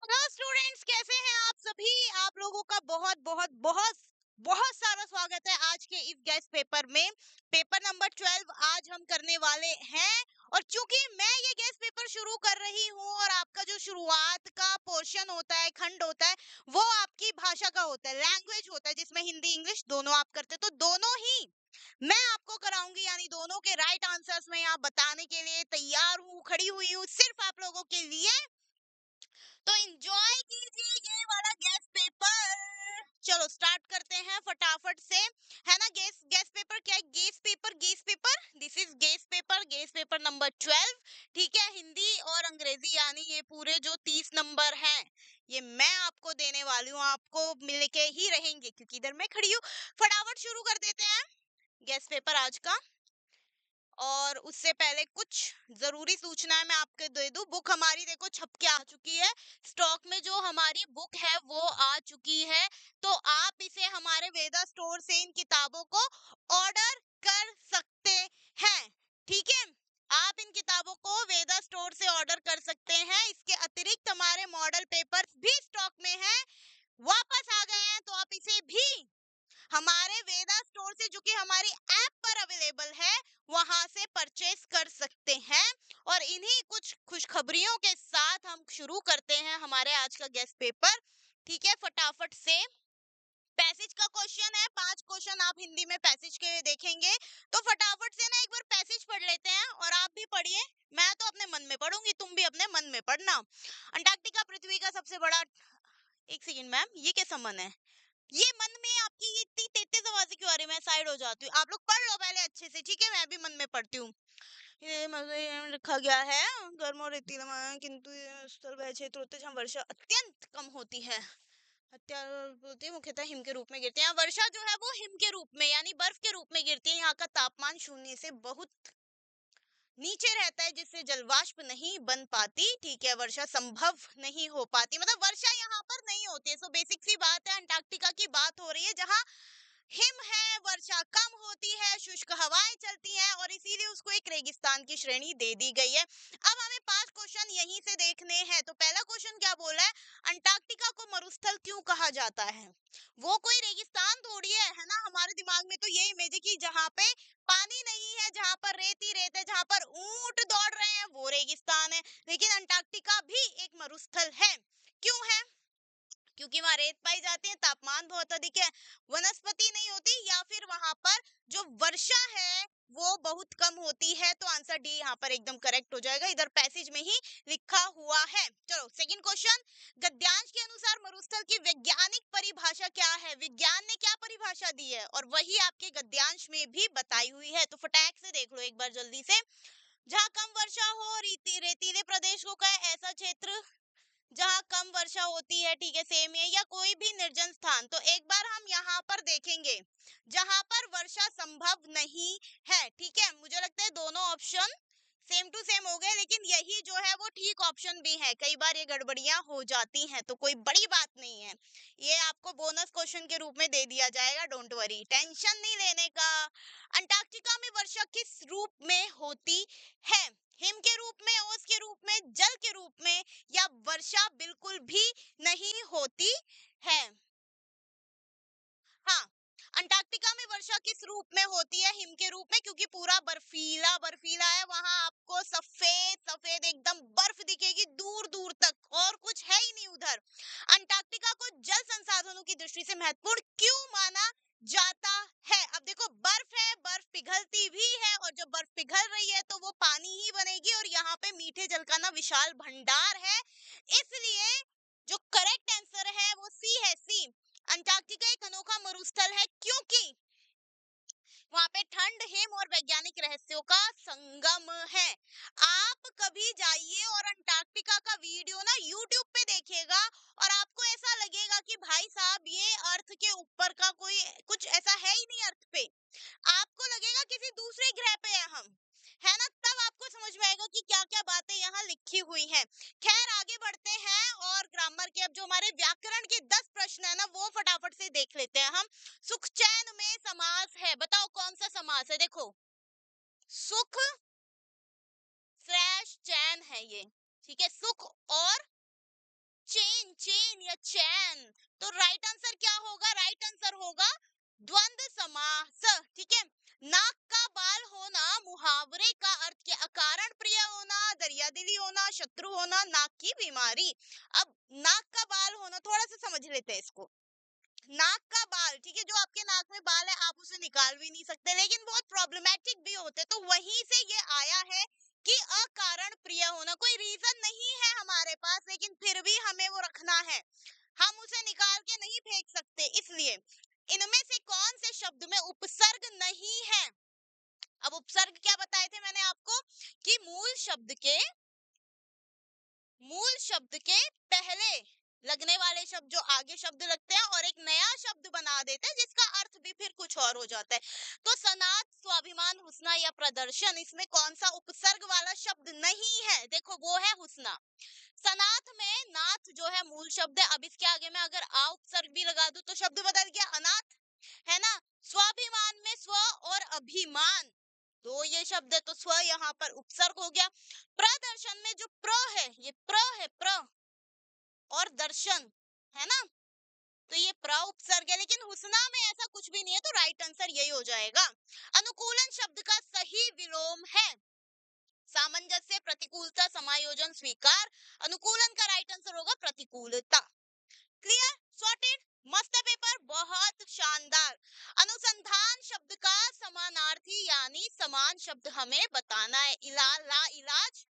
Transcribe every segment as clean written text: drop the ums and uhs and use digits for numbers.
Hello students, कैसे हैं आप सभी। आप लोगों का बहुत बहुत बहुत बहुत सारा स्वागत है आज के इस गेस्ट पेपर में। पेपर नंबर 12 आज हम करने वाले हैं। और चूंकि मैं ये गेस्ट पेपर शुरू कर रही हूँ और आपका जो शुरुआत का पोर्शन होता है, खंड होता है, वो आपकी भाषा का होता है, लैंग्वेज होता है, जिसमें हिंदी इंग्लिश दोनों आप करते हैं, तो दोनों ही मैं आपको कराऊंगी। यानी दोनों के राइट आंसर्स में आप बताने के लिए तैयार हूँ, खड़ी हुई हूँ सिर्फ आप लोगों के लिए। तो एंजॉय कीजिए ये वाला गेस पेपर। चलो स्टार्ट करते हैं फटाफट से, है ना। गेस गेस पेपर क्या है? Guess paper this is guess paper number 12। ठीक है, हिंदी और अंग्रेजी यानी ये पूरे जो 30 नंबर हैं, ये मैं आपको देने वाली हूँ। आपको मिलके ही रहेंगे क्योंकि इधर मैं खड़ी हूँ। फटाफट शुरू कर देते हैं गेस पेपर आज का। और उससे पहले कुछ जरूरी सूचनाएं मैं आपको दे दूं। बुक हमारी देखो छप के आ चुकी है, स्टॉक में जो हमारी बुक है वो आ चुकी है। तो आप इसे हमारे वेदा स्टोर से इन किताबों को ऑर्डर कर सकते हैं। ठीक है, आप इन किताबों को वेदा स्टोर से ऑर्डर कर सकते हैं। इसके अतिरिक्त हमारे मॉडल पेपर्स भी स्टॉक में हैं, वापस आ गए हैं, तो आप इसे भी हमारे वेदा स्टोर से, जो कि हमारी ऐप पर अवेलेबल है, वहां से परचेस कर सकते हैं। और इन्हीं कुछ खुशखबरियों के साथ हम शुरू करते हैं हमारे आज का गेस्ट पेपर। ठीक है, फटाफट से पैसेज का क्वेश्चन है। 5 क्वेश्चन आप हिंदी में पैसेज के देखेंगे, तो फटाफट से ना एक बार पैसेज पढ़ लेते हैं। और आप भी पढ़िए, मैं तो अपने मन में पढ़ूंगी, तुम भी अपने मन में पढ़ना। अंटार्कटिका पृथ्वी का सबसे बड़ा, एक सेकंड मैम, ये क्या संबंध है? ये मन में आपकी ये इतनी तेज आवाज़ें क्यों आ रही है? मैं साइड हो जाती हूँ, आप लोग पढ़ लो पहले अच्छे से, ठीक है। मैं भी मन में पढ़ती हूँ। ये में लिखा गया है, गर्म और रेतीला किंतु स्थल वह क्षेत्र होते हैं जहाँ वर्षा अत्यंत कम होती है। होती मुख्यतः हिम के रूप में गिरती है। वर्षा जो है वो हिम के रूप में यानी बर्फ के रूप में गिरती है। यहाँ का तापमान शून्य से बहुत नीचे रहता है, जिससे जलवाष्प नहीं बन पाती। ठीक है, वर्षा संभव नहीं हो पाती, मतलब वर्षा यहाँ पर नहीं होती है। सो बेसिक सी बात है, अंटार्कटिका की बात हो रही है जहाँ हिम है, वर्षा कम होती है, शुष्क हवाएं चलती हैं, और इसीलिए उसको एक रेगिस्तान की श्रेणी दे दी गई है। अब हमें 5 क्वेश्चन यहीं से देखने हैं। तो पहला क्वेश्चन क्या बोला है? अंटार्कटिका को मरुस्थल क्यों कहा जाता है? वो कोई रेगिस्तान थोड़ी है ना। हमारे दिमाग में तो ये इमेज है कि जहाँ पे पानी नहीं है, जहाँ पर रेत ही रेत है, जहाँ पर ऊंट दौड़ रहे हैं, वो रेगिस्तान है। लेकिन अंटार्कटिका भी एक मरुस्थल है। क्यों है? क्योंकि वहां रेत पाई जाती है, तापमान बहुत अधिक है, वनस्पति नहीं होती, या फिर वहां पर जो वर्षा है वो बहुत कम होती है। तो आंसर डी यहाँ पर एकदम करेक्ट हो जाएगा, इधर पैसेज में ही लिखा हुआ है। चलो सेकंड क्वेश्चन, गद्यांश के अनुसार मरुस्थल की वैज्ञानिक परिभाषा क्या है? विज्ञान ने क्या परिभाषा दी है और वही आपके गद्यांश में भी बताई हुई है। तो फटाक से देख लो एक बार जल्दी से। जहाँ कम वर्षा हो, रेतीले प्रदेश को कहे ऐसा क्षेत्र जहाँ कम वर्षा होती है। ठीक है, सेम है, या कोई भी निर्जन स्थान। तो एक बार हम यहाँ पर देखेंगे जहाँ पर वर्षा संभव नहीं है। ठीक है, मुझे लगता है दोनों ऑप्शन सेम टू सेम हो गए, लेकिन यही जो है वो ठीक ऑप्शन भी है। कई बार ये गड़बड़ियां हो जाती हैं, तो कोई बड़ी बात नहीं है, ये आपको बोनस क्वेश्चन के रूप में दे दिया जाएगा। डोंट वरी, टेंशन नहीं लेने का। अंटार्कटिका में वर्षा किस रूप में होती है? हिम के रूप में, ओस के रूप में, जल के रूप में, या वर्षा बिल्कुल भी नहीं होती है? हाँ, अंटार्कटिका में वर्षा किस रूप में होती है? हिम के रूप में, क्योंकि पूरा बर्फीला बर्फीला है। वहां आपको सफेद सफेद एकदम बर्फ दिखेगी दूर दूर तक, और कुछ है ही नहीं उधर। अंटार्कटिका को जल संसाधनों की दृष्टि से महत्वपूर्ण क्यों माना जाता है? अब देखो, बर्फ है, बर्फ पिघलती भी है, और जब बर्फ पिघल रही है तो वो पानी ही बनेगी, और यहाँ पे मीठे जल का ना विशाल भंडार है। इसलिए जो करेक्ट आंसर है वो सी है, सी। अंटार्कटिका एक अनोखा मरुस्थल है क्योंकि वहां पे ठंड, हिम और वैज्ञानिक रहस्यों का संगम है। आप कभी जाइए और अंटार्कटिका का वीडियो ना यूट्यूब पे देखिएगा, और आपको ऐसा लगेगा कि भाई साहब ये अर्थ के ऊपर का कोई कुछ ऐसा है ही नहीं अर्थ पे। आपको लगेगा किसी दूसरे ग्रह पे है हम, है ना। तब आपको समझ में आएगा कि क्या क्या बातें यहाँ लिखी हुई हैं। खैर आगे बढ़ते हैं, और ग्रामर के अब जो हमारे व्याकरण के 10 प्रश्न है ना, वो फटाफट से देख लेते हैं हम। सुखचैन में समास है, बताओ कौन सा समास है? देखो, सुख स्लैश चैन है ये। ठीक है, सुख और चेन, चेन या चैन। तो राइट आंसर क्या होगा? राइट आंसर होगा द्वंद्व समास। ठीक है। नाक का बाल होना मुहावरे का अर्थ क्या? अकारण प्रिय होना, दरियादिली होना, शत्रु होना, नाक की बीमारी। अब नाक का बाल होना थोड़ा सा समझ लेते हैं इसको। नाक का बाल, ठीक है, जो आपके नाक में बाल है आप उसे निकाल भी नहीं सकते, लेकिन बहुत प्रॉब्लमेटिक भी होते, तो वहीं से ये आया है कि अकारण प्रिय होना। कोई रीजन नहीं है हमारे पास, लेकिन फिर भी हमें वो रखना है, हम उसे निकाल के नहीं फेंक सकते। इसलिए इनमें से कौन से शब्द में उपसर्ग नहीं है? अब उपसर्ग क्या बताए थे मैंने आपको कि मूल शब्द के पहले लगने वाले शब्द जो आगे शब्द लगते हैं और एक नया शब्द बना देते हैं जिसका अर्थ भी फिर कुछ और हो जाता है। तो सनात, स्वाभिमान, हुस्ना या प्रदर्शन, इसमें कौन सा उपसर्ग वाला शब्द नहीं है? देखो वो है हुस्ना। सनाथ में नाथ जो है मूल शब्द है, अब इसके आगे मैं अगर आ उपसर्ग भी लगा दूं तो शब्द बदल गया, अनाथ, है ना। स्वाभिमान में स्व और अभिमान, तो ये शब्द है, तो स्व यहाँ पर उपसर्ग हो गया। प्रदर्शन में जो प्र है, ये प्र है, प्र और दर्शन, है ना, तो ये प्र उपसर्ग है, लेकिन हुस्ना में ऐसा कुछ भी नहीं है, तो राइट आंसर यही हो जाएगा। अनुकूलन शब्द का सही विलोम है सामंजस्य, प्रतिकूलता, समायोजन, स्वीकार। अनुकूलन का राइट आंसर होगा प्रतिकूलता। क्लियर, सॉर्टेड, मस्त है पेपर, बहुत शानदार। अनुसंधान शब्द का समानार्थी यानी समान शब्द हमें बताना है। इलाज,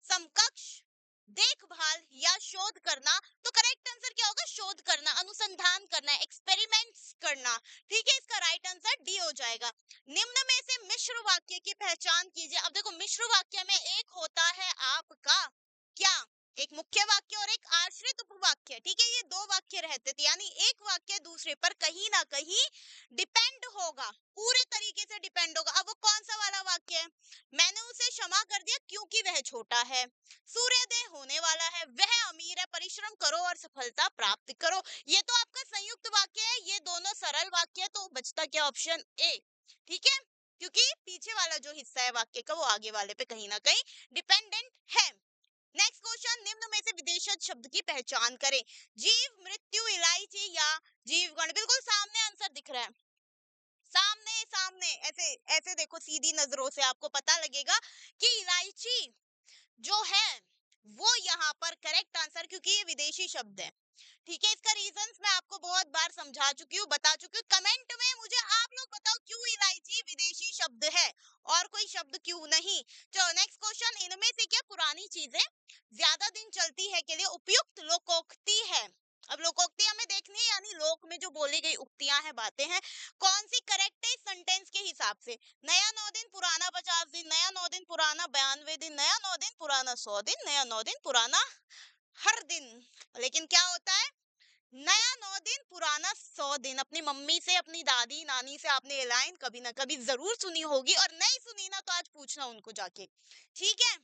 समकक्ष, देखभाल या शोध करना। तो करेक्ट आंसर क्या होगा? शोध करना, अनुसंधान करना, एक्सपेरिमेंट्स करना। ठीक है, इसका राइट आंसर डी हो जाएगा। निम्न में से मिश्र वाक्य की पहचान कीजिए। अब देखो मिश्र वाक्य में एक होता है आपका क्या? एक मुख्य वाक्य और एक आश्रित उपवाक्य। ठीक है, ये दो वाक्य रहते थे, यानी एक वाक्य दूसरे पर कहीं ना कहीं डिपेंड होगा, पूरे तरीके से डिपेंड होगा। अब वो कौन सा वाला वाक्य है? मैंने उसे क्षमा कर दिया क्योंकि वह छोटा है, सूर्योदय होने वाला है, वह अमीर है, परिश्रम करो और सफलता प्राप्त करो। ये तो आपका संयुक्त वाक्य है, ये दोनों सरल वाक्य है, तो बचता क्या? Option A. ठीक है, क्योंकि पीछे वाला जो हिस्सा है वाक्य का वो आगे वाले पे कहीं ना कहीं डिपेंडेंट है। नेक्स्ट क्वेश्चन, निम्न में से विदेशज शब्द की पहचान करें। जीव, मृत्यु, इलायची या जीवगण। बिल्कुल सामने आंसर दिख रहा है, सामने सामने, ऐसे ऐसे देखो सीधी नजरों से आपको पता लगेगा कि इलायची जो है वो यहाँ पर करेक्ट आंसर, क्योंकि ये विदेशी शब्द है। ठीक है, इसका रीजंस मैं आपको बहुत बार समझा चुकी हूँ, बता चुकी हूँ। कमेंट में मुझे आप लोग बताओ क्यों इलायची विदेशी शब्द है और कोई शब्द क्यों नहीं। चलो नेक्स्ट क्वेश्चन, इनमें से क्या पुरानी चीजें ज्यादा दिन चलती है के लिए उपयुक्त लोकोक्ति है? अब लोकोक्ति हमें देखनी है, यानी लोक में जो बोली गई उक्तियां हैं, बातें हैं, कौन सी करेक्ट है इस सेंटेंस के हिसाब से। नया 9 दिन, पुराना 50 दिन, नया 9 दिन, पुराना 92 दिन, नया 9 दिन, पुराना 100 दिन, नया 9 दिन, पुराना हर दिन। लेकिन क्या होता है? नया 9 दिन, पुराना 100 दिन। अपनी मम्मी से, अपनी दादी नानी से आपने ये लाइन कभी ना कभी जरूर सुनी होगी, और नहीं सुनी ना तो आज पूछना उनको जाके। ठीक है,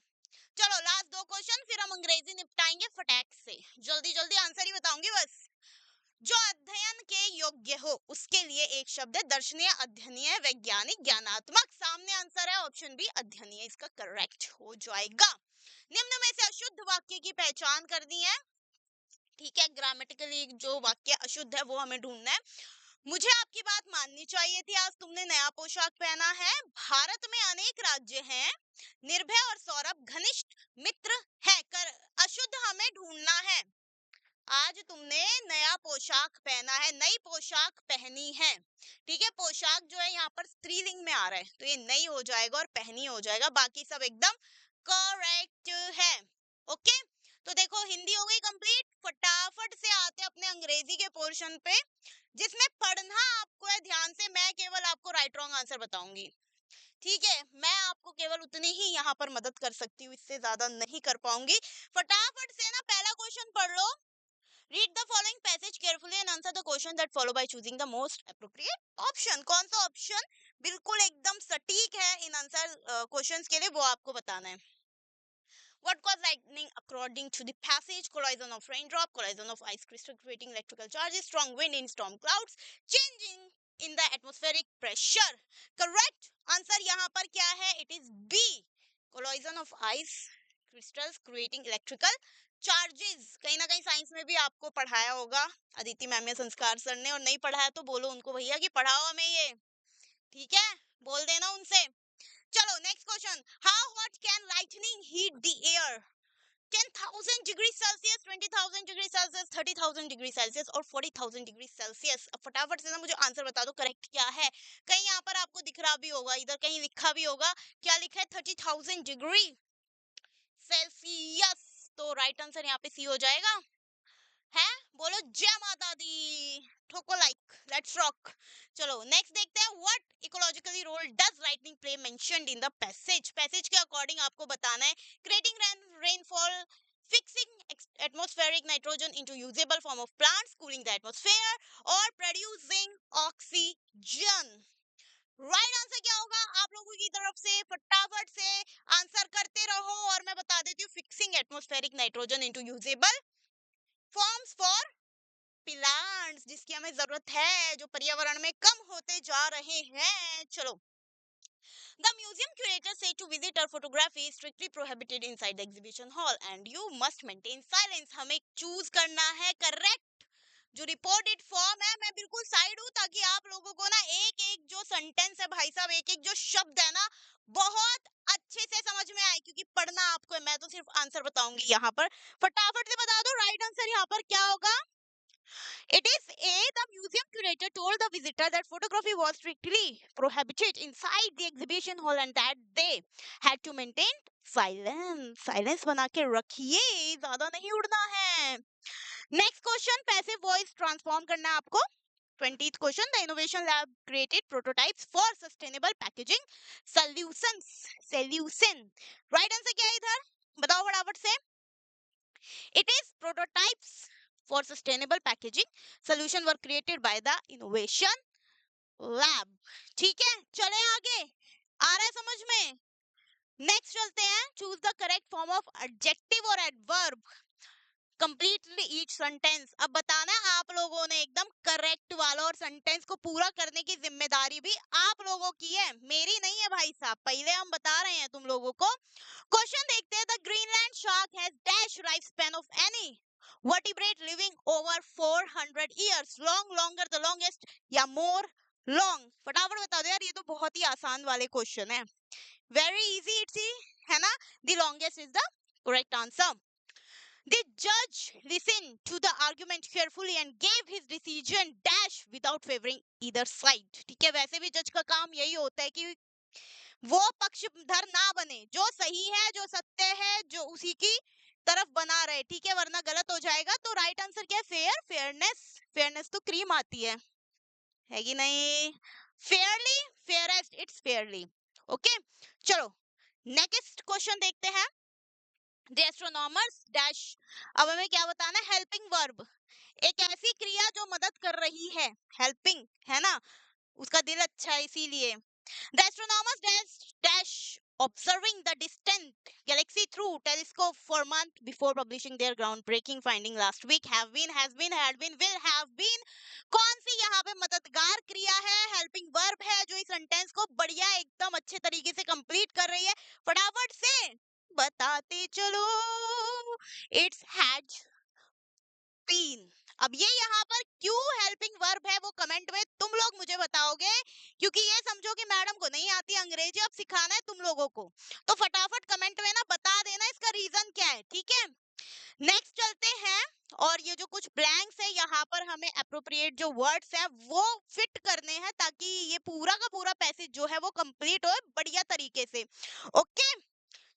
चलो लास्ट दो क्वेश्चन, फिर हम अंग्रेजी निपटाएंगे फटाक से। जल्दी जल्दी आंसर ही बताऊंगी बस। जो अध्ययन के योग्य हो उसके लिए एक शब्द है दर्शनीय, अध्ययनीय, वैज्ञानिक, ज्ञानात्मक। सामने आंसर है ऑप्शन बी, अध्ययनीय, इसका करेक्ट हो जाएगा। निम्न में से अशुद्ध वाक्य की पहचान करनी है। ठीक है, ग्रामेटिकली जो वाक्य अशुद्ध है वो हमें ढूंढना है। मुझे आपकी बात माननी चाहिए थी, आज तुमने नया पोशाक पहना है। भारत में अनेक राज्य हैं, निर्भय और सौरभ घनिष्ठ मित्र है। कर अशुद्ध हमें ढूंढना है। आज तुमने नया पोशाक पहना है, नई पोशाक पहनी है। ठीक है, पोशाक जो है यहाँ पर स्त्रीलिंग में आ रहा है, तो ये नई हो जाएगा और पहनी हो जाएगा, बाकी सब एकदम करेक्ट है। ओके, तो देखो हिंदी हो गई कंप्लीट। फटाफट से आते अपने अंग्रेजी के पोर्शन पे, जिसमें पढ़ना आपको है ध्यान से। मैं केवल आपको राइट रॉन्ग आंसर बताऊंगी। ठीक है, मैं आपको केवल उतनी ही यहाँ पर मदद कर सकती हूँ, इससे ज्यादा नहीं कर पाऊंगी। फटाफट से ना पहला क्वेश्चन पढ़ लो। Read the following passage carefully and answer the question that follow by choosing the most appropriate option. कौन सा ऑप्शन बिल्कुल एकदम सटीक है इन आंसर क्वेश्चंस के लिए, वो आपको बताना है। What caused lightning according to the passage? Collision of raindrop, collision of ice crystal creating electrical charges, strong wind in storm clouds, changing in the atmospheric pressure. Correct answer यहाँ पर क्या है? It is B. Collision of ice crystals creating electrical charges. कहीं ना कहीं science में भी आपको पढ़ाया होगा अदिति मैम या संस्कार सर ने, और नहीं पढ़ाया तो बोलो उनको भैया कि पढ़ाओ हमें ये, ठीक है, बोल देना उनसे। चलो next question, how hot can lightning heat the air? 10,000 degree Celsius, 20,000 degree Celsius, 30,000 degree Celsius और 40,000 डिग्री सेल्सियस। अब फटाफट से ना मुझे आंसर बता दो करेक्ट क्या है। कहीं यहाँ पर आपको दिख रहा भी होगा, इधर कहीं लिखा भी होगा, क्या लिखा है? 30,000 डिग्री सेल्सियस। तो राइट आंसर यहाँ पे सी हो जाएगा। है, बोलो जय माता दी, ठोको लाइक, लेट्स रॉक। चलो नेक्स्ट देखते हैं, what ecologically role does lightning play mentioned in the passage? Passage के अकॉर्डिंग आपको बताना है, creating rainfall, fixing atmospheric nitrogen into usable form of plants, cooling the atmosphere or producing oxygen। Right answer क्या होगा आप लोगों की तरफ से? फटाफट से आंसर करते रहो और मैं बता देती हूँ, fixing atmospheric nitrogen into usable forms for plants, जिसकी हमें जरूरत है, जो पर्यावरण में कम होते जा रहे हैं। चलो, the museum curator said to visitor photography is strictly prohibited inside the exhibition hall and you must maintain silence। हमें चूज करना है करेक्ट जो रिपोर्टेड फॉर्म है। मैं बिल्कुल साइड हूँ ताकि आप लोगों को ना एक एक जो सेंटेंस है भाई साहब, एक एक जो शब्द है ना, बहुत अच्छे से समझ में आए, क्योंकि पढ़ना आपको है, मैं तो सिर्फ आंसर बताऊंगी यहाँ पर। फटाफट से बता दो राइट आंसर यहाँ पर क्या होगा। It is A. The museum curator told the visitor that photography was strictly prohibited inside the exhibition hall and that they had to maintain silence। Silence बना के रखिए, ज्यादा नहीं उड़ना है। Next question, passive voice transform करना है आपको। 20th question, the innovation lab created prototypes for sustainable packaging solutions। Solution, right answer क्या है इधर? बताओ फटाफट से। It is prototypes for sustainable packaging solution were created by the innovation lab। ठीक है, चले आगे, आ रहा है समझ में? नेक्स्ट चलते हैं, choose the correct form of adjective और एडवर्ब कंप्लीटली ईच सेंटेंस। अब बताना है आप लोगों ने एकदम करेक्ट वाला, और सेंटेंस को पूरा करने की जिम्मेदारी भी आप लोगों की है, मेरी नहीं है भाई साहब, पहले हम बता रहे हैं तुम लोगों को। क्वेश्चन देखते हैं, the Greenland shark has dash life span of any vertebrate living over 400 years, long, longer, the longest या मोर लॉन्ग? फटाफट बता दो यार, ये तो बहुत ही आसान वाले क्वेश्चन है, वेरी इजी इट्स, है ना? The longest is the correct answer. The judge listened to the argument carefully and gave his decision dash without favoring either side। ठीक है, वैसे भी जज का काम यही होता है कि वो पक्षधर ना बने, जो सही है, जो सत्य है, जो उसी की तरफ बना रहे, ठीक है, वरना गलत हो जाएगा। तो राइट आंसर क्या है? Fair, fairness. फेयरनेस तो क्रीम आती है कि नहीं? Fairlie, fairest, it's Fairlie. Okay, चलो नेक्स्ट क्वेश्चन देखते हैं। The astronomers dash, अब हमें क्या बताना है? हेल्पिंग वर्ब, एक ऐसी क्रिया जो मदद कर रही है, हेल्पिंग है ना, उसका दिल अच्छा है इसीलिए। The astronomers dash observing the distant galaxy through telescope for months before publishing their groundbreaking finding last week। Have been, has been, had been, will have been, कौन सी यहाँ पे मददगार क्रिया है, हेल्पिंग वर्ब है, जो इस सेंटेंस को बढ़िया एकदम अच्छे तरीके से कंप्लीट कर रही है? फटाफट से बताते चलो। It's has been. अब ये यहाँ पर क्यों हेल्पिंग वर्ब है वो कमेंट में तुम लोग मुझे बताओगे, क्योंकि ये समझो कि मैडम को नहीं आती अंग्रेजी, अब सिखाना है तुम लोगों को, तो फटाफट कमेंट में ना बता देना इसका रीजन क्या है, ठीक है? नेक्स्ट चलते हैं, और ये जो कुछ ब्लैंक्स है यहाँ पर हमें अप्रोप्रिएट जो वर्ड्स है वो फिट करने हैं, ताकि ये पूरा का पूरा पैसेज जो है वो कंप्लीट हो बढ़िया तरीके से। ओके,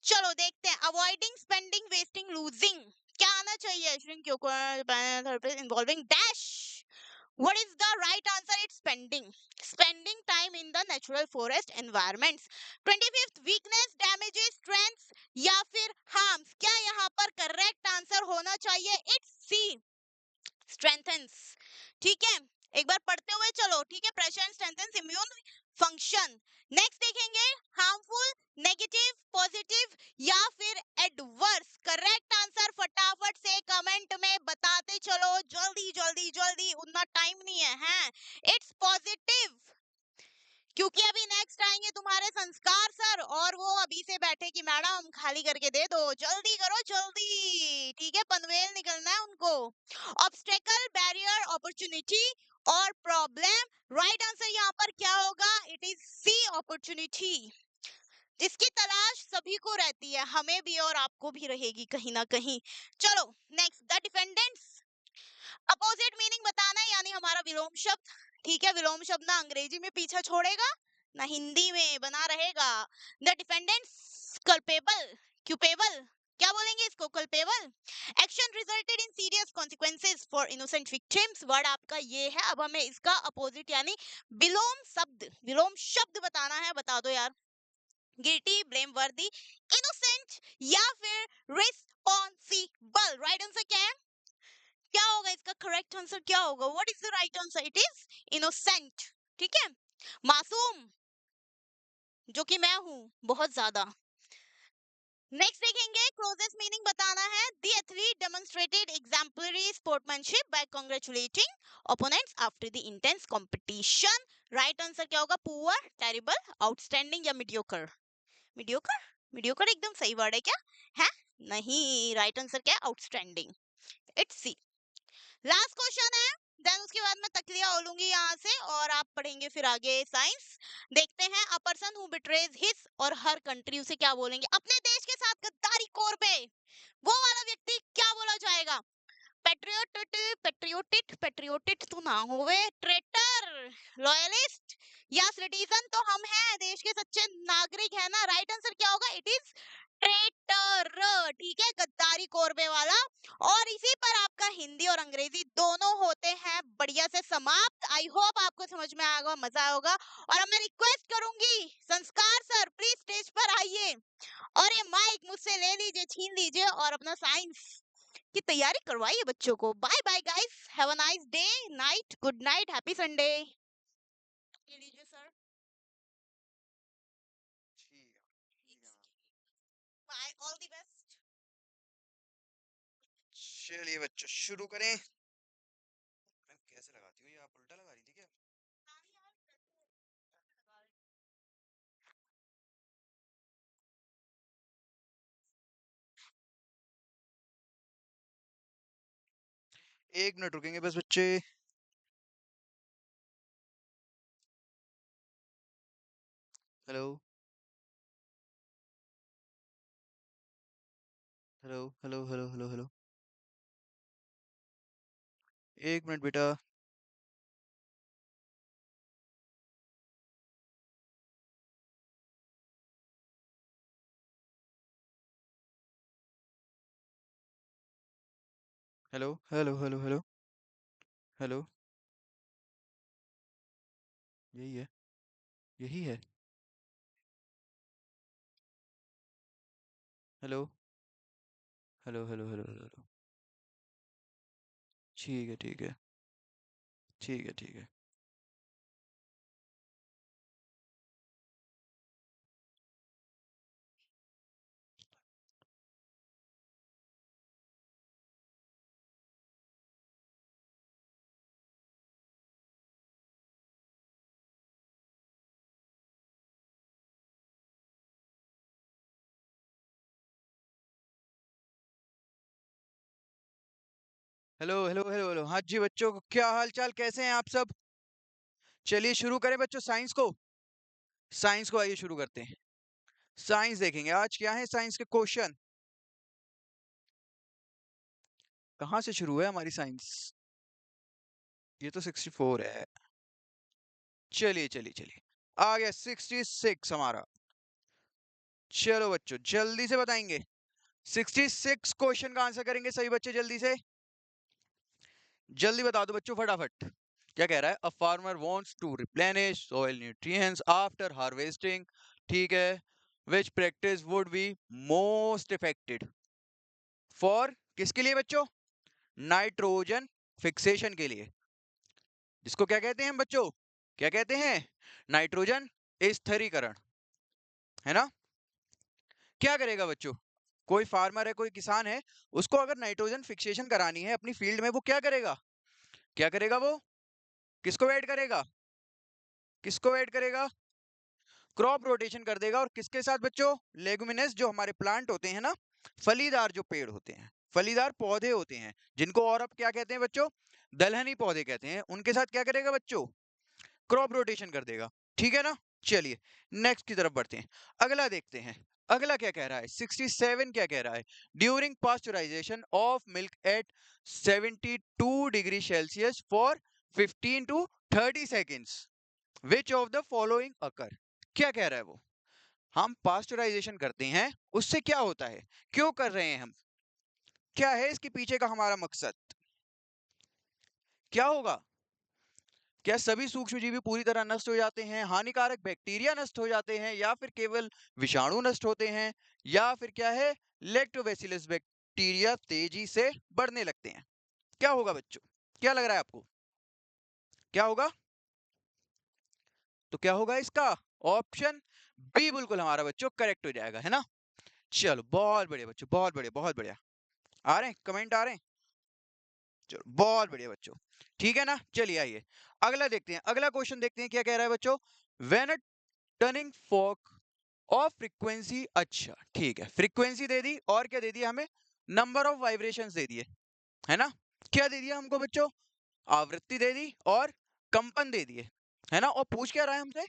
चलो देखते हैं, अवॉइडिंग, स्पेंडिंग, वेस्टिंग, लूजिंग, क्या आना चाहिए? Involving dash, what is the right answer? It's spending time in the natural forest environments। 25th, weakness, damages, strengths या फिर harms, क्या यहाँ पर करेक्ट आंसर होना चाहिए? It's C, strengthens। ठीक है, एक बार पढ़ते हुए चलो, ठीक है, pressure strengthens immune function. Next देखेंगे, हार्मफुल, नेगेटिव, पॉजिटिव या फिर एडवर्स? करेक्ट आंसर फटाफट से कमेंट में बताते चलो, जल्दी जल्दी जल्दी, उतना टाइम नहीं है। इट्स पॉजिटिव, क्योंकि अभी नेक्स्ट आएंगे तुम्हारे संस्कार सर, और वो अभी से बैठे कि मैडम खाली करके दे दो, जल्दी को? ऑब्स्टेकल, बैरियर, अपॉर्चुनिटी और प्रॉब्लम। राइट आंसर यहाँ पर क्या होगा? It is C, opportunity. जिसकी तलाश सभी को रहती है, हमें भी और आपको भी रहेगी कहीं ना कहीं। चलो next, the defendants. Opposite meaning बताना है, यानी हमारा विलोम शब्द। ठीक है, विलोम शब्द ना अंग्रेजी में पीछा छोड़ेगा ना हिंदी में बना रहेगा। द डिफेंडेंट्स कल्पेबल, क्यूपेबल, क्या बोलेंगे इसको? Culpable. Action resulted in serious consequences for innocent victims. Word आपका ये है। अब हमें इसका अपोजिट यानी विलोम शब्द, विलोम शब्द बताना है। बता दो यार। गिल्टी, ब्लेम वर्दी, इनोसेंट या फिर रिस्पॉन्सिबल। राइट आंसर क्या है? क्या होगा इसका करेक्ट आंसर? क्या होगा? What is the right answer? It is innocent. ठीक है, मासूम, जो कि मैं हूं बहुत ज्यादा। नेक्स्ट देखेंगे, क्लोजेस्ट मीनिंग बताना है। The athlete demonstrated exemplary sportsmanship by congratulating opponents after the intense competition. Right answer क्या होगा? पुअर, टेरिबल, आउटस्टैंडिंग या मीडियोकर? मीडियोकर, मीडियोकर एकदम सही वर्ड है क्या? है नहीं, राइट आंसर क्या है? Outstanding. It's C. Last question है, देन उसके बाद मैं तकलिया ओलूंगी यहाँ से और आप पढ़ेंगे फिर आगे साइंस। देखते हैं, a person who betrays his और हर कंट्री, उसे क्या बोलेंगे? अपने देश के साथ गद्दारी कोर पे वो वाला व्यक्ति क्या बोला जाएगा? पेट्रियोटिट, पेट्रियोटिट, पेट्रियोटिट तो ना होवे, ट्रेटर, लॉयलिस्ट या सिटीजन तो हम हैं, देश के सच्चे नागरिक है ना। राइट आंसर क्या होगा? It is traitor. ठीक है, गद्दारी कोरबे वाला। और इसी पर आपका हिंदी और अंग्रेजी दोनों होते हैं बढ़िया से समाप्त। आई होप आपको समझ में आएगा, मजा आएगा। और अब मैं रिक्वेस्ट करूंगी, संस्कार सर प्लीज स्टेज पर आइए और ये माइक मुझसे ले लीजिए, छीन लीजिए और अपना साइंस की तैयारी करवाइए बच्चों को। Bye bye guys, have a nice day, night, good night, happy Sunday. ये लीजिए sir. Bye, all the best. चलिए बच्चों शुरू करें। मैं कैसे लगाती हूँ ये? आप उल्टा लगा रही थी क्या? एक मिनट रुकेंगे बस बच्चे। Hello hello hello hello hello hello, एक मिनट बेटा। Hello hello hello hello hello, यही है, यही है। Hello hello hello hello hello hello. ठीक है ठीक है ठीक है ठीक है। हेलो हेलो हेलो हेलो, हाँ जी बच्चों, क्या हाल चाल, कैसे हैं आप सब? चलिए शुरू करें बच्चों साइंस को। साइंस को आइए शुरू करते हैं। साइंस देखेंगे आज क्या है साइंस के क्वेश्चन। कहाँ से शुरू है हमारी साइंस? ये तो 64 है। चलिए चलिए चलिए, आ गया 66 हमारा। चलो बच्चों जल्दी से बताएंगे। 66 क्वेश्चन का आंसर करेंगे सभी बच्चे, जल्दी से जल्दी बता दो बच्चों फटाफट। क्या कह रहा है? A farmer wants to replenish soil nutrients after harvesting. ठीक है, which practice would be most effected for, किसके लिए बच्चों? नाइट्रोजन फिक्सेशन के लिए। जिसको क्या कहते हैं हम बच्चों? क्या कहते हैं? नाइट्रोजन स्थिरीकरण, है ना? क्या करेगा बच्चों? कोई फार्मर है, कोई किसान है, उसको अगर नाइट्रोजन फिक्सेशन करानी है अपनी फील्ड में, वो क्या करेगा? क्या करेगा वो? किसको ऐड करेगा? किसको ऐड करेगा? क्रॉप रोटेशन कर देगा। और किसके साथ बच्चों? लेगुमिनस, जो हमारे प्लांट होते हैं ना, फलीदार जो पेड़ होते हैं, फलीदार पौधे होते हैं, जिनको और अब क्या कहते हैं बच्चों, दलहनी पौधे कहते हैं, उनके साथ क्या करेगा बच्चों, क्रॉप रोटेशन कर देगा। ठीक है ना। चलिए नेक्स्ट की तरफ बढ़ते हैं, अगला देखते हैं। अगला क्या कह रहा है, 67 क्या कह रहा है, during pasteurization of milk at 72 degree Celsius for 15 to 30 seconds which of the following occur. क्या कह रहा है वो, हम पास्चराइजेशन करते हैं, उससे क्या होता है, क्यों कर रहे हैं हम, क्या है इसके पीछे का हमारा मकसद, क्या होगा, क्या सभी सूक्ष्मजीवी पूरी तरह नष्ट हो जाते हैं, हानिकारक बैक्टीरिया नष्ट हो जाते हैं, या फिर केवल विषाणु नष्ट होते हैं, या फिर क्या है, लैक्टोबैसिलस बैक्टीरिया तेजी से बढ़ने लगते हैं, क्या होगा बच्चों, क्या लग रहा है आपको, क्या होगा, तो क्या होगा इसका ऑप्शन बी बिल्कुल हमारा बच्चों करेक्ट हो जाएगा, है ना। चलो बहुत बढ़िया बच्चों, बहुत बढ़िया, बहुत बढ़िया, आ रहे हैं कमेंट, आ रहे हैं, चलो बहुत बढ़िया बच्चों, ठीक है ना। चलिए आइए अगला देखते हैं, अगला क्वेश्चन देखते हैं क्या कह रहा है बच्चों, when a turning fork of frequency, अच्छा ठीक है, फ्रीक्वेंसी दे दी और क्या दे दिया हमें, नंबर ऑफ वाइब्रेशंस दे दिए, है ना, क्या दे दिया हमको बच्चों, आवृत्ति दे दी और कंपन दे दिए, है ना, और पूछ क्या रहा है हमसे,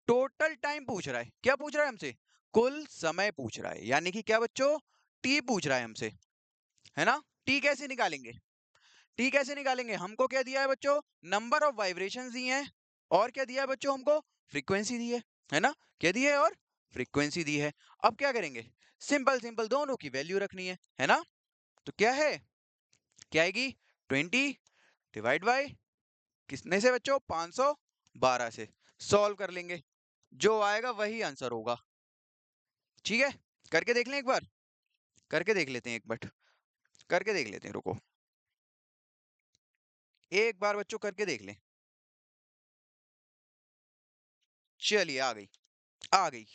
टोटल टाइम पूछ रहा है, क्या पूछ रहा है हमसे, कुल समय पूछ रहा है, यानी कि क्या बच्चों, टी पूछ रहा है हमसे, है ना। टी कैसे निकालेंगे, टी कैसे निकालेंगे, हमको क्या दिया है बच्चों, नंबर ऑफ वाइब्रेशंस दिए हैं, और क्या दिया है बच्चों हमको, फ्रीक्वेंसी दी है ना, क्या दी है, और फ्रीक्वेंसी दी है। अब क्या करेंगे, सिंपल सिंपल दोनों की वैल्यू रखनी है ना, तो क्या है, क्या आएगी, 20 डिवाइड बाई किसने से बच्चों, 512 से, सॉल्व कर लेंगे, जो आएगा वही आंसर होगा। ठीक है, करके देख लें एक बार, करके देख लेते हैं एक बार, करके देख लेते हैं, रुको एक बार बच्चों करके देख लें। चलिए आ गई, आ गई,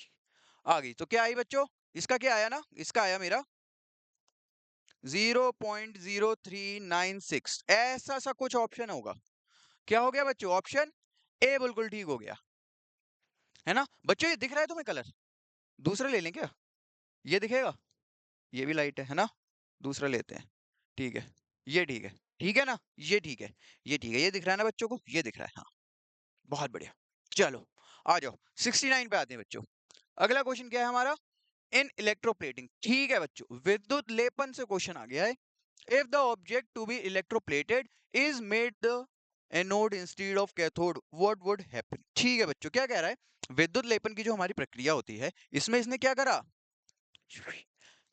आ गई, तो क्या आई बच्चों, इसका क्या आया ना, इसका आया मेरा 0.0396, ऐसा सा कुछ ऑप्शन होगा, क्या हो गया बच्चों, ऑप्शन ए बिल्कुल ठीक हो गया, है ना बच्चों, ये दिख रहा है तुम्हें कलर, दूसरा ले लें क्या, ये दिखेगा, ये भी लाइट है ना, दूसरा लेते हैं, ठीक है, ये ठीक है, ठीक है ना, ये ठीक है, ये ठीक है, ये दिख रहा है ना बच्चों को, ये दिख रहा है, हाँ बहुत बढ़िया। चलो आ जाओ 69 पे आते हैं बच्चों, अगला क्वेश्चन क्या है हमारा, इन इलेक्ट्रोप्लेटिंग, ठीक है बच्चों, विद्युत लेपन से क्वेश्चन आ गया है, if the object to be electroplated is made the anode instead of cathode what would happen। ठीक है बच्चों, क्या कह रहा है, विद्युत लेपन की जो हमारी प्रक्रिया होती है, इसमें इसने क्या करा,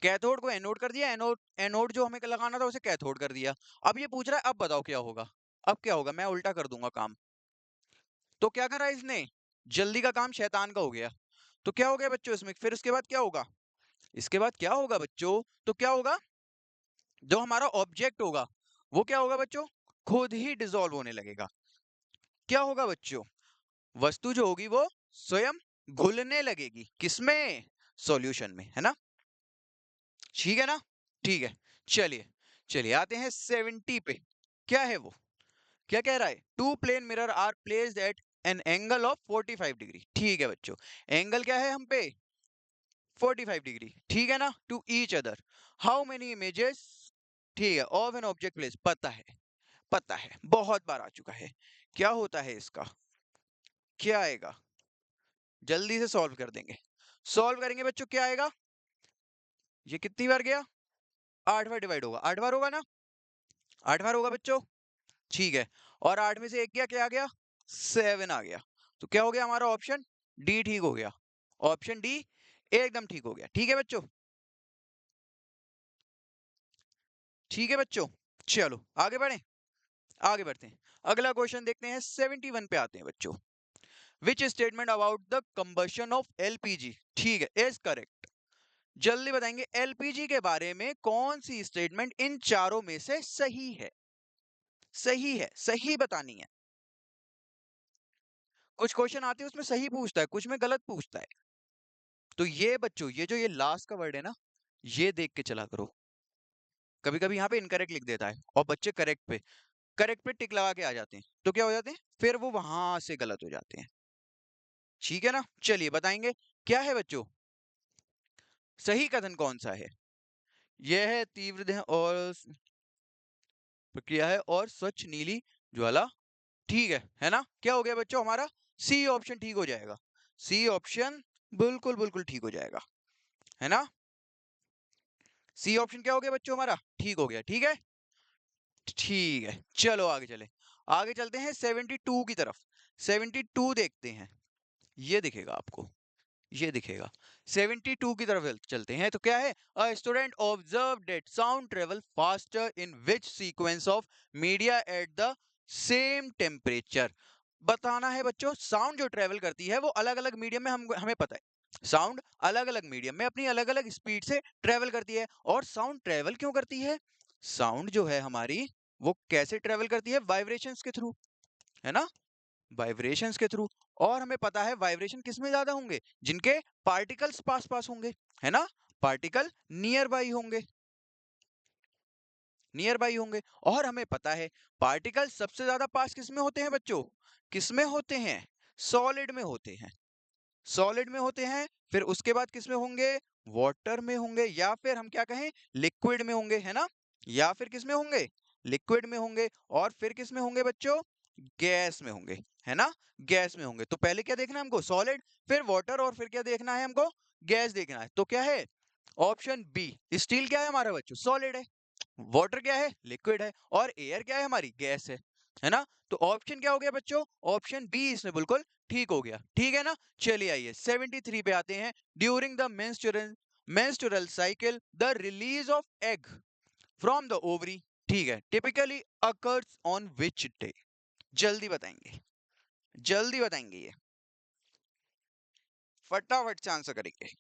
कैथोड को एनोड कर दिया, एनोड एनोड जो हमें लगाना था उसे कैथोड कर दिया। अब ये पूछ रहा है अब बताओ क्या होगा, अब क्या होगा, मैं उल्टा कर दूंगा काम, तो क्या करा इसने, जल्दी का काम शैतान का हो गया, तो क्या हो गया बच्चों इसमें, फिर उसके बाद क्या होगा, इसके बाद क्या होगा बच्चों, तो क्या होगा, जो हमारा ऑब्जेक्ट होगा वो क्या होगा बच्चों, खुद ही डिसॉल्व होने लगेगा, क्या होगा बच्चों, वस्तु जो होगी वो स्वयं घुलने लगेगी, किसमें, सॉल्यूशन में, है ना, ठीक है ना, ठीक है। चलिए चलिए आते हैं 70 पे, क्या है वो, क्या कह रहा है, two plane mirror are placed at an angle of 45 degree, ठीक है बच्चों, एंगल क्या है हम पे, 45 डिग्री, ठीक है ना, to each other, how many images, ठीक है, ऑफ एन ऑब्जेक्ट प्लेस, पता है, पता है, बहुत बार आ चुका है, क्या होता है इसका, क्या आएगा, जल्दी से सॉल्व कर देंगे, सॉल्व करेंगे बच्चों, क्या आएगा, ये कितनी बार गया, 8 बार डिवाइड होगा, 8 बार होगा ना, 8 बार होगा बच्चों, ठीक है, और 8 में से एक गया, क्या आ गया, 7 आ गया, तो क्या हो गया हमारा ऑप्शन डी ठीक हो गया, ऑप्शन डी एकदम ठीक हो गया, ठीक है बच्चों, ठीक है बच्चों, चलो आगे बढ़े, आगे बढ़ते हैं, अगला क्वेश्चन देखते हैं, 71 पे आते हैं बच्चों, which statement about the combustion of LPG, ठीक है इज करेक्ट, जल्दी बताएंगे एलपीजी के बारे में कौन सी स्टेटमेंट इन चारों में से सही है, सही है, सही बतानी है, कुछ क्वेश्चन आते हैं उसमें सही पूछता है, कुछ में गलत पूछता है, तो ये बच्चों ये जो ये लास्ट का वर्ड है ना, ये देख के चला करो, कभी कभी यहाँ पे इनकरेक्ट लिख देता है और बच्चे करेक्ट पे टिक लगा के आ जाते हैं, तो क्या हो जाते हैं, फिर वो वहां से गलत हो जाते हैं, ठीक है ना। चलिए बताएंगे क्या है बच्चों, सही कथन कौन सा है, यह है तीव्र देह और प्रक्रिया है और स्वच्छ नीली ज्वाला। ठीक है ना? क्या हो गया बच्चों हमारा? सी ऑप्शन ठीक हो जाएगा। सी ऑप्शन बिल्कुल बिल्कुल ठीक हो जाएगा, है ना? सी ऑप्शन क्या हो गया बच्चों हमारा? ठीक हो गया। ठीक है, ठीक है, चलो आगे चले। आगे चलते हैं 72 की तरफ। 72 देखते हैं। ये दिखेगा आपको, ये दिखेगा। 72 की तरफ चलते हैं। तो क्या है? A student observe that sound travel faster in which sequence of media at the same temperature. बताना है बच्चों, साउंड जो ट्रेवल करती है वो अलग अलग मीडियम में, हम हमें पता है साउंड अलग अलग मीडियम में अपनी अलग अलग स्पीड से ट्रेवल करती है। और साउंड ट्रेवल क्यों करती है? साउंड जो है हमारी, वो कैसे ट्रेवल करती है? वाइब्रेशंस के थ्रू, है ना? वाइब्रेशंस के थ्रू। और हमें पता है वाइब्रेशन किस में ज्यादा होंगे? जिनके पार्टिकल्स पास पास होंगे, है ना? पार्टिकल नियर बाई होंगे, नियर बाई होंगे। और हमें पता है पार्टिकल सबसे ज्यादा पास किस में होते हैं बच्चों? किस में होते हैं? सॉलिड में होते हैं। सॉलिड में होते हैं। फिर उसके बाद किस में होंगे? वाटर में होंगे, या फिर हम क्या कहें, लिक्विड में होंगे, है ना? या फिर किस में होंगे? लिक्विड में होंगे। और फिर किस में होंगे बच्चों? गैस में होंगे, है ना? गैस में होंगे। तो पहले क्या देखना है हमको? सॉलिड, फिर वाटर, और फिर क्या देखना है हमको? गैस देखना है। तो क्या है? Option B. स्टील क्या है हमारा बच्चों? सॉलिड है। वाटर क्या है? लिक्विड है। और एयर क्या है हमारी? गैस है ना? तो ऑप्शन क्या हो गया बच्चों? ऑप्शन बी इसमें बिल्कुल ठीक हो गया। ठीक है ना? चलिए आइए 73 पे आते हैं। During the menstrual cycle the release of egg from the ovary, ठीक है, typically occurs on which day? जल्दी बताएंगे, जल्दी बताएंगे ये, फटाफट से आंसर करेंगे,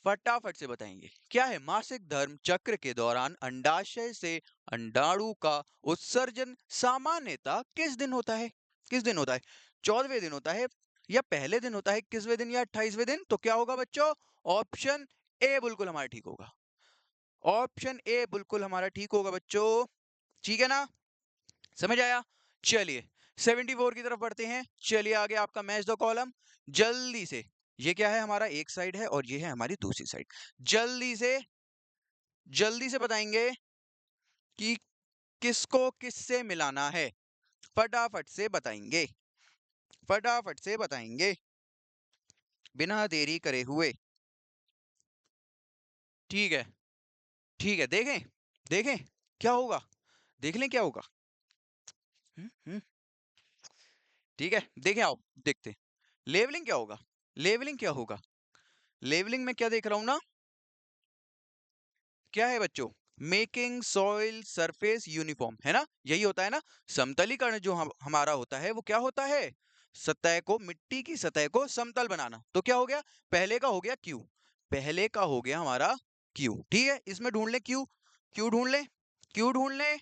फटाफट से बताएंगे। क्या है? मासिक धर्म चक्र के दौरान अंडाशय से अंडाणु का उत्सर्जन सामान्यतः किस दिन होता है? किस दिन होता है? 14वें दिन होता है, या पहले दिन होता है 21वें दिन, या 28वें दिन? तो क्या होगा बच्चों? ऑप्शन ए बिल्कुल हमारा ठीक होगा। ऑप्शन ए बिल्कुल हमारा ठीक होगा बच्चों। ठीक है ना? समझ आया? चलिए 74 की तरफ बढ़ते हैं। चलिए आगे आपका मैच द कॉलम, जल्दी से। ये क्या है हमारा? एक साइड है और ये है हमारी दूसरी साइड। जल्दी से, जल्दी से बताएंगे कि किसको किससे मिलाना है। फटाफट से बताएंगे, फटाफट से बताएंगे, बिना देरी करे हुए। ठीक है, ठीक है, देखें, देखें क्या होगा, देख लें क्या होगा। हम्म, ठीक है, देखें, आओ देखते। लेवलिंग क्या होगा? लेवलिंग क्या होगा? लेवलिंग में क्या देख रहा हूं ना, क्या है बच्चों? मेकिंग सॉइल सरफेस यूनिफॉर्म, है ना? यही होता है ना? समतलीकरण जो हमारा होता है वो क्या होता है? सतह को, मिट्टी की सतह को समतल बनाना। तो क्या हो गया? पहले का हो गया क्यू, पहले का हो गया हमारा क्यू। ठीक है, इसमें ढूंढ ले क्यू, क्यू ढूंढ ले, क्यू ढूंढ ले।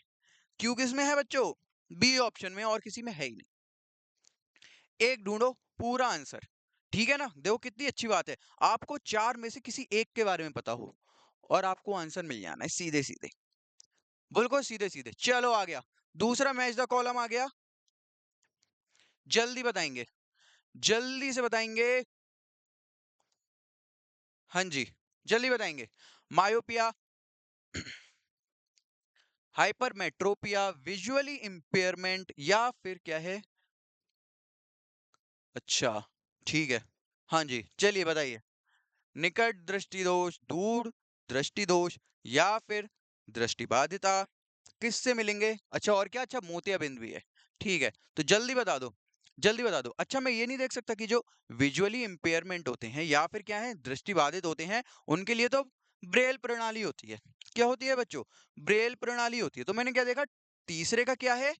क्यू किस में है बच्चों? बी ऑप्शन में, और किसी में है ही नहीं। एक ढूंढो, पूरा आंसर। ठीक है ना? देखो कितनी अच्छी बात है, आपको चार में से किसी एक के बारे में पता हो और आपको आंसर मिल जाना है सीधे सीधे, बिल्कुल सीधे सीधे। चलो आ गया दूसरा मैच द कॉलम आ गया। जल्दी बताएंगे, जल्दी से बताएंगे। हाँ जी, जल्दी बताएंगे। मायोपिया, हाइपरमेट्रोपिया, विजुअली इंपेयरमेंट, या फिर क्या है? अच्छा, ठीक है, हाँ जी, चलिए बताइए। निकट दृष्टि दोष, दूर दृष्टि दोष, या फिर दृष्टिबाधिता, किससे मिलेंगे? अच्छा, और क्या? अच्छा, मोतियाबिंद भी है। ठीक है, तो जल्दी बता दो, जल्दी बता दो। अच्छा, मैं ये नहीं देख सकता कि जो विजुअली इंपेयरमेंट होते हैं या फिर क्या है, दृष्टिबाधित होते हैं, उनके लिए तो ब्रेल प्रणाली होती है। क्या होती है बच्चों? ब्रेल प्रणाली होती है। तो मैंने क्या देखा? तीसरे का क्या है?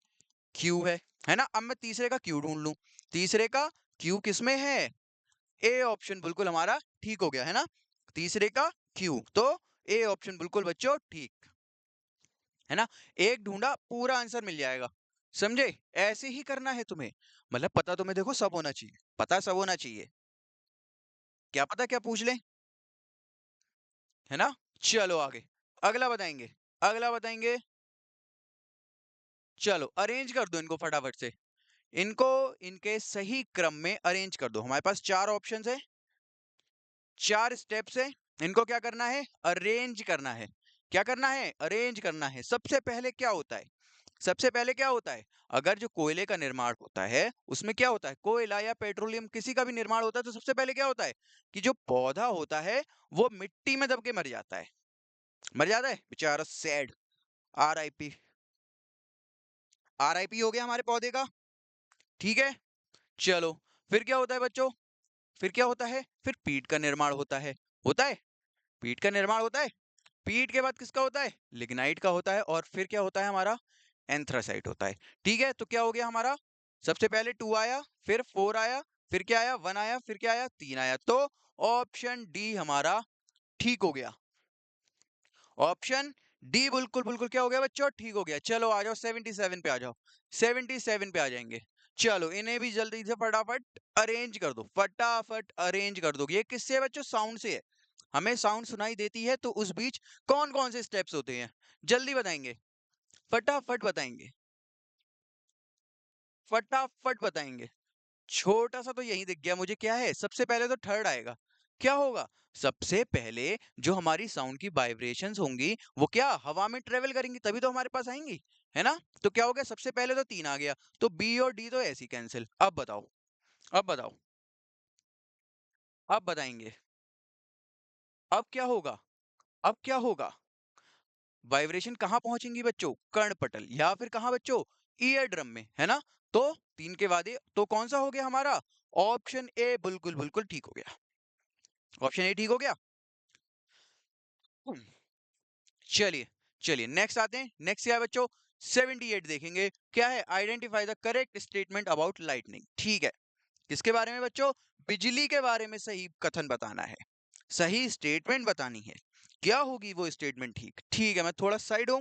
क्यू है ना? अब मैं तीसरे का क्यू ढूंढ लूं। तीसरे का क्यू किसमें है? ए ऑप्शन बिल्कुल हमारा ठीक हो गया, है ना? तीसरे का क्यू, तो ए ऑप्शन बिल्कुल बच्चों ठीक, है ना? एक ढूंढा, पूरा आंसर मिल जाएगा। समझे? ऐसे ही करना है तुम्हें, मतलब पता तुम्हें देखो सब होना चाहिए, पता सब होना चाहिए। क्या पता क्या पूछ ले, है ना? चलो आगे, अगला बताएंगे, अगला बताएंगे। चलो अरेंज कर दो इनको फटाफट से, इनको इनके सही क्रम में अरेंज कर दो। हमारे पास चार ऑप्शंस है, चार स्टेप्स है। इनको क्या करना है, अरेंज करना है। क्या करना है, अरेंज करना है। सबसे पहले क्या होता है, सबसे पहले क्या होता है, अगर जो कोयले का निर्माण होता है उसमें क्या होता है, कोयला या पेट्रोलियम किसी का भी निर्माण होता है तो सबसे पहले क्या होता है कि जो पौधा होता है वो मिट्टी में दब के मर जाता है, मर जाता है बेचारा, सैड। आरआईपी, आरआईपी हो गया हमारे पौधे का। ठीक है, चलो फिर क्या होता है बच्चों, फिर क्या होता है, फिर पीट का निर्माण होता है, पीट का निर्माण होता है। पीट के बाद किसका होता है, लिग्नाइट का होता है। और फिर क्या होता है हमारा, एंथ्रासाइट होता है। ठीक है, तो क्या हो गया हमारा, सबसे पहले 2 आया, फिर 4 आया, फिर क्या आया, 1 आया, फिर क्या आया, 3 आया। तो ऑप्शन डी हमारा ठीक हो गया। ऑप्शन डी बिल्कुल बिल्कुल क्या हो गया बच्चों, ठीक हो गया। चलो आ जाओ 77 पे आ जाओ, 77 पे आ जाएंगे। चलो इन्हें भी जल्दी से फटाफट अरेंज कर दो, फटाफट अरेंज कर दो। ये किससे है बच्चों, साउंड से है। हमें साउंड सुनाई देती है तो उस बीच कौन कौन से स्टेप्स होते हैं, जल्दी बताएंगे, फटाफट बताएंगे, फटाफट बताएंगे। छोटा सा तो यही दिख गया मुझे, क्या है, सबसे पहले तो थर्ड आएगा। क्या होगा, सबसे पहले जो हमारी साउंड की वाइब्रेशंस होंगी वो क्या हवा में ट्रेवल करेंगी तभी तो हमारे पास आएंगी, है ना। तो क्या हो गया, सबसे पहले तो 3 आ गया, तो बी और डी तो ऐसे ही कैंसिल। अब बताओ, अब बताओ, अब बताएंगे, अब क्या होगा, अब क्या होगा, वाइब्रेशन कहाँ पहुंचेंगी बच्चों, कर्णपटल, या फिर कहाँ बच्चों, ईयर ड्रम में, है ना। तो 3 के बाद तो कौन सा हो गया हमारा, ऑप्शन ए बिल्कुल बिल्कुल ठीक हो गया, ऑप्शन ए ठीक हो गया। हम्म, चलिए, चलिए नेक्स्ट आते हैं। नेक्स्ट क्या है बच्चों, 78 देखेंगे। क्या है, identify the correct statement about lightning. ठीक है, किसके बारे में बच्चों, बिजली के बारे में सही कथन बताना है, सही स्टेटमेंट बतानी है। क्या होगी वो स्टेटमेंट, ठीक ठीक है, मैं थोड़ा साइड हूं,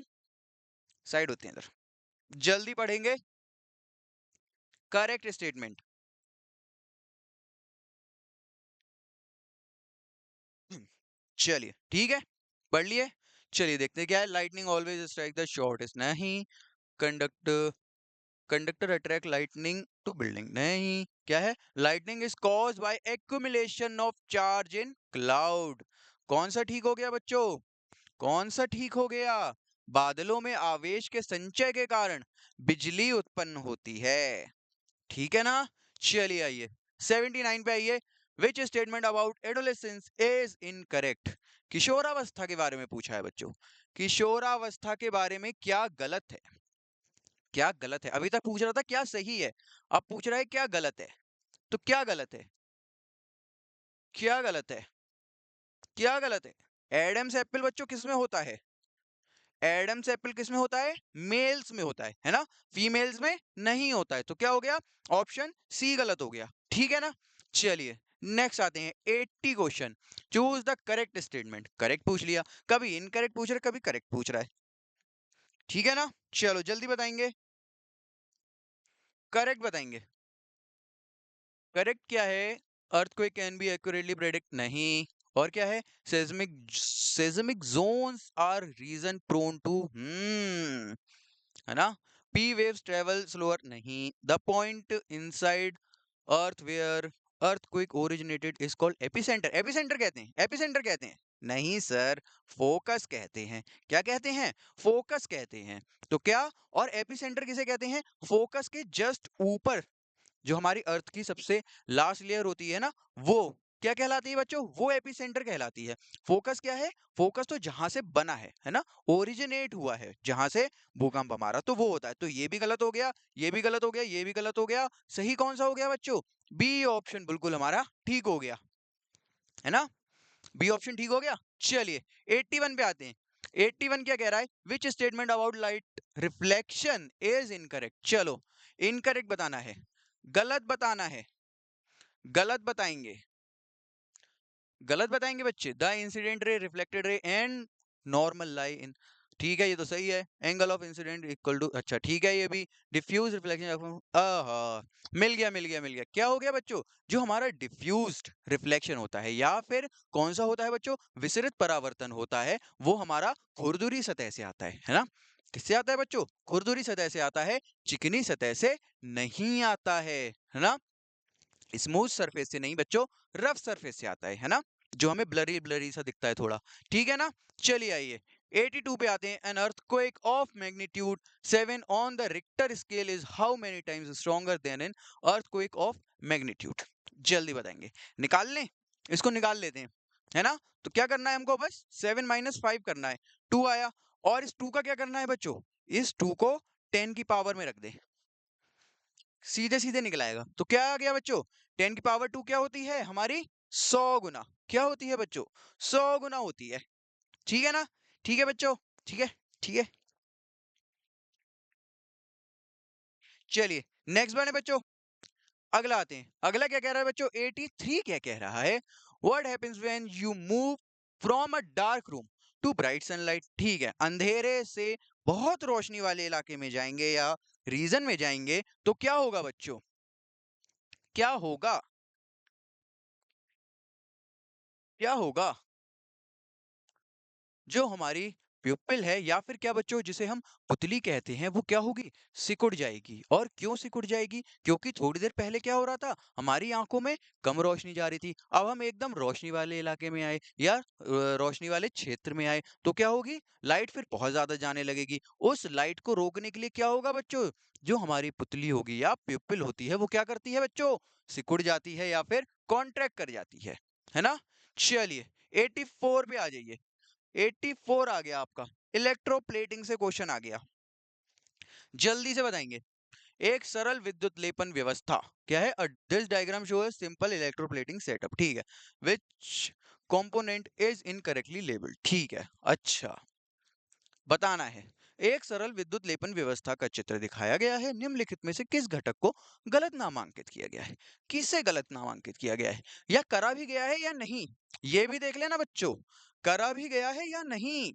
साइड होते हैं इधर, जल्दी पढ़ेंगे। करेक्ट स्टेटमेंट, चलिए ठीक है, पढ़ लिए। चलिए देखते हैं क्या है, lightning always strike the shortest, नहीं। Conduct, conductor attract lightning to building, नहीं। क्या है, lightning is caused by accumulation of charge in cloud. कौन सा ठीक हो गया बच्चों, कौन सा ठीक हो गया, बादलों में आवेश के संचय के कारण बिजली उत्पन्न होती है। ठीक है ना। चलिए आइए 79 पे आइए। Which statement about adolescence is incorrect. किशोरावस्था के बारे में पूछा है बच्चों, किशोरावस्था के बारे में क्या गलत है, क्या गलत है। अभी तक पूछ रहा था क्या सही है, अब पूछ रहा है क्या गलत है। तो क्या गलत है, क्या गलत है, क्या गलत है। एडम्स एप्पल बच्चों किस में होता है, एडम्स एप्पल किस में होता है, मेल्स में होता है ना, फीमेल्स में नहीं होता है। तो क्या हो गया, ऑप्शन सी गलत हो गया। ठीक है ना। चलिए नेक्स्ट आते हैं 80 question. Choose the correct statement, correct पूछ लिया, कभी इनकरेक्ट पूछ रहा है, कभी करेक्ट पूछ रहा है। ठीक है ना, चलो जल्दी बताएंगे, करेक्ट बताएंगे। करेक्ट क्या है, earthquake can be accurately predict, नहीं। और क्या है, seismic, seismic zones are region prone to, है ना। पी वेव्स ट्रेवल स्लोअर, नहीं। The point inside earth where earthquake originated is called epicentre, epicentre कहते हैं, एपिसेंटर कहते हैं, नहीं सर, फोकस कहते हैं। क्या कहते हैं, फोकस कहते हैं। तो क्या, और एपिसेंटर किसे कहते हैं, फोकस के जस्ट ऊपर जो हमारी अर्थ की सबसे लास्ट लेयर होती है ना, वो क्या कहलाती है बच्चों, वो एपिसेंटर कहलाती है। फोकस क्या है, फोकस तो जहां से बना है ना, ओरिजिनेट हुआ है जहां से भूकंप हमारा, तो वो होता है। तो ये भी गलत हो गया, ये भी गलत हो गया, ये भी गलत हो गया। सही कौन सा हो गया बच्चों, बी ऑप्शन बिल्कुल हमारा ठीक हो गया, है ना। बी ऑप्शन ठीक हो गया। चलिए 81 पे आते हैं। 81 क्या कह रहा है, which statement about light reflection is incorrect. चलो इनकरेक्ट बताना है, गलत बताना है, गलत बताएंगे, गलत बताएंगे बच्चे। The incident ray, reflected ray and normal lie in, ठीक है ये तो सही है। Angle of incident equal to, अच्छा ठीक है ये भी। डिफ्यूज रिफ्लेक्शन, मिल गया मिल गया मिल गया। क्या हो गया बच्चों, जो हमारा डिफ्यूज्ड रिफ्लेक्शन होता है या फिर कौन सा होता है बच्चों, विसरित परावर्तन होता है, वो हमारा खुरदुरी सतह से आता है ना। किससे आता है बच्चों, खुरदुरी सतह से आता है, चिकनी सतह से नहीं आता है ना। स्मूथ सरफेस से नहीं बच्चों, रफ सरफेस से आता है ना। जो हमें ब्लरी ब्लरी सा दिखता है थोड़ा, ठीक है ना। चलिए आइए 82 पे आते हैं। An earthquake of magnitude 7 on the Richter scale is how many times stronger than an earthquake of magnitude. जल्दी बताएंगे, निकाल लें, इसको निकाल लेते हैं, है ना। तो क्या करना है हमको, बस 7 माइनस 5 करना है, 2 आया। और इस 2 का क्या करना है बच्चों, इस 2 को 10 की पावर में रख दें, सीधे सीधे निकल आएगा। तो क्या आ गया बच्चों, 10 की पावर 2 क्या होती है हमारी, 100 गुना। क्या होती है बच्चों, 100 गुना होती है, ठीक है ना। ठीक है बच्चों, ठीक है, ठीक है। चलिए नेक्स्ट वन है बच्चों, अगला आते हैं। अगला क्या कह रहा है बच्चों, 83 क्या कह रहा है, what happens when you move from a dark room to bright sunlight. ठीक है, अंधेरे से बहुत रोशनी वाले इलाके में जाएंगे या रीजन में जाएंगे तो क्या होगा बच्चों, क्या होगा, क्या होगा, जो हमारी प्यूपिल है या फिर क्या बच्चों जिसे हम पुतली कहते हैं, वो क्या होगी, सिकुड़ जाएगी। और क्यों सिकुड़ जाएगी, क्योंकि थोड़ी देर पहले क्या हो रहा था, हमारी आंखों में कम रोशनी जा रही थी, अब हम एकदम रोशनी वाले इलाके में आए या रोशनी वाले क्षेत्र में आए तो क्या होगी, लाइट फिर बहुत ज्यादा जाने लगेगी। उस लाइट को रोकने के लिए क्या होगा बच्चों, जो हमारी पुतली होगी या प्यूपिल होती है वो क्या करती है बच्चों, सिकुड़ जाती है या फिर कॉन्ट्रैक्ट कर जाती है ना। चलिए 84 पे आ जाइए। 84 आ गया आपका, इलेक्ट्रोप्लेटिंग से क्वेश्चन आ गया, जल्दी से बताएंगे। एक सरल विद्युत लेपन व्यवस्था क्या है, दिस डायग्राम शो है सिंपल इलेक्ट्रोप्लेटिंग सेटअप, ठीक है, विच कंपोनेंट इज इनकरेक्टली लेबल्ड। ठीक है, अच्छा बताना है। एक सरल विद्युत लेपन व्यवस्था का चित्र दिखाया गया है, निम्नलिखित में से किस घटक को गलत नामांकित किया गया है। किसे गलत नामांकित किया गया है, या करा भी गया है या नहीं, ये भी देख लेना बच्चों, करा भी गया है या नहीं।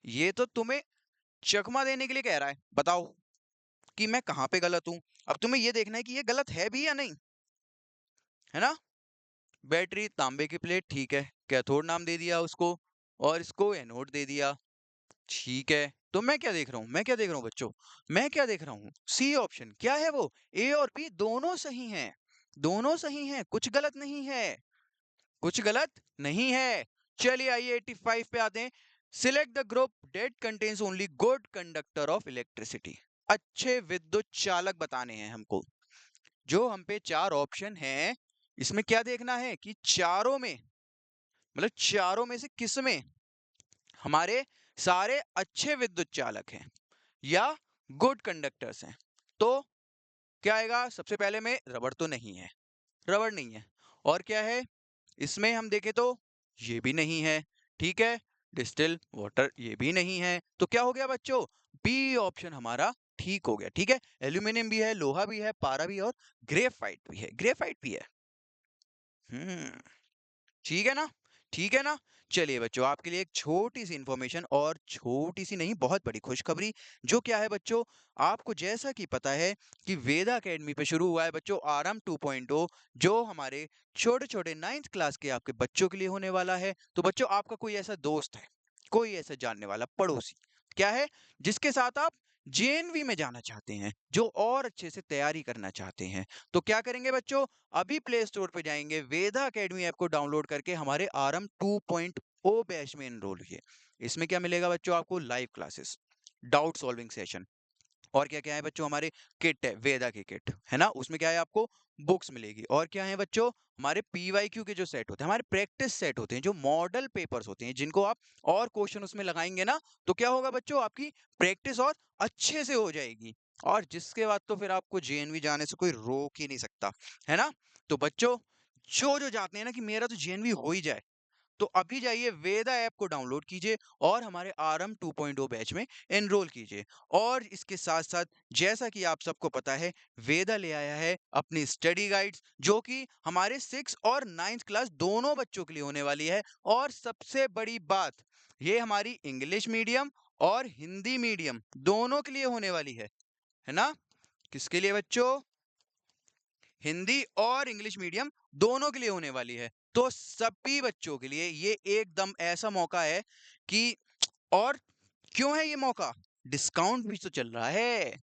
ये तो तुम्हें चकमा देने के लिए कह रहा है, बताओ कि मैं कहाँ पे गलत हूं। अब तुम्हें ये देखना है कि ये गलत है भी या नहीं, है ना। बैटरी तांबे की प्लेट, ठीक है, कैथोड नाम दे दिया उसको, और इसको एनोड दे दिया, ठीक है। तो मैं क्या देख रहा हूँ, मैं क्या देख रहा हूँ बच्चों, मैं क्या देख रहा हूँ, सी ऑप्शन क्या है वो, ए और बी दोनों सही हैं, दोनों सही हैं, कुछ गलत नहीं है, कुछ गलत नहीं है। चलिए आइए 85 पे आते हैं। Select the group date contains only good conductor of electricity. अच्छे विद्युत चालक बताने हैं हमको। जो हम पे चार ऑप्शन हैं, इसमें क्या देखना है कि चारों में, मतलब चारों में से किस में हमारे सारे अच्छे विद्युत चालक हैं या गुड कंडक्टर्स हैं। तो क्या आएगा, सबसे पहले में रबड़ तो नहीं है, रबड़ नहीं है, और क्या है इसमें हम देखें तो ये भी नहीं है, ठीक है, डिस्टिल वाटर ये भी नहीं है। तो क्या हो गया बच्चों, बी ऑप्शन हमारा ठीक हो गया, ठीक है। एल्यूमिनियम भी है, लोहा भी है, पारा भी है, और ग्रेफाइट भी है, ग्रेफाइट भी है। हम्म, ठीक है ना, ठीक है ना। चलिए बच्चों आपके लिए एक छोटी सी इंफॉर्मेशन, और छोटी सी नहीं बहुत बड़ी खुशखबरी, जो क्या है बच्चों, आपको जैसा कि पता है कि वेदा एकेडमी पे शुरू हुआ है बच्चों आरएम 2.0, जो हमारे छोटे छोटे 9th क्लास के आपके बच्चों के लिए होने वाला है। तो बच्चों आपका कोई ऐसा दोस्त है, कोई ऐसा जानने वाला पड़ोसी क्या है, जिसके साथ आप जेएनवी में जाना चाहते हैं, जो और अच्छे से तैयारी करना चाहते हैं, तो क्या करेंगे बच्चों, अभी प्ले स्टोर पे जाएंगे, वेदा एकेडमी ऐप को डाउनलोड करके हमारे आरएम 2.0 बैच में एनरोल हुए। इसमें क्या मिलेगा बच्चों, आपको live classes, doubt solving session, और क्या क्या है बच्चों, हमारे किट है, वेदा की किट है ना, उसमें क्या है आपको बुक्स मिलेगी, और क्या है बच्चों, हमारे पीवाईक्यू के जो सेट होते हैं, हमारे प्रैक्टिस सेट होते हैं, जो मॉडल पेपर्स होते हैं, जिनको आप और क्वेश्चन उसमें लगाएंगे ना, तो क्या होगा बच्चों, आपकी प्रैक्टिस और अच्छे से हो जाएगी, और जिसके बाद तो फिर आपको जेएनवी जाने से कोई रोक ही नहीं सकता, है ना। तो बच्चों जो जो चाहते हैं ना कि मेरा तो जेएनवी हो ही जाए, तो अभी जाइए वेदा ऐप को डाउनलोड कीजिए और हमारे आरएम 2.0 बैच में एनरोल कीजिए। और इसके साथ साथ जैसा कि आप सबको पता है, वेदा ले आया है अपनी स्टडी गाइड्स, जो कि हमारे 6 और 9th क्लास दोनों बच्चों के लिए होने वाली है। और सबसे बड़ी बात, ये हमारी इंग्लिश मीडियम और हिंदी मीडियम दोनों के लिए होने वाली है ना। किसके लिए बच्चों, हिंदी और इंग्लिश मीडियम दोनों के लिए होने वाली है। तो सभी बच्चों के लिए ये एकदम ऐसा मौका है कि, और क्यों है ये मौका, डिस्काउंट भी तो चल रहा है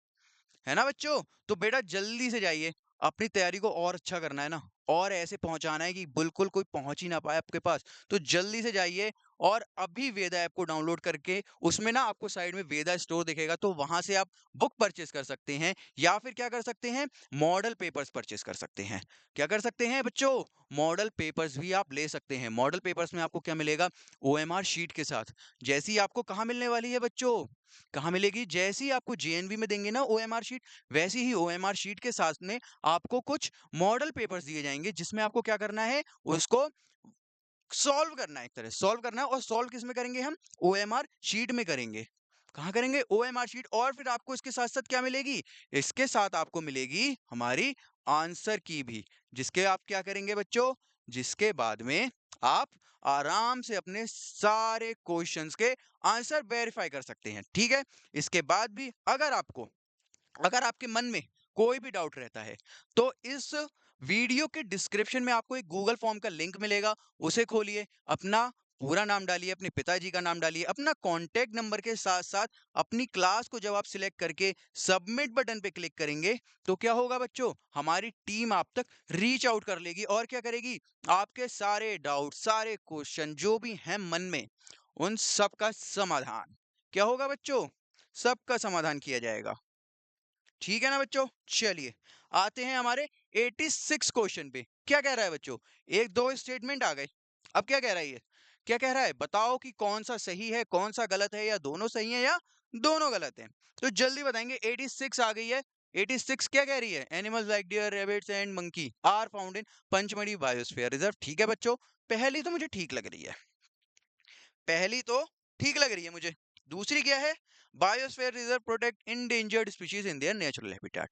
ना बच्चों। तो बेटा जल्दी से जाइए अपनी तैयारी को और अच्छा करना है ना, और ऐसे पहुंचाना है कि बिल्कुल कोई पहुंच ही ना पाए आपके पास, तो जल्दी से जाइए और अभी वेदा ऐप को डाउनलोड करके उसमें ना आपको साइड में वेदा स्टोर दिखेगा, तो वहां से आप बुक परचेस कर सकते हैं, या फिर क्या कर सकते हैं, मॉडल पेपर्स परचेस कर सकते हैं। क्या कर सकते हैं बच्चों, मॉडल पेपर्स भी आप ले सकते हैं। मॉडल पेपर्स में आपको क्या मिलेगा, ओएमआर शीट के साथ। जैसी आपको कहाँ मिलने वाली है बच्चों, कहाँ मिलेगी, जैसी ही आपको जेएनवी में देंगे ना ओएमआर शीट, वैसी ही ओएमआर शीट के साथ में आपको कुछ मॉडल पेपर्स दिए जाएंगे, जिसमें आपको क्या करना है, उसको सॉल्व करना है, एक तरह सॉल्व करना है। और सॉल्व किस में करेंगे हम, ओएमआर शीट में करेंगे। कहाँ करेंगे, ओएमआर शीट। और फिर आपको इसके साथ साथ क्या मिलेगी, इसके साथ आपको मिलेगी हमारी आंसर की भी, जिसके आप क्या करेंगे बच्चों, जिसके बाद में आप आराम से अपने सारे क्वेश्चंस के आंसर वेरीफाई कर सकते हैं। ठीक है, इसके बाद भी अगर आपके मन में कोई भी डाउट रहता है, तो इस वीडियो के डिस्क्रिप्शन में आपको एक गूगल फॉर्म का लिंक मिलेगा, उसे खोलिए, अपना पूरा नाम डालिए, अपने पिताजी का नाम डालिए, अपना कॉन्टैक्ट नंबर के साथ साथ अपनी क्लास को जब आप सिलेक्ट करके सबमिट बटन पे क्लिक करेंगे, तो क्या होगा बच्चों, हमारी टीम आप तक रीच आउट कर लेगी और क्या करेगी, आपके सारे डाउट, सारे क्वेश्चन जो भी हैं मन में, उन सब का समाधान क्या होगा बच्चों, सबका समाधान किया जाएगा। ठीक है ना बच्चों, चलिए आते हैं हमारे 86 क्वेश्चन पे। क्या कह रहा है बच्चों, एक दो स्टेटमेंट आ गए, अब क्या कह रहा है ये, क्या कह रहा है, बताओ कि कौन सा सही है कौन सा गलत है, या दोनों सही है या दोनों गलत है। तो जल्दी बताएंगे, 86 आ गई है। 86 क्या कह रही है, animals like deer, rabbits and monkey are found in Pachmarhi biosphere reserve. ठीक है बच्चों, पहली तो मुझे ठीक लग रही है, पहली तो ठीक लग रही है मुझे। दूसरी क्या है, biosphere reserve protect endangered species in their natural habitat.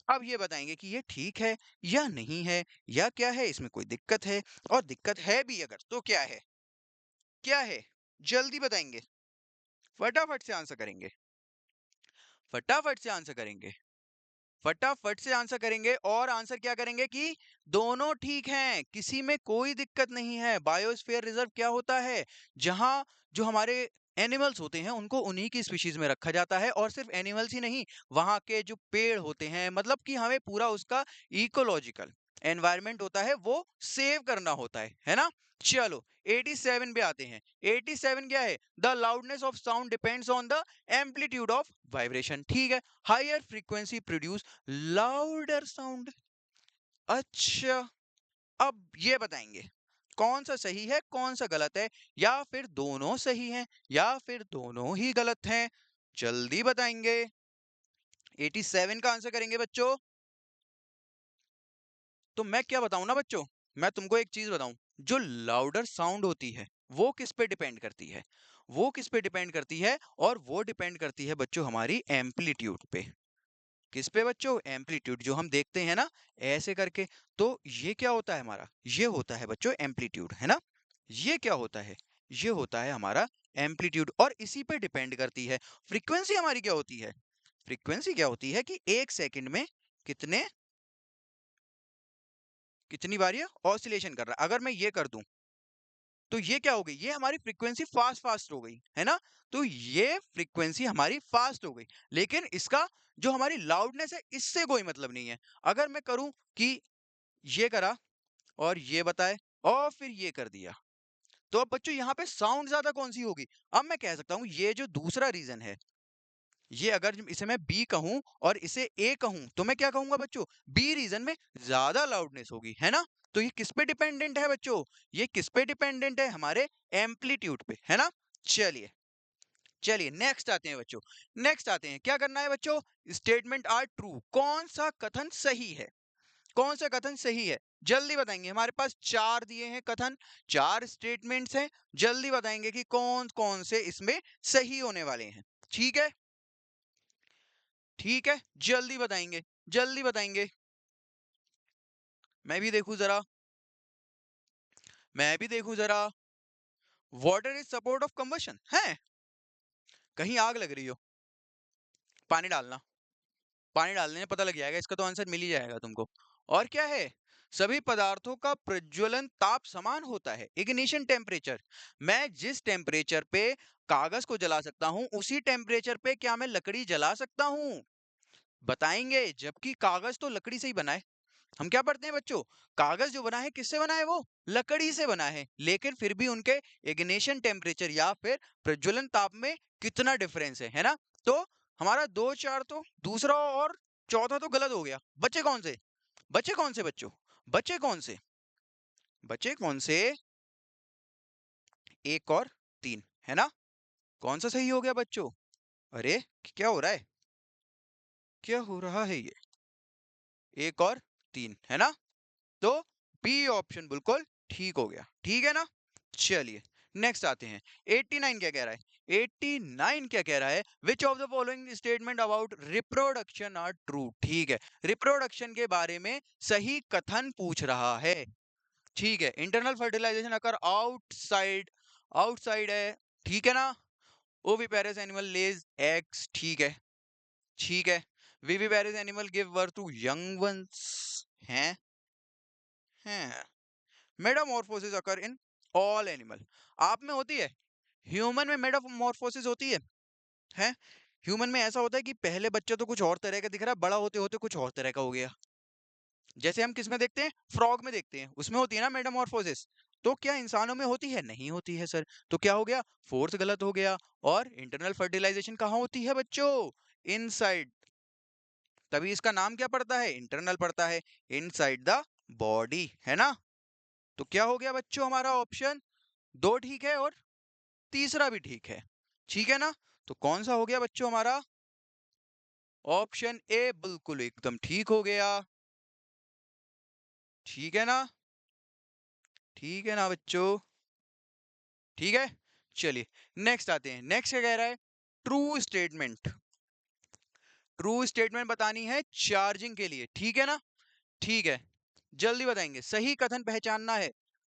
अब ये बताएंगे कि ये ठीक है या नहीं है, या क्या है, इसमें कोई दिक्कत है, और दिक्कत है भी अगर तो क्या है, क्या है, जल्दी बताएंगे, फटाफट से आंसर करेंगे, फटाफट से आंसर करेंगे, फटाफट से आंसर करेंगे। और आंसर क्या करेंगे कि दोनों ठीक हैं, किसी में कोई दिक्कत नहीं है। बायोस्फीयर रिजर्व क्या होता है, जहां जो हमारे एनिमल्स होते हैं उनको उन्हीं की स्पीशीज में रखा जाता है, और सिर्फ एनिमल्स ही नहीं, वहां के जो पेड़ होते हैं, मतलब कि हमें पूरा उसका इकोलॉजिकल एनवायरनमेंट होता है वो सेव करना होता है ना। चलो 87 पे आते हैं। 87 क्या है, the loudness of sound depends on the amplitude of vibration. ठीक है, higher frequency produce louder sound. अच्छा, अब ये बताएंगे कौन सा सही है कौन सा गलत है, या फिर दोनों सही हैं या फिर दोनों ही गलत हैं, जल्दी बताएंगे। 87 का आंसर करेंगे बच्चों। तो मैं क्या बताऊं ना बच्चों, मैं तुमको एक चीज बताऊं, जो लाउडर साउंड होती है वो किस पे डिपेंड करती है, वो किस पे डिपेंड करती है, और वो डिपेंड करती है बच्चों हमारी एम्पलीट्यूड पे। किस पे बच्चों, एम्पलीट्यूड, जो हम देखते हैं ना ऐसे करके। तो ये क्या होता है हमारा, ये होता है बच्चों एम्पलीट्यूड, है ना। ये क्या होता है, ये होता है हमारा एम्पलीट्यूड, और इसी पे डिपेंड करती है फ्रीक्वेंसी हमारी क्या होती है। फ्रीक्वेंसी क्या होती है कि एक सेकंड में कितने कितनी बार ये ऑसिलेशन कर रहा है। अगर मैं ये कर दूं, तो ये क्या हो गई, ये हमारी फ्रीक्वेंसी फास्ट फास्ट हो गई, है ना। तो ये फ्रीक्वेंसी हमारी फास्ट हो गई, लेकिन इसका जो हमारी लाउडनेस है इससे कोई मतलब नहीं है। अगर मैं करूं कि ये करा और ये बताए और फिर ये कर दिया, तो अब बच्चों यहाँ पे साउंड ज्यादा कौन सी होगी। अब मैं कह सकता हूँ ये जो दूसरा रीजन है, ये अगर इसे मैं बी कहूं और इसे ए कहूं, तो मैं क्या कहूंगा बच्चों, बी रीजन में ज्यादा लाउडनेस होगी, है ना। तो ये किस पे डिपेंडेंट है बच्चों, ये किस पे डिपेंडेंट है, हमारे एम्पलीट्यूड पे, है ना। चलिए, चलिए नेक्स्ट आते हैं बच्चों, नेक्स्ट आते हैं, क्या करना है बच्चों, स्टेटमेंट आर ट्रू, कौन सा कथन सही है, कौन सा कथन सही है, जल्दी बताएंगे। हमारे पास चार दिए हैं कथन, चार स्टेटमेंट्स हैं, जल्दी बताएंगे कि कौन कौन से इसमें सही होने वाले हैं। ठीक है, ठीक है, जल्दी बताएंगे, जल्दी बताएंगे। मैं भी देखूं जरा, मैं भी देखूं जरा। Water is support of combustion है, कहीं आग लग रही हो, पानी डालना, पानी डालने में पता लग जाएगा, इसका तो आंसर मिल ही जाएगा तुमको। और क्या है, सभी पदार्थों का प्रज्वलन ताप समान होता है, इग्निशन टेम्परेचर। मैं जिस टेम्परेचर पे कागज को जला सकता हूं, उसी टेम्परेचर पे क्या मैं लकड़ी जला सकता हूं, बताएंगे, जबकि कागज तो लकड़ी से ही बना है। हम क्या पढ़ते हैं बच्चों? कागज जो बना है किससे बना है? वो लकड़ी से बना है, लेकिन फिर भी उनके इग्निशन टेम्परेचर या फिर प्रज्वलन ताप में कितना डिफरेंस है ना? तो हमारा दो चार तो दूसरा और चौथा तो गलत हो गया। बच्चे कौन से? बच्चे कौन से बच्चों? बच्चे कौन से? बच्चे कौन से? एक और तीन, है ना? कौन सा सही हो गया बच्चों? अरे क्या हो रहा है? क्या हो रहा है ये? एक और तीन, है ना? तो बी ऑप्शन बिल्कुल ठीक हो गया। ठीक है ना? चलिए नेक्स्ट आते हैं। 89 क्या कह रहा है? 89 क्या कह रहा है? Which of the following statement about reproduction are true? ठीक है, रिप्रोडक्शन के बारे में सही कथन पूछ रहा है। ठीक है, इंटरनल फर्टिलाइजेशन अकर आउटसाइड, आउटसाइड है, ठीक है ना? ओविपेरस एनिमल लेज एग्स, ठीक है, ठीक है। Viviparous animal give birth to young ones, हैं, हैं। Metamorphosis occur in all animal, आप में होती है, ह्यूमन में मेटामॉर्फोसिस होती है। ह्यूमन में ऐसा होता है कि पहले बच्चा तो कुछ और तरह का दिख रहा है, बड़ा होते होते कुछ और तरह का हो गया। जैसे हम किस में देखते हैं? फ्रॉग में देखते हैं, उसमें होती है ना मेटामॉर्फोसिस। तो क्या इंसानों में होती है? नहीं होती है सर। तो क्या हो गया? फोर्थ गलत हो गया। और इंटरनल फर्टिलाइजेशन कहाँ होती है बच्चों? इनसाइड। तभी इसका नाम क्या पड़ता है? इंटरनल पड़ता है, इनसाइड द बॉडी, है ना? तो क्या हो गया बच्चों? हमारा ऑप्शन दो ठीक है और तीसरा भी ठीक है। ठीक है ना? तो कौन सा हो गया बच्चों हमारा? ऑप्शन ए बिल्कुल एकदम ठीक हो गया। ठीक है ना? ठीक है ना बच्चों? ठीक है। चलिए नेक्स्ट आते हैं। नेक्स्ट क्या कह रहा है? ट्रू स्टेटमेंट, ट्रू स्टेटमेंट बतानी है चार्जिंग के लिए, ठीक है ना? ठीक है, जल्दी बताएंगे। सही कथन पहचानना है,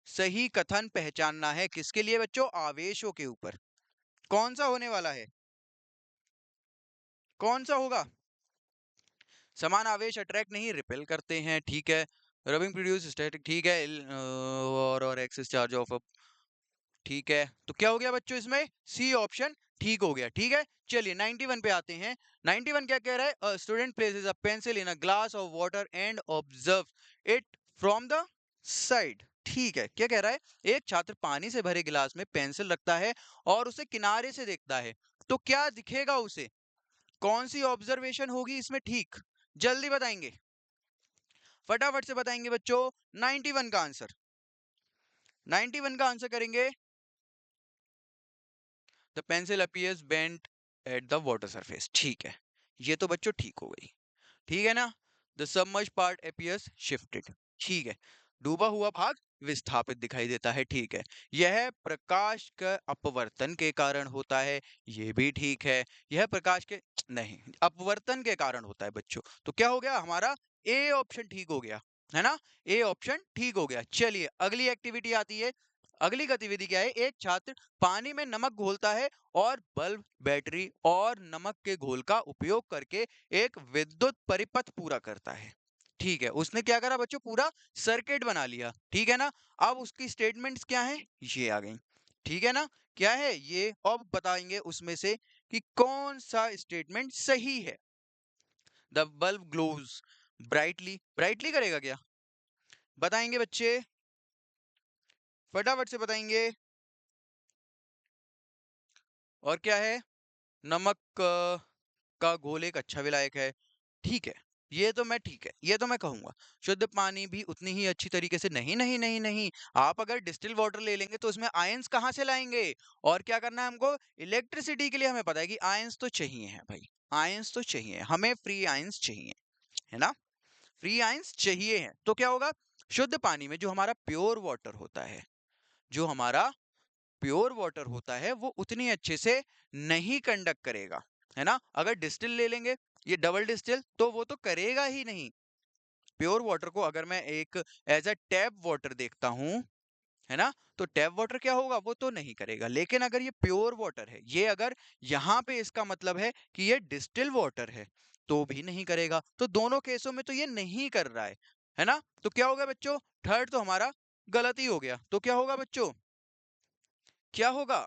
सही कथन पहचानना है किसके लिए बच्चों? आवेशों के ऊपर। कौन सा होने वाला है? कौन सा होगा? समान आवेश अट्रैक्ट नहीं रिपेल करते हैं, ठीक है। रबिंग प्रोड्यूस स्टैटिक, ठीक है। और एक्सिस चार्ज ऑफ, ठीक है। तो क्या हो गया बच्चों इसमें? सी ऑप्शन ठीक हो गया। ठीक है, चलिए 91 पे आते हैं। 91 क्या कह रहा है? Student places a pencil in a glass of water and observe it from the side. ठीक है, क्या कह रहा है? एक छात्र पानी से भरे गिलास में पेंसिल रखता है और उसे किनारे से देखता है, तो क्या दिखेगा उसे? कौन सी ऑब्जर्वेशन होगी इसमें ठीक? जल्दी बताएंगे, फटाफट से बताएंगे बच्चों। 91 का आंसर, 91 का आंसर करेंगे। The pencil appears bent at the water surface, ठीक है, ये तो बच्चों ठीक हो गई। ठीक है ना? The submerge part appears shifted, ठीक है, डूबा हुआ भाग विस्थापित दिखाई देता है, ठीक है। यह प्रकाश का अपवर्तन के कारण होता है, ये भी ठीक है। यह प्रकाश के नहीं, अपवर्तन के कारण होता है बच्चों। तो क्या हो गया हमारा? ए ऑप्शन ठीक हो गया, है ना? ए ऑप्शन ठीक हो गया। चलिए अगली एक्टिविटी आती है। अगली गतिविधि क्या है? एक छात्र पानी में नमक घोलता है और बल्ब, बैटरी और नमक के घोल का उपयोग करके एक विद्युत परिपथ पूरा करता है। ठीक है, उसने क्या करा बच्चों? पूरा सर्किट बना लिया, ठीक है ना? अब उसकी स्टेटमेंट्स क्या है? ये आ गई, ठीक है ना? क्या है ये? अब बताएंगे उसमें से कि कौन सा स्टेटमेंट सही है। The bulb glows brightly, brightly करेगा क्या? बताएंगे बच्चे, फटाफट से बताएंगे। और क्या है? नमक का घोल एक अच्छा विलायक है, ठीक है। ये तो मैं, ठीक है, ये तो मैं कहूंगा। शुद्ध पानी भी उतनी ही अच्छी तरीके से नहीं, नहीं, नहीं, नहीं। आप अगर डिस्टिल वाटर ले लेंगे तो उसमें आयंस कहाँ से लाएंगे? और क्या करना है हमको? इलेक्ट्रिसिटी के लिए हमें पता है कि आयंस तो चाहिए है भाई, आयंस तो चाहिए, हमें फ्री आयंस चाहिए, है ना? फ्री आयंस चाहिए है, तो क्या होगा? शुद्ध पानी में जो हमारा प्योर वाटर होता है, जो हमारा प्योर वाटर होता है, वो उतनी अच्छे से नहीं कंडक्ट करेगा, है ना? अगर डिस्टिल ले लेंगे, ये डबल डिस्टिल, तो वो तो करेगा ही नहीं। प्योर वाटर को अगर मैं एक एज अ टैप वाटर देखता हूँ, है ना, तो टैप वाटर क्या होगा? वो तो नहीं करेगा। लेकिन अगर ये प्योर वाटर है, ये अगर यहाँ पे इसका मतलब है कि ये डिस्टिल वाटर है, तो भी नहीं करेगा। तो दोनों केसों में तो ये नहीं कर रहा है ना? तो क्या होगा बच्चों? थर्ड तो हमारा गलत ही हो गया। तो क्या होगा बच्चों? क्या होगा?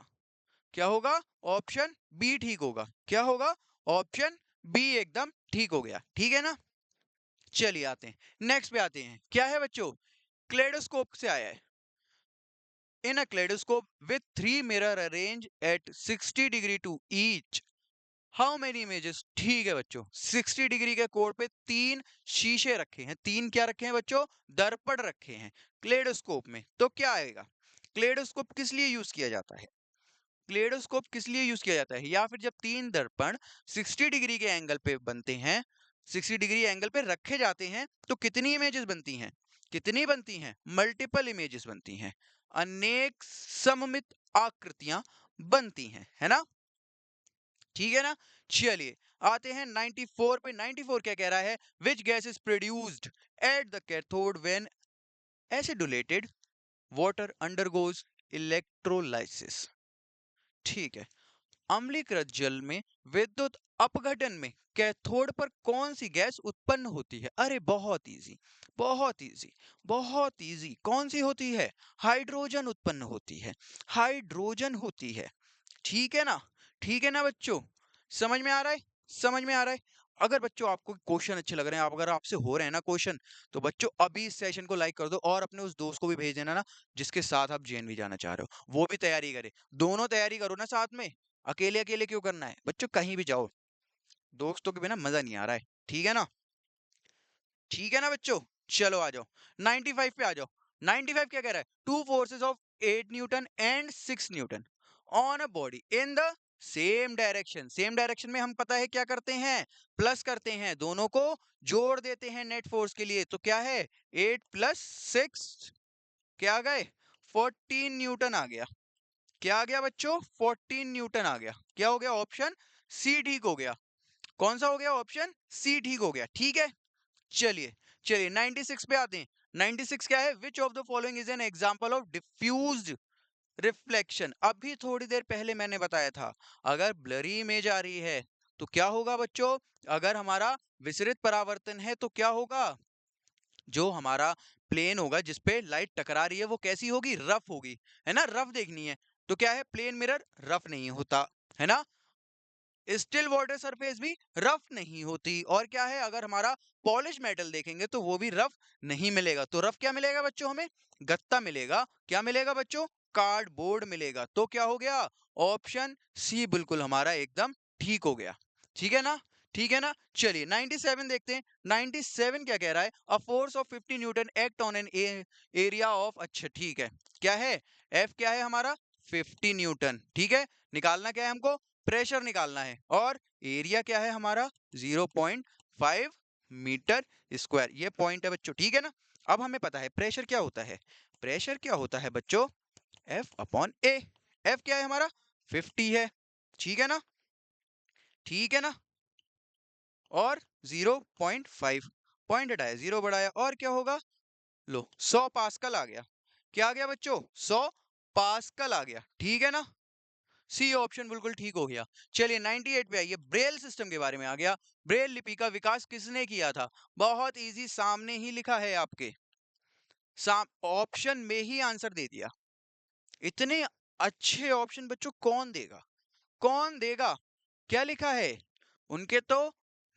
क्या होगा? ऑप्शन बी ठीक होगा। क्या होगा? ऑप्शन बी एकदम ठीक हो गया। ठीक है ना? चलिए आते हैं नेक्स्ट पे आते हैं, क्या है बच्चों, क्लेडोस्कोप से आया है। In a kaleidoscope with 3 mirror arrange at 60 degree to each, how many images, ठीक है बच्चों, 60 डिग्री के कोण पे 3 शीशे रखे हैं, 3 क्या रखे हैं बच्चों, दर्पण रखे हैं क्लेडोस्कोप में। तो क्या आएगा, क्लेडोस्कोप किस लिए यूज किया जाता है, क्लेडोस्कोप किस लिए यूज किया जाता है, या फिर जब 3 दर्पण 60 डिग्री के एंगल पे बनते हैं, 60 डिग्री एंगल पे रखे जाते हैं, तो कितनी इमेजेस बनती हैं, कितनी बनती हैं, मल्टीपल इमेजेस बनती हैं, अनेक सममित आकृतियां बनती हैं, है ना, ठीक है ना। चलिए आते हैं 94 पे, 94 क्या कह रहा है, which gas is produced at the cathode when acidulated water undergoes electrolysis, ठीक है, अम्लीकृत जल में विद्युत अपघटन में कैथोड पर कौन सी गैस उत्पन्न होती है, अरे बहुत इजी, बहुत इजी, बहुत इजी, कौन सी होती है, हाइड्रोजन उत्पन्न होती है, हाइड्रोजन होती है, ठीक है ना, ठीक है ना बच्चों, समझ में आ रहा है, समझ में आ रहा है। अगर बच्चों आपको क्वेश्चन अच्छे लग रहे हैं, आप अगर आपसे हो रहे हैं ना क्वेश्चन, तो बच्चों अभी इस सेशन को लाइक कर दो और अपने उस दोस्त को भी भेज देना ना, जिसके साथ आप जेएनवी जाना चाह रहे हो, वो भी तैयारी करे, दोनों तैयारी करो ना साथ में, अकेले अकेले क्यों करना है बच्चों, कहीं भी जाओ, दोस्तों के बिना मजा नहीं आ रहा है, ठीक है ना, ठीक है ना बच्चों। चलो आ जाओ 95 पे आ जाओ, 95 क्या कह रहा है, two forces of 8 Newton and 6 Newton on a body in the same direction, same direction में हम पता है क्या करते हैं, प्लस करते हैं, दोनों को जोड़ देते हैं नेट फोर्स के लिए, तो क्या है 8 प्लस 6 क्या आ गए 14 न्यूटन आ गया, क्या आ गया बच्चों 14 न्यूटन आ गया, क्या हो गया, ऑप्शन सी ठीक हो गया, कौन सा हो गया, ऑप्शन सी ठीक हो गया, ठीक है। चलिए चलिए 96 पे आते हैं, 96 क्या है, which of the following is an example of diffused reflection, अभी थोड़ी देर पहले मैंने बताया था, अगर ब्लरी इमेज आ रही है तो क्या होगा बच्चों, अगर हमारा विसरित परावर्तन है तो क्या होगा, जो हमारा प्लेन होगा जिसपे लाइट टकरा रही है वो कैसी होगी, रफ होगी, है ना, रफ देखनी है, तो क्या है, प्लेन मिरर रफ नहीं होता, है ना, स्टिल वाटर सरफेस भी रफ नहीं होती, और क्या है, अगर हमारा पॉलिश मेटल देखेंगे तो वो भी रफ नहीं मिलेगा, तो रफ क्या मिलेगा बच्चों, हमें गत्ता मिलेगा, क्या मिलेगा बच्चों, कार्डबोर्ड मिलेगा, तो क्या हो गया, ऑप्शन सी बिल्कुल हमारा एकदम ठीक हो गया, ठीक है ना, ठीक है ना। चलिए 97 देखते हैं, 97 क्या कह रहा है, a force of 50 Newton act on an area of, अच्छा ठीक है, क्या है, एफ क्या है हमारा 50 न्यूटन, ठीक है, निकालना क्या है हमको, प्रेशर निकालना है, और एरिया क्या है हमारा 0.5 मीटर स्क्वायर, ये पॉइंट है बच्चों, ठीक है ना। अब हमें पता है प्रेशर क्या होता है, प्रेशर क्या होता है बच्चों, एफ अपॉन ए, एफ क्या है हमारा 50 है, ठीक है ना, ठीक है ना, और 0.5 पॉइंट हटाया, जीरो बढ़ाया, और क्या होगा, लो 100 पास्कल आ गया, क्या आ गया बच्चों 100 पास्कल आ गया, ठीक है ना, सी ऑप्शन बिल्कुल ठीक हो गया। चलिए 98 पे आइए, ब्रेल सिस्टम के बारे में आ गया, ब्रेल लिपि का विकास किसने किया था, बहुत इजी, सामने ही लिखा है आपके, ऑप्शन में ही आंसर दे दिया, इतने अच्छे ऑप्शन बच्चों कौन देगा, कौन देगा, क्या लिखा है, उनके तो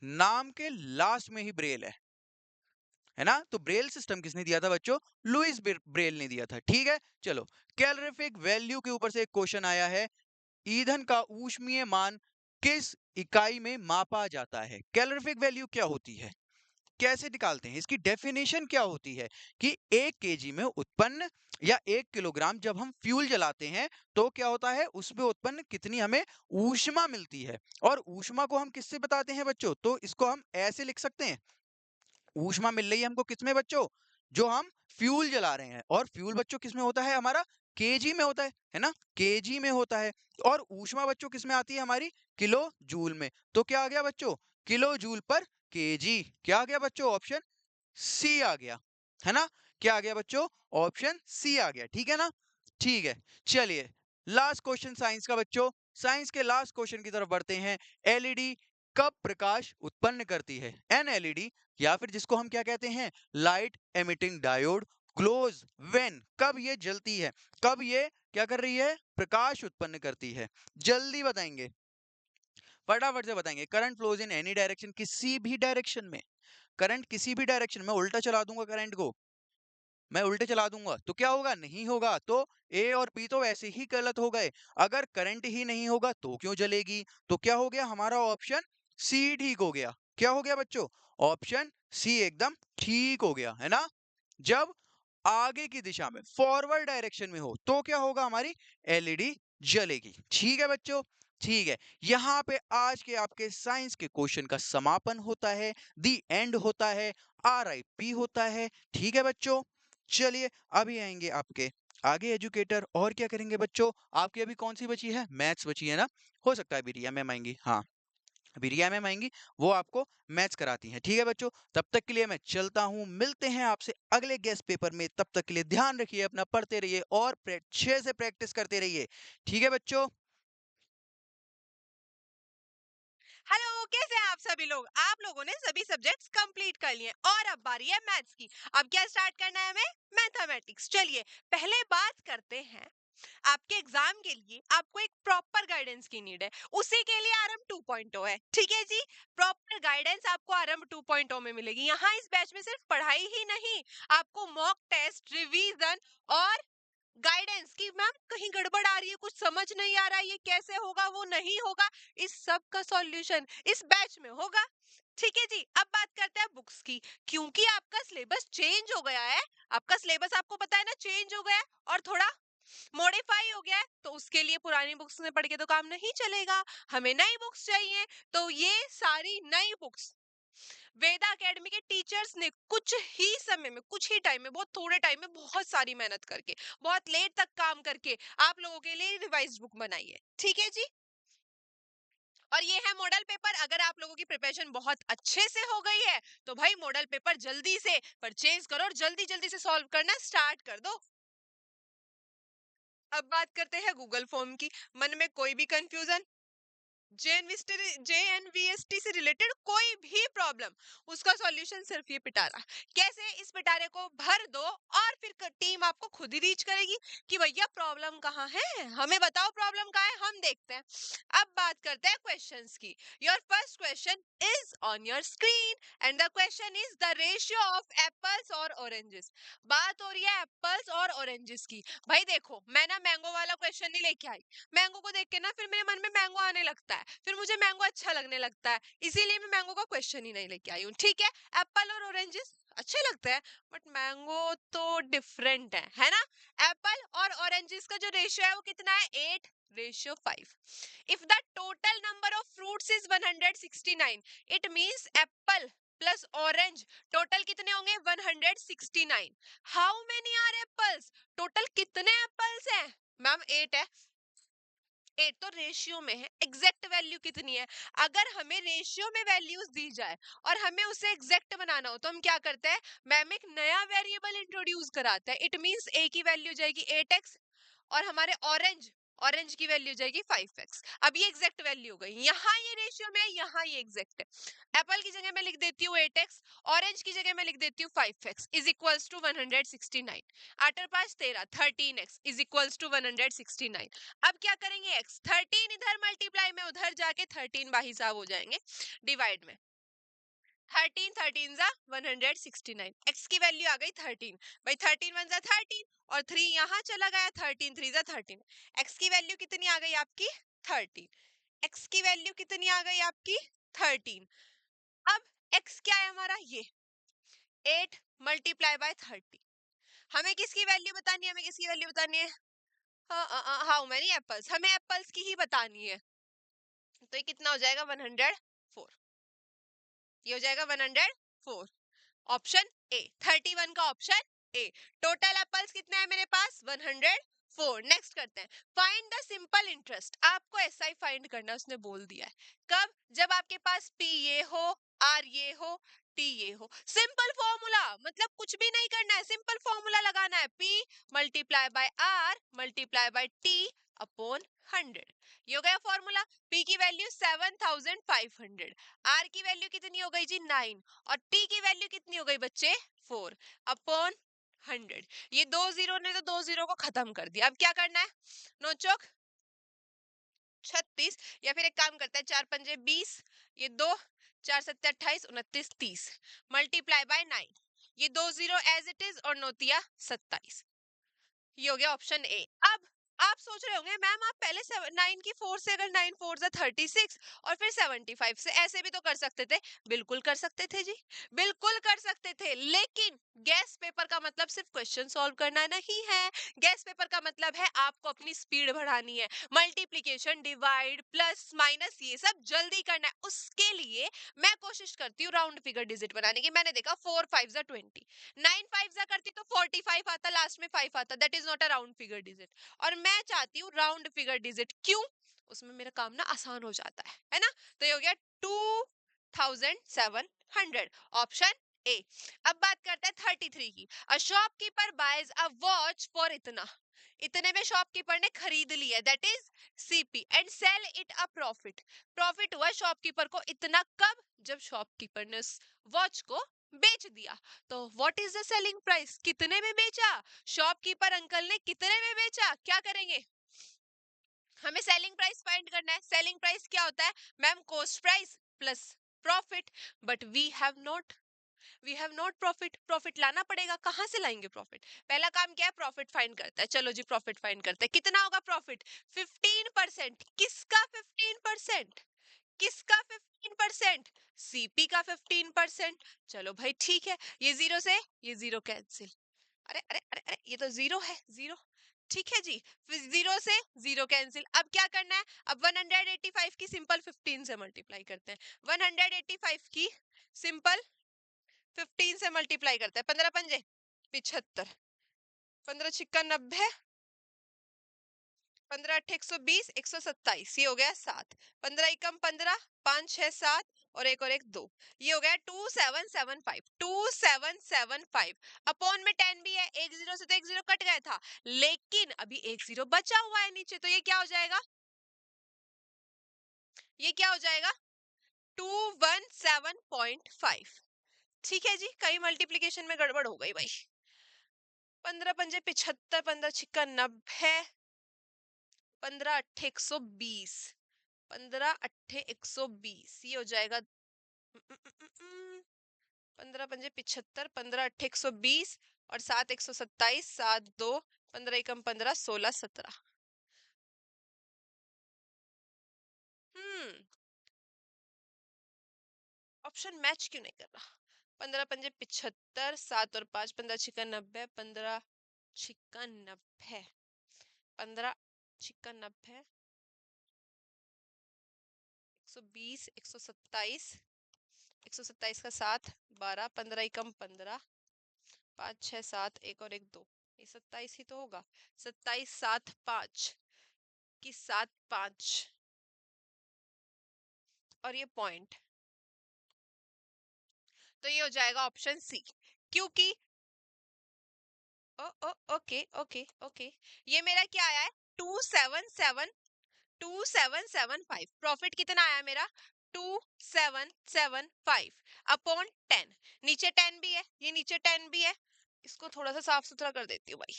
नाम के लास्ट में ही ब्रेल है ना, तो ब्रेल सिस्टम किसने दिया था बच्चों, लुइस ब्रेल ने दिया था, ठीक है। चलो कैलोरीफिक वैल्यू के ऊपर से एक क्वेश्चन आया है, ईंधन का ऊष्मीय मान किस इकाई में मापा जाता है, कैलोरीफिक वैल्यू क्या होती है, कैसे निकालते हैं, इसकी डेफिनेशन क्या होती है, कि 1 केजी में उत्पन्न या 1 किलोग्राम जब हम फ्यूल जलाते हैं तो क्या होता है, उसमें उत्पन्न कितनी हमें ऊष्मा मिलती है, और ऊष्मा को हम किससे बताते हैं बच्चों, तो इसको हम ऐसे लिख सकते हैं, ऊष्मा मिल रही है हमको किसमें बच्चों, जो हम फ्यूल जला रहे हैं, और फ्यूल बच्चों किसमें होता है हमारा, केजी में होता है ना, केजी में होता है, और ऊष्मा बच्चों किसमें आती है हमारी, किलो जूल में, तो क्या आ गया बच्चों, किलो जूल पर केजी, क्या आ गया बच्चों, ऑप्शन सी आ गया, है ना, क्या आ गया बच्चों, ऑप्शन सी आ गया, ठीक है ना, ठीक है। चलिए लास्ट क्वेश्चन साइंस का बच्चों, साइंस के लास्ट क्वेश्चन की तरफ बढ़ते हैं, एलईडी कब प्रकाश उत्पन्न करती है, एन एलईडी, या फिर जिसको हम क्या कहते हैं, light emitting diode glows when, कब ये जलती है, कब ये क्या कर रही है, प्रकाश उत्पन्न करती है, जल्दी बताएंगे, फटाफट से बताएंगे, current flows in any direction, किसी भी डायरेक्शन में, करंट किसी भी डायरेक्शन में उल्टा चला दूंगा, करंट को मैं उल्टे चला दूंगा तो क्या होगा, नहीं होगा। तो ए और बी तो वैसे ही गलत हो गए। अगर करंट ही नहीं होगा तो क्यों जलेगी? तो क्या हो गया, हमारा ऑप्शन सी ठीक हो गया। क्या हो गया बच्चों? ऑप्शन सी एकदम ठीक हो गया, है ना। जब आगे की दिशा में फॉरवर्ड डायरेक्शन में हो तो क्या होगा, हमारी एलईडी जलेगी। ठीक है बच्चों, ठीक है। यहाँ पे आज के आपके साइंस के क्वेश्चन का समापन होता है, दी एंड होता है, आरआईपी होता है। ठीक है बच्चों, चलिए अभी आएंगे आपके आगे एजुकेटर। और क्या करेंगे बच्चों, आपकी अभी कौन सी बची है, मैथ्स बची है ना। हो सकता है बिरिया मैम आएंगी, हाँ बिरिया मैम आएंगी, वो आपको मैथ्स कराती हैं। ठीक है बच्चों, तब तक के लिए मैं चलता हूँ, मिलते हैं आपसे अगले गेस्ट पेपर में। तब तक के लिए ध्यान रखिए अपना, पढ़ते रहिए और अच्छे से प्रैक्टिस करते रहिए। ठीक है बच्चों। हेलो, कैसे हैं आप सभी लोग? आप लोगों ने सभी सब्जेक्ट्स कंप्लीट कर लिए और अब बारी है मैथ्स की। अब क्या स्टार्ट करना है हमें? मैथमेटिक्स। चलिए पहले बात करते हैं, आपके एग्जाम के लिए आपको एक प्रॉपर गाइडेंस की नीड है। उसी के लिए आरएम 2.0 है, ठीक है जी। प्रॉपर गाइडेंस आपको आरएम 2.0 में मिलेगी। यहाँ इस बैच में सिर्फ पढ़ाई ही नहीं, आपको मॉक टेस्ट, रिवीजन और गाइडेंस की मैम कहीं गड़बड़ आ रही है, कुछ समझ नहीं आ रहा है, ये कैसे होगा, वो नहीं होगा, इस सब का सॉल्यूशन इस बैच में होगा। ठीक है जी। अब बात करते हैं बुक्स की। क्योंकि आपका सिलेबस चेंज हो गया है, आपका सिलेबस आपको पता है ना चेंज हो गया है और थोड़ा मॉडिफाई हो गया है, तो उसके लिए पुरानी बुक्स में पढ़ के तो काम नहीं चलेगा, हमें नई बुक्स चाहिए। तो ये सारी नई बुक्स वेदा एकेडमी के टीचर्स ने कुछ ही समय में, कुछ ही टाइम में, बहुत थोड़े टाइम में, बहुत सारी मेहनत करके, बहुत लेट तक काम करके आप लोगों के लिए रिवाइज बुक बनाई है। ठीक है जी। और ये है मॉडल पेपर। अगर आप लोगों की प्रिपरेशन बहुत अच्छे से हो गई है तो भाई मॉडल पेपर जल्दी से परचेज करो और जल्दी जल्दी से सॉल्व करना स्टार्ट कर दो। अब बात करते हैं गूगल फॉर्म की। मन में कोई भी कंफ्यूजन, जेएनवीएसटी से रिलेटेड कोई भी प्रॉब्लम, उसका सॉल्यूशन सिर्फ ये पिटारा। कैसे? इस पिटारे को भर दो और फिर टीम आपको खुद ही रीच करेगी कि भैया प्रॉब्लम कहाँ है, हमें बताओ प्रॉब्लम कहाँ है, हम देखते हैं। अब बात करते हैं क्वेश्चंस की। Your first question is on your screen and the question is the ratio of apples और ऑरेंजेस। बात हो रही है एप्पल्स और ऑरेंजेस की। भाई देखो, मैं ना मैंगो वाला क्वेश्चन नहीं लेके आई। मैंगो को देख के ना फिर मेरे मन में मैंगो आने लगता है, फिर मुझे मैंगो अच्छा लगने लगता है, इसीलिए मैं मैंगो का क्वेश्चन ही नहीं लेके आई हूँ। ठीक है, एप्पल और ऑरेंजेस अच्छे लगते हैं, बट मैंगो तो डिफरेंट है ना। एप्पल और ऑरेंजेस का जो रेशियो है वो कितना है? 8:5। If the total number of fruits is 169, it means apple plus orange total कितने होंगे? 169। How many are apples? Total कितने एप्पल्स हैं? मैम 8 है। 8 तो रेशियो में है, एग्जैक्ट वैल्यू कितनी है? अगर हमें रेशियो में वैल्यूज दी जाए और हमें उसे एग्जैक्ट बनाना हो तो हम क्या करते हैं? मैम एक नया वेरिएबल इंट्रोड्यूस कराते हैं। इट मींस ए की वैल्यू जाएगी 8x और हमारे ऑरेंज ऑरेंज की वैल्यू जाएगी 5x। अब ये एग्जैक्ट वैल्यू हो गई। यहाँ ये रेशियो में है, यहाँ ये एग्जैक्ट है। एप्पल की जगह मैं लिख देती हूँ 8x, ऑरेंज की जगह मैं लिख देती हूँ 5x इज इक्वल्स टू 169। आठ और पांच 13, 13x इज इक्वल्स टू 169। अब क्या करेंगे? x 13 इधर मल्टीप्लाई में, उधर जाके 13 बाही साहब हो जाएंगे डिवाइड में। 13 13 जा 169, x की वैल्यू आ गई 13। भाई 13 1 जा 13 और 3 यहाँ चला गया, 13 3 जा 13। x की वैल्यू कितनी आ गई आपकी? 13। x की वैल्यू कितनी आ गई आपकी? 13। अब x क्या है हमारा? ये 8 मल्टीप्लाई बाय 30। हमें किसकी वैल्यू बतानी है? हमें किसकी वैल्यू बतानी है? हाउ मेनी एप्पल्स, हमें एप्पल्स की ही बतानी है। तो ये कितना हो जाएगा? 104। ये हो जाएगा 104। ऑप्शन ए, 31 का ऑप्शन ए। टोटल एप्पल्स कितने हैं मेरे पास? 104। नेक्स्ट करते हैं, फाइंड द सिंपल इंटरेस्ट। आपको ऐसा ही फाइंड करना है, उसने बोल दिया है। कब? जब आपके पास पी ये हो, आर ये हो, टी ये हो। सिंपल फॉर्मूला, मतलब कुछ भी नहीं करना है, सिंपल फॉर्मूला लगाना है। P multiply by R multiply by T upon 100। ये हो गया फॉर्मूला। पी की वैल्यू 7500, आर की वैल्यू कितनी हो गई जी? 9, और टी की वैल्यू कितनी हो गई बच्चे? 4 अपॉन 100। ये दो जीरो ने तो दो जीरो को खत्म कर दिया। अब क्या करना है? नोचोक 36, या फिर एक काम करता है, 4 पंजे 20, ये 2, 4 सत्ते 28, 29, 30 मल्टीप्लाई बाय 9, ये 2 जीरो एज इट इज और नोतिया 27। ये हो गया ऑप्शन ए। अब आप सोच रहे होंगे मैम आप पहले 9 की 4 से अगर 9 4 जा 36 और फिर 75 से ऐसे भी तो कर सकते थे। बिल्कुल कर सकते थे जी, बिल्कुल कर सकते थे, लेकिन गैस पेपर का मतलब सिर्फ क्वेश्चन सॉल्व करना नहीं है। गैस पेपर का मतलब है आपको अपनी स्पीड बढ़ानी है, मल्टीप्लीकेशन डिवाइड प्लस माइनस ये सब जल्दी करना है। उसके लिए मैं कोशिश करती हूँ राउंड फिगर डिजिट बनाने की। मैंने देखा 4 5 जा 20, 9 5 जा करती तो 45 आता, लास्ट में 5 आता, that is not a round figure digit. और मैं चाहती हूँ राउंड फिगर डिजिट, क्यों? उसमें मेरा काम ना आसान हो जाता है ना। तो ये हो गया 2700, ऑप्शन ए। अब बात करते हैं 33 की। A shopkeeper buys a watch for इतना, इतने में शॉपकीपर ने खरीद लिया, that is CP, and sell it a profit. Profit हुआ शॉपकीपर को इतना, कब? जब शॉपकीपर ने उस वॉच को बेच दिया। तो what is the selling price, कितने में बेचा? शॉपकीपर अंकल ने कितने में बेचा? क्या करेंगे? हमें सेलिंग प्राइस फाइंड करना है। सेलिंग प्राइस क्या होता है ma'am? Cost price plus profit. But we have not profit. Profit लाना पड़ेगा, कहां से लाएंगे प्रॉफिट? पहला काम क्या है? प्रॉफिट फाइंड करता है। चलो जी प्रॉफिट फाइंड करते हैं। कितना होगा प्रॉफिट? 15%। किसका 15%? किसका 15%? सीपी का 15%। चलो भाई ठीक है, ये जीरो से ये जीरो कैंसिल। अरे अरे अरे अरे, ये तो जीरो है, जीरो। ठीक है जी, फिर जीरो से जीरो कैंसिल। अब क्या करना है? अब 185 की सिंपल 15 से मल्टीप्लाई करते हैं। 185 की सिंपल 15 से मल्टीप्लाई करते हैं। 15 पंजे 75, 15 छिक्का 90, 15 अट्ठे 120, 127, ये हो गया 7, 15 एकम 15, 5 6 7 और एक 2, ये हो गया 2775। 2775 अपॉन में 10 भी है, एक जीरो से तो एक जीरो कट गया था, लेकिन अभी एक जीरो बचा हुआ है नीचे, तो ये क्या हो जाएगा? ये क्या हो जाएगा? 217.5। ठीक है जी, कहीं मल्टीप्लीकेशन में गड़बड़ हो गई भाई। 15 पंजे 75, 15 छिक्का 90, 15 अट्ठे 120, 15 अट्ठे 120, ये हो जाएगा 15 पंजे 75, 15 अट्ठे 120 और 7 127, 7 2, 15 एकम 15, 16 17। ऑप्शन मैच क्यों नहीं कर रहा? 15 पंजे 75, 7 और 5, 15 छिक्का 90, 15 छिक्का 90, 15 छिक्का 90, 120, 127, 127 का 7 12, 15 एकम 15, 5 6 7, एक और एक 2, ये 27 ही तो होगा। 27 7 5 की 7 5 और ये पॉइंट, तो ये हो जाएगा ऑप्शन सी। क्योंकि ओ ओ ओके ओके ओके, ये मेरा क्या आया है? 2775। प्रॉफिट कितना आया मेरा? 2775 अपॉन 10। नीचे 10 भी है, ये नीचे 10 भी है, इसको थोड़ा सा साफ सुथरा कर देती हूँ भाई।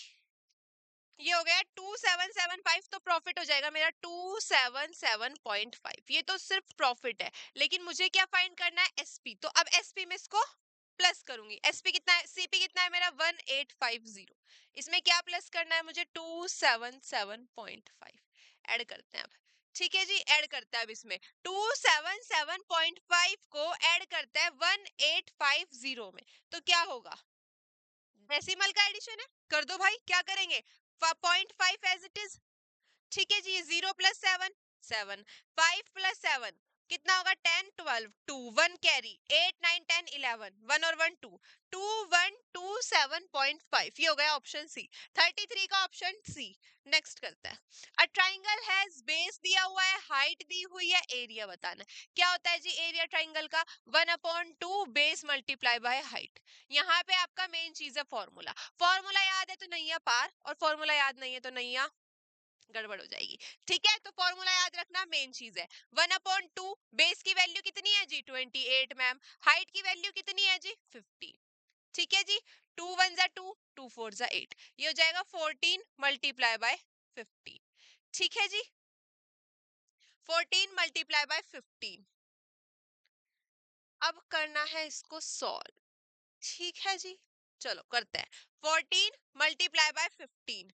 ये हो गया 2775, तो प्रॉफिट हो जाएगा मेरा 277.5। ये तो सिर्फ प्रॉफिट है, लेकिन मुझे क्या फाइंड करना है? एसपी। तो अब एसपी में इसको प्लस करूंगी। एसपी कितना है? सीपी कितना है मेरा? 1850। इसमें क्या प्लस करना है मुझे? 277.5 ऐड करते हैं अब। ठीक है जी, ऐड करते हैं अब इसमें 277.5 को ऐड करते हैं 1850 में, तो क्या होगा? डेसिमल का एडिशन है, कर दो भाई। क्या करेंगे? 0.5 एज इट इज। ठीक है जी, 0 प्लस 7 7, 5 प्लस 7 कितना होगा? 10 12, 2 1 कैरी, 8 9 10 11, 1 और 1 2, 2127.5, ये हो गया ऑप्शन सी। 33 का ऑप्शन सी। नेक्स्ट करते हैं। अ ट्राइंगल हैज बेस दिया हुआ है, हाइट दी हुई है, एरिया बताना है। क्या होता है जी एरिया ट्राइंगल का? 1/2 बेस मल्टीप्लाई बाय हाइट। यहाँ पे आपका मेन चीज है फॉर्मूला। फॉर्मूला याद है तो नैया पार, और फॉर्मूला याद नहीं है तो नैया गड़बड़ हो जाएगी। ठीक है, तो फॉर्मूला याद रखना मेन चीज है। 1/2, बेस की वैल्यू कितनी है जी? 28 मैम। हाइट की वैल्यू कितनी है जी? 50। ठीक है जी, 2 1 जा 2, 2 4 जा 8, ये हो जाएगा 14 मल्टीप्लाई बाय 50। ठीक है जी, 14 मल्टीप्लाई बाय 15। अब करना है इसको सॉल्व। ठीक है जी, चलो करते हैं। 14 मल्टीप्लाई बाय 15,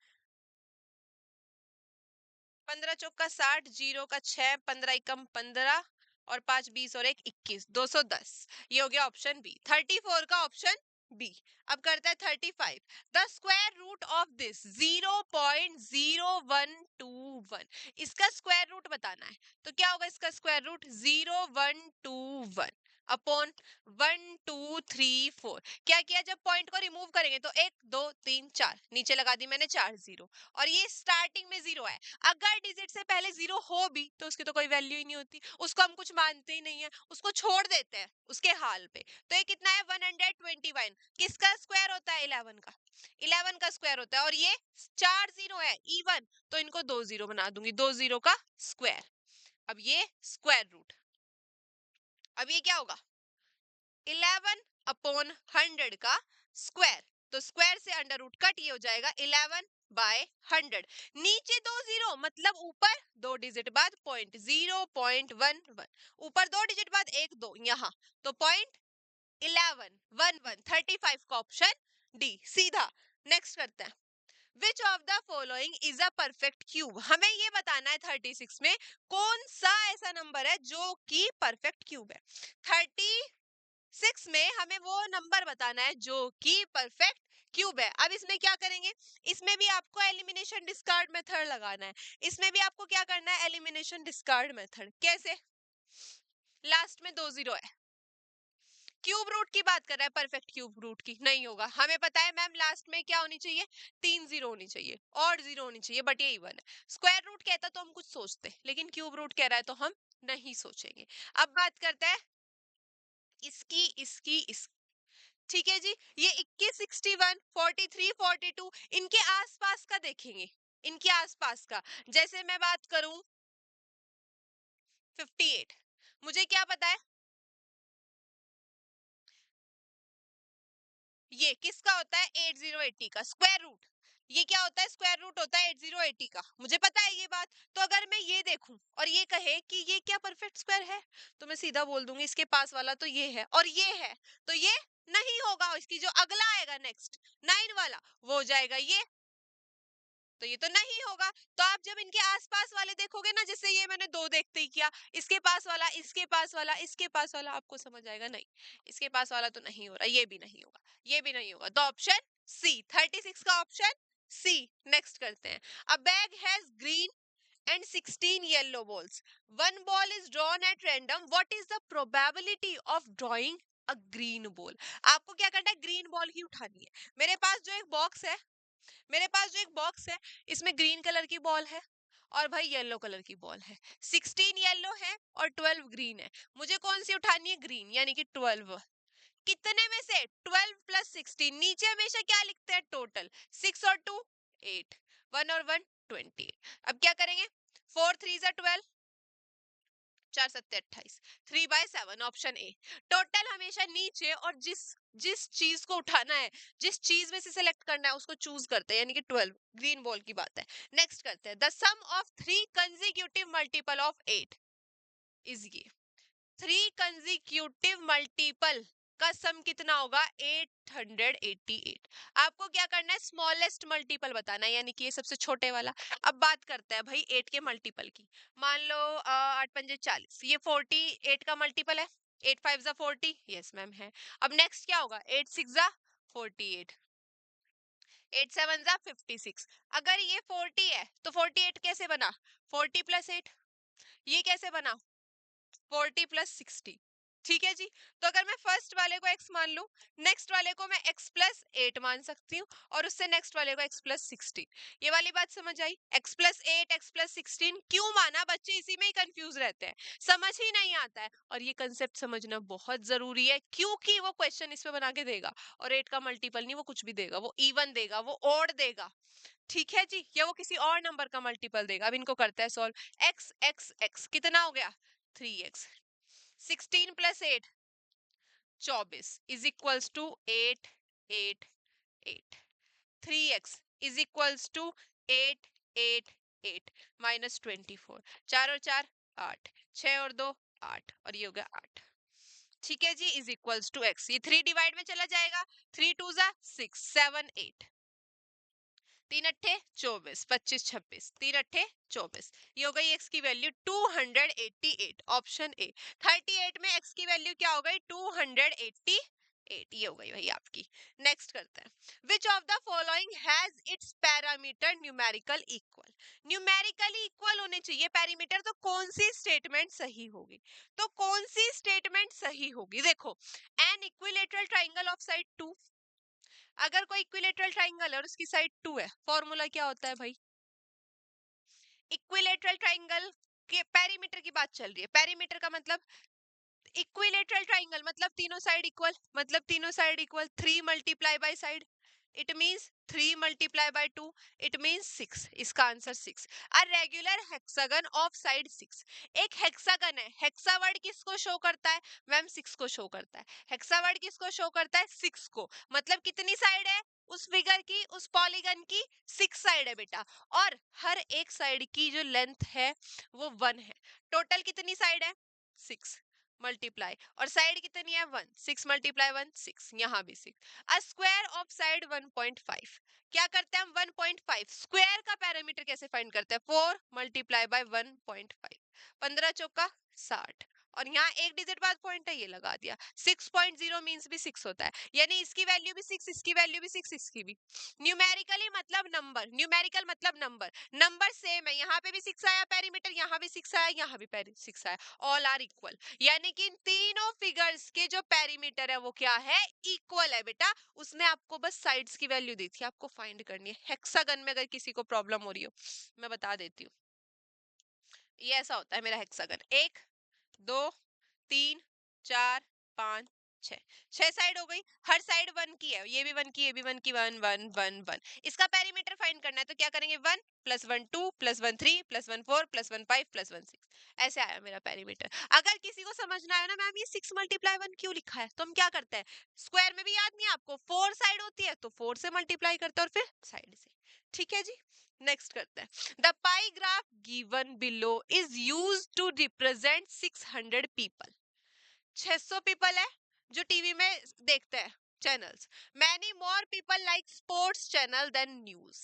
15 चौका 60, जीरो का 6, 15 एकम 15 और 5 20 और 1 21, 210। ये हो गया ऑप्शन बी। 34 का ऑप्शन बी। अब करते हैं 35। The square root of this 0.0121, इसका स्क्वायर रूट बताना है। तो क्या होगा इसका स्क्वायर रूट? 0121 अपॉन 1234। क्या किया, जब पॉइंट को रिमूव करेंगे तो 1 2 3 4, नीचे लगा दी मैंने 4 जीरो, और ये स्टार्टिंग में जीरो है। अगर डिजिट से पहले जीरो हो भी तो उसकी तो कोई वैल्यू ही नहीं होती, उसको हम कुछ मानते ही नहीं है, उसको छोड़ देते हैं उसके हाल पे। तो ये कितना है? 121। किसका स्क्वायर होता है? 11 का। 11 का स्क्वायर होता है, और ये 4 जीरो है इवन, तो इनको 2 जीरो बना दूंगी, 2 जीरो का स्क्वायर। अब ये स्क्वायर रूट, अब ये क्या होगा? 11 अपॉन 100 का स्क्वायर। तो स्क्वायर से अंडर रूट कट, ये हो जाएगा 11 बाय 100। नीचे 2 जीरो मतलब ऊपर 2 डिजिट बाद पॉइंट, 0.11। ऊपर 2 डिजिट बाद 1 2 यहाँ, तो पॉइंट 11 11 35 का ऑप्शन डी सीधा। नेक्स्ट करते हैं। विच of the following is a perfect cube? हमें ये बताना है 36 में कौन सा ऐसा नंबर है जो कि परफेक्ट क्यूब है। 36 में हमें वो नंबर बताना है जो कि परफेक्ट क्यूब है। अब इसमें क्या करेंगे? इसमें भी आपको एलिमिनेशन डिस्कार्ड मेथड लगाना है। इसमें भी आपको क्या करना है? Elimination discard method. कैसे? लास्ट में 2 जीरो है, क्यूब रूट की बात कर रहा है, परफेक्ट क्यूब रूट की नहीं होगा। हमें पता है मैम लास्ट में क्या होनी चाहिए? 3 जीरो होनी चाहिए और जीरो होनी चाहिए, बट ये इवन है। स्क्वायर रूट कहता तो हम कुछ सोचते, लेकिन क्यूब रूट कह रहा है तो हम नहीं सोचेंगे। अब बात करते हैं इसकी इसकी इस ठीक है जी। ये 21 61 43 42 इनके आसपास का देखेंगे, इनके आसपास का। जैसे मैं बात करूं 58, मुझे क्या पता है? ये किसका होता है? 8080 का स्क्वायर रूट। ये क्या होता है? स्क्वायर रूट होता है 8080 का, मुझे पता है ये बात। तो अगर मैं ये देखूं और ये कहे कि ये क्या परफेक्ट स्क्वायर है, तो मैं सीधा बोल दूंगी इसके पास वाला तो ये है और ये है, तो ये नहीं होगा। इसकी जो अगला आएगा नेक्स्ट 9 वाला, वो हो जाएगा ये, तो ये तो नहीं होगा। तो आप जब इनके आसपास वाले देखोगे ना, जैसे ये मैंने दो देखते ही किया, इसके पास वाला, इसके पास वाला, इसके पास वाला, आपको समझ आएगा नहीं इसके पास वाला तो नहीं हो रहा, ये भी नहीं होगा, ये भी नहीं होगा। तो ऑप्शन सी, 36 का ऑप्शन सी। नेक्स्ट करते हैं। अ bag has green and 16 yellow balls. One ball is drawn at random. What is the probability of drawing a green ball? आपको क्या करना है? ग्रीन बॉल ही उठानी है। मेरे पास जो एक बॉक्स है, मेरे पास जो एक बॉक्स है, इसमें ग्रीन कलर की बॉल है और भाई येलो कलर की बॉल है। 16 येलो है और 12 ग्रीन है। मुझे कौन सी उठानी है? ग्रीन, यानी कि 12। कितने में से? 12 प्लस 16। नीचे हमेशा क्या लिखते हैं? टोटल। 6 और 2 8, 1 और 1 20। अब क्या करेंगे? 4 3 12, 4 7 28, 3 बाय 7 ऑप्शन ए। टोटल हमेशा नीचे, और जिस जिस चीज को उठाना है, जिस चीज में से सिलेक्ट करना है उसको चूज करते हैं, यानी कि 12 ग्रीन बॉल की बात है। नेक्स्ट करते हैं। The sum of 3 consecutive multiple of 8 is ये। 3 कंसेक्यूटिव मल्टीपल का सम कितना होगा? 888। आपको क्या करना है? स्मॉलेस्ट मल्टीपल बताना है, यानी कि ये सबसे छोटे वाला। अब बात करते हैं भाई 8 के मल्टीपल की। मान लो 8 पंजे 40, ये 48 का मल्टीपल है। 8 5 जा 40, यस मैम है। अब नेक्स्ट क्या होगा? 8 6 जा 48, 8 7 जा 56। अगर ये 40 है तो 48 कैसे बना? 40 प्लस 8। ये कैसे बना? 40 प्लस 60। ठीक है जी। तो अगर मैं फर्स्ट वाले को x मान लूं, नेक्स्ट वाले को मैं x प्लस 8 मान सकती हूँ, और उससे नेक्स्ट वाले को x प्लस 16। ये वाली बात समझ आई? x प्लस 8 x प्लस 16 क्यों माना? बच्चे इसी में ही कंफ्यूज रहते हैं, समझ ही नहीं आता है। और ये कंसेप्ट समझना बहुत जरूरी है, क्योंकि वो क्वेश्चन इसमें बना के देगा, और 8 का मल्टीपल नहीं, वो कुछ भी देगा, वो इवन देगा, वो ओड देगा। ठीक है जी, या वो किसी और नंबर का मल्टीपल देगा। अब इनको करते हैं सॉल्व। x x x कितना हो गया? 3x। 16 plus 8 24 is equals to 8 8 8। 3x is equals to 8 8 8 minus 24। 4 और 4 8, 6 और 2 8, और ये हो गया 8। ठीक है जी, इज इक्वल्स टू एक्स। ये 3 डिवाइड में चला जाएगा, 3 टू जा 6, 7 8, 3 अट्ठे 24, 25 26, 3 अट्ठे 24। ये हो गई एक्स की वैल्यू 288, ऑप्शन ए। 38 में एक्स की वैल्यू क्या हो गई? 288। ये हो गई भाई आपकी। नेक्स्ट करते हैं, विच of the following has its parameter numerical equal. Numerically equal होने चाहिए पैरामीटर, तो कौन सी स्टेटमेंट सही होगी? तो कौन सी स्टेटमेंट सही होगी? देखो, an equilateral triangle of side 2, अगर कोई इक्विलेटरल ट्राइंगल है और उसकी साइड 2 है, फॉर्मूला क्या होता है भाई? इक्विलेटरल ट्राइंगल के पेरीमीटर की बात चल रही है। पेरीमीटर का मतलब, इक्विलेटरल ट्राइंगल मतलब तीनों साइड इक्वल, मतलब तीनों side equal, 3 multiply by side, it means 3 multiply by 2, it means 6। इसका answer 6। A regular hexagon of side 6, एक हेक्सागन है। हेक्सावर्ड किसको शो करता है मैम? 6 को शो करता है। हेक्सावर्ड किसको शो करता है? 6 को। मतलब कितनी साइड है उस फिगर की, उस पॉलीगन की? 6 साइड है बेटा। और हर एक साइड की जो लेंथ है वो 1 है। टोटल कितनी साइड है? 6 मल्टीप्लाई, और साइड कितनी है? 1। 6 मल्टीप्लाई 1 6, यहाँ भी 6। अ स्क्वायर ऑफ साइड 1.5, क्या करते हैं हम? 1.5 स्क्वायर का पैरामीटर कैसे फाइंड करते हैं? 4 मल्टीप्लाई बाय 1.5, 15 चौका 60, और यहाँ एक डिजिट बाद पॉइंट है, ये लगा दिया। 6.0 मींस भी 6 होता है, यानी इसकी वैल्यू भी 6, इसकी वैल्यू भी 6, इसकी भी। न्यूमेरिकली मतलब नंबर, न्यूमेरिकल मतलब नंबर, नंबर सेम है। यहाँ पे भी 6 आया पैरामीटर, यहाँ भी 6 आया, यहाँ भी 6 आया, ऑल आर इक्वल। यानी कि इन तीनों फिगर्स के जो पेरीमीटर है वो क्या है? इक्वल है बेटा। उसने आपको बस साइड्स की वैल्यू दी थी, आपको फाइंड करनी है। हेक्सागन में अगर किसी को प्रॉब्लम हो रही हो, मैं बता देती हूँ। ये ऐसा होता है मेरा हेक्सागन, 1 2 3 4 5 6, 6 साइड हो गई। हर साइड 1 की है, ये भी 1 की, ये भी 1 की, 1 1 1 1। इसका पेरीमीटर फाइंड करना है, तो क्या करेंगे? 1 plus 1 2 plus 1 3 plus 1 4 plus 1 5 plus 1 6, ऐसे आया मेरा पेरीमीटर। अगर किसी को समझना है ना मैम ये 6 मल्टीप्लाई 1 क्यों लिखा है, तो हम क्या करते हैं, स्क्वायर में भी याद नहीं है आपको, 4 साइड होती है तो 4 से मल्टीप्लाई करते हैं और फिर साइड से। ठीक है जी, नेक्स्ट करते हैं। The pie graph given below is used to represent 600 people. 600 people है जो टीवी में देखते हैं channels. Many more people like sports channel than news.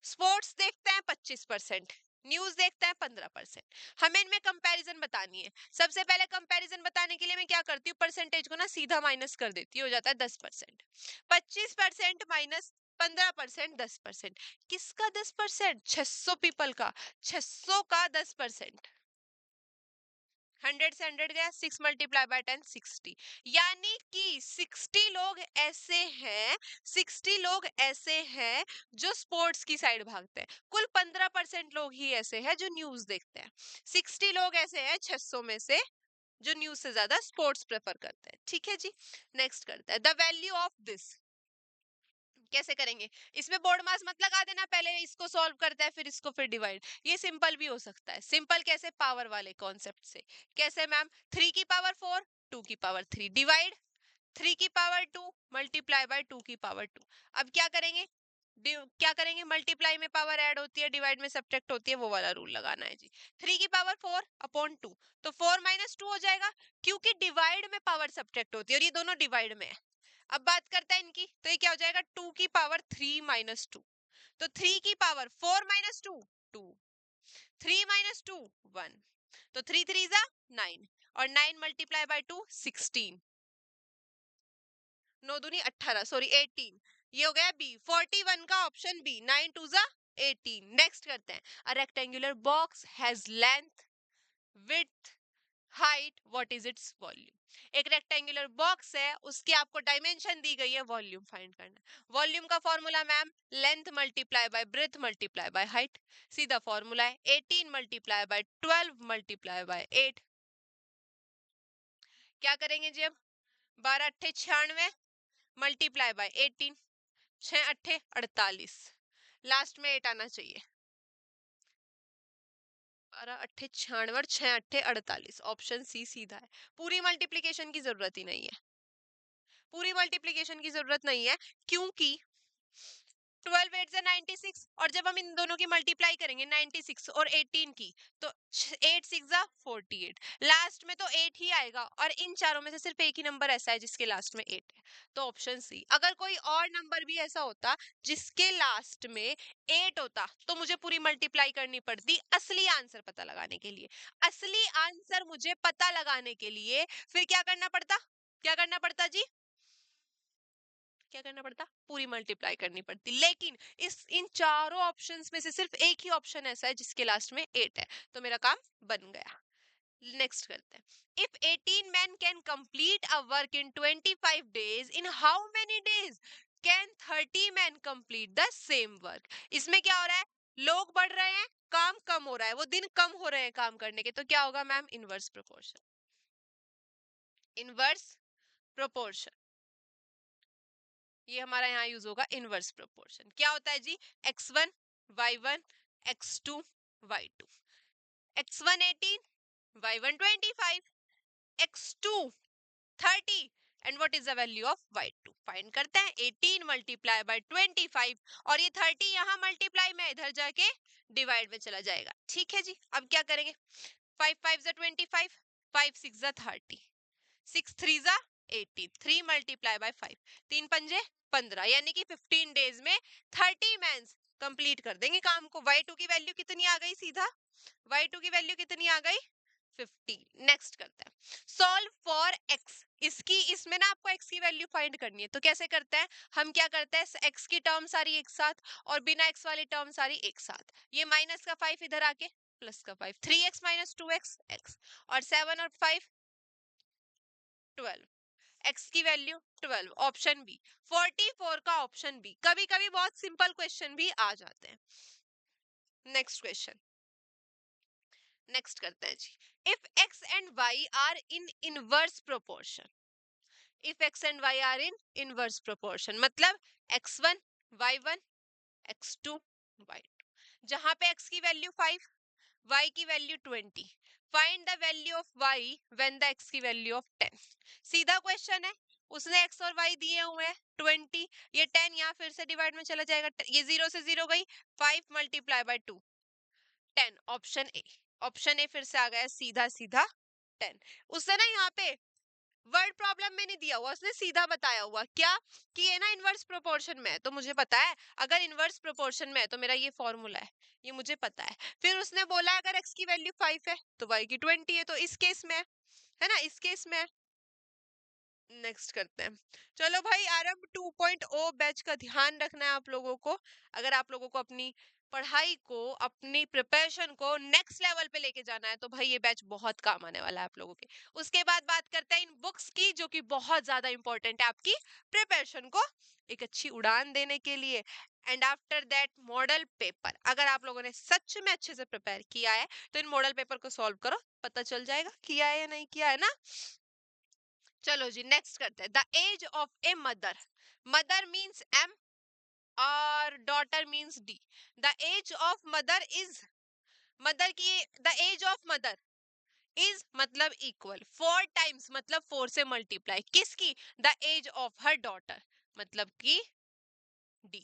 Sports देखते हैं 25%, न्यूज देखते हैं 15%। हमें इनमें कंपैरिजन बतानी है। सबसे पहले कंपैरिजन बताने के लिए मैं क्या करती हूँ, परसेंटेज को ना सीधा माइनस कर देती हूँ, हो जाता है 10%। 25% माइनस 15%, 10%। किसका 10%? 600 पीपल का। 600 का 10%, 100 से 100 गया, 6 मल्टीप्लाई बाय 10 60। यानी कि 60 लोग ऐसे हैं, 60 लोग ऐसे हैं जो स्पोर्ट्स की साइड भागते हैं। कुल 15% लोग ही ऐसे हैं जो न्यूज देखते हैं। 60 लोग ऐसे हैं 600 में से जो न्यूज से ज्यादा स्पोर्ट्स प्रेफर करते हैं। ठीक है जी, नेक्स्ट करते हैं। द वैल्यू ऑफ दिस कैसे करेंगे? इसमें बोर्ड मास मत लगा देना, पहले इसको सॉल्व करते हैं फिर इसको फिर डिवाइड। ये सिंपल भी हो सकता है। सिंपल कैसे? पावर वाले कॉन्सेप्ट से। कैसे मैम? 3 की पावर 4, 2 की पावर 3 डिवाइड 3 की पावर 2 मल्टीप्लाई बाय 2 की पावर 2। अब क्या करेंगे? क्या करेंगे? मल्टीप्लाई में पावर ऐड होती है, डिवाइड में सब्ट्रैक्ट होती है, वो वाला रूल लगाना है जी। 3 की पावर 4 अपॉन 2, तो 4 माइनस 2 हो जाएगा, क्योंकि डिवाइड में पावर सब्ट्रैक्ट होती है और ये दोनों डिवाइड में है। अब बात करते हैं इनकी, तो ये क्या हो जाएगा? 2 की पावर 3 माइनस 2, तो 3 की पावर 4 माइनस 2 2, 3 माइनस 2 1, तो 3 3 जा 9, और 9 मल्टीप्लाई बाय 2 16, 9 दूनी 18, सॉरी 18। ये हो गया बी, 41 का ऑप्शन बी, 9 2 जा 18। नेक्स्ट करते हैं। A rectangular box has length width height, what is its volume. एक रेक्टेंगुलर बॉक्स है, उसकी आपको डायमेंशन दी गई है, वॉल्यूम फाइंड करना है। वॉल्यूम का formula ma'am length multiply by breath multiply by height. सीधा फॉर्मूला है 18 मल्टीप्लाई बाय 12 मल्टीप्लाई बाय 8। क्या करेंगे जी अब? 12 अट्ठे 96 मल्टीप्लाई बाय 18, 6 अट्ठे 48, लास्ट में 8 आना चाहिए। 12 अट्ठे 96 और 6 अट्ठे 48, ऑप्शन सी सीधा है। पूरी मल्टीप्लीकेशन की जरूरत ही नहीं है, पूरी मल्टीप्लिकेशन की जरूरत नहीं है, क्योंकि 12 8 से 96, और जब हम इन दोनों की मल्टीप्लाई करेंगे 96 और 18 की, तो 8 6 48, लास्ट में तो 8 ही आएगा, और इन चारों में से सिर्फ एक ही नंबर ऐसा है जिसके लास्ट में 8 है, तो ऑप्शन सी। अगर कोई और नंबर भी ऐसा होता जिसके लास्ट में 8 होता तो मुझे पूरी मल्टीप्लाई करनी पड़ती असली आंसर पता लगाने के लिए। असली आंसर मुझे पता लगाने के लिए फिर क्या करना पड़ता, क्या करना पड़ता जी, क्या करना पड़ता, पूरी मल्टीप्लाई करनी पड़ती। लेकिन इन चारों ऑप्शंस में से सिर्फ एक ही ऑप्शन ऐसा है जिसके लास्ट में 8 है, तो मेरा काम बन गया। नेक्स्ट करते हैं। If 18 men can complete a work in 25 days, in how many days can 30 men complete the same work? इसमें क्या हो रहा है, लोग बढ़ रहे हैं, काम कम हो रहा है, वो दिन कम हो रहे हैं काम करने के, तो क्या होगा ma'am, inverse proportion. Inverse proportion, ये हमारा यहाँ यूज होगा इनवर्स प्रोपोर्शन। क्या होता है जी, x1 y1 x2 y2, x1 18 y1 25 x2 30, and what is the value of y2, find करते हैं। 18 मल्टीप्लाई बाय 25, और ये 30 यहाँ मल्टीप्लाई में इधर जाके डिवाइड में चला जाएगा। ठीक है जी, अब क्या करेंगे, 5 5 जा 25, 5 6 जा 30, 6 3 जा 18, 3 मल्टीप्लाई बाय 5, 3 पंजे 15, यानी कि 15 डेज में 30 मेंस कंप्लीट कर देंगे काम को। y2 की वैल्यू कितनी आ गई, सीधा y2 की वैल्यू कितनी आ गई, 15। नेक्स्ट करते हैं, सॉल्व फॉर x, इसकी इसमें ना आपको x की वैल्यू फाइंड करनी है, तो कैसे करते हैं, हम क्या करते हैं, x की टर्म सारी एक साथ और बिना x वाली टर्म सारी एक साथ, ये माइनस का 5 इधर आके प्लस का 5, 3x माइनस 2x x, और 7 और 5 12, x की वैल्यू 12, ऑप्शन बी 44 का ऑप्शन बी। कभी कभी बहुत सिंपल क्वेश्चन भी आ जाते हैं। नेक्स्ट क्वेश्चन, नेक्स्ट करते हैं जी, if x and y are in inverse proportion, if x and y are in inverse proportion मतलब x1 y1 x2 y2, जहां पे x की वैल्यू 5 y की value 20, find the value of y when the x की value of 10। सीधा question है, उसने x और y दिए हुए हैं 20, ये 10 यहाँ फिर से डिवाइड में चला जाएगा, ये 0 से 0 गई, 5 multiply by 2 10, option A. Option A फिर से आ गया सीधा सीधा 10। उसने ना यहाँ पे वर्ड प्रॉब्लम में नहीं दिया हुआ, उसने सीधा बताया हुआ क्या, कि ये ना इनवर्स प्रोपोर्शन में है, तो मुझे पता है अगर इनवर्स प्रोपोर्शन में है तो मेरा ये फॉर्मूला है, ये मुझे पता है। फिर उसने बोला अगर x की वैल्यू 5 है तो y की 20 है, तो इस केस में है ना, इस केस में। नेक्स्ट करते हैं, चलो भाई आरंभ 2.0 बैच का ध्यान रखना है आप लोगों को। अगर आप लोगों को अपनी पढ़ाई को, अपनी प्रिपरेशन को नेक्स्ट लेवल पे लेके जाना है तो भाई ये बैच बहुत काम आने वाला है आप लोगों के। उसके बाद बात करते हैं इन बुक्स की जो कि बहुत ज्यादा इंपॉर्टेंट है आपकी प्रिपरेशन को एक अच्छी उड़ान देने के लिए। And after that model paper, अगर आप लोगों ने सच में अच्छे से प्रिपेयर किया है तो इन मॉडल पेपर को सॉल्व करो, पता चल जाएगा किया है या नहीं किया है ना। चलो जी नेक्स्ट करते हैं, the age of a mother, mother means M और daughter means D, the age of mother is, mother की the age of mother is मतलब इक्वल 4 टाइम्स मतलब 4 से मल्टीप्लाई, किसकी, the age of her daughter मतलब की D।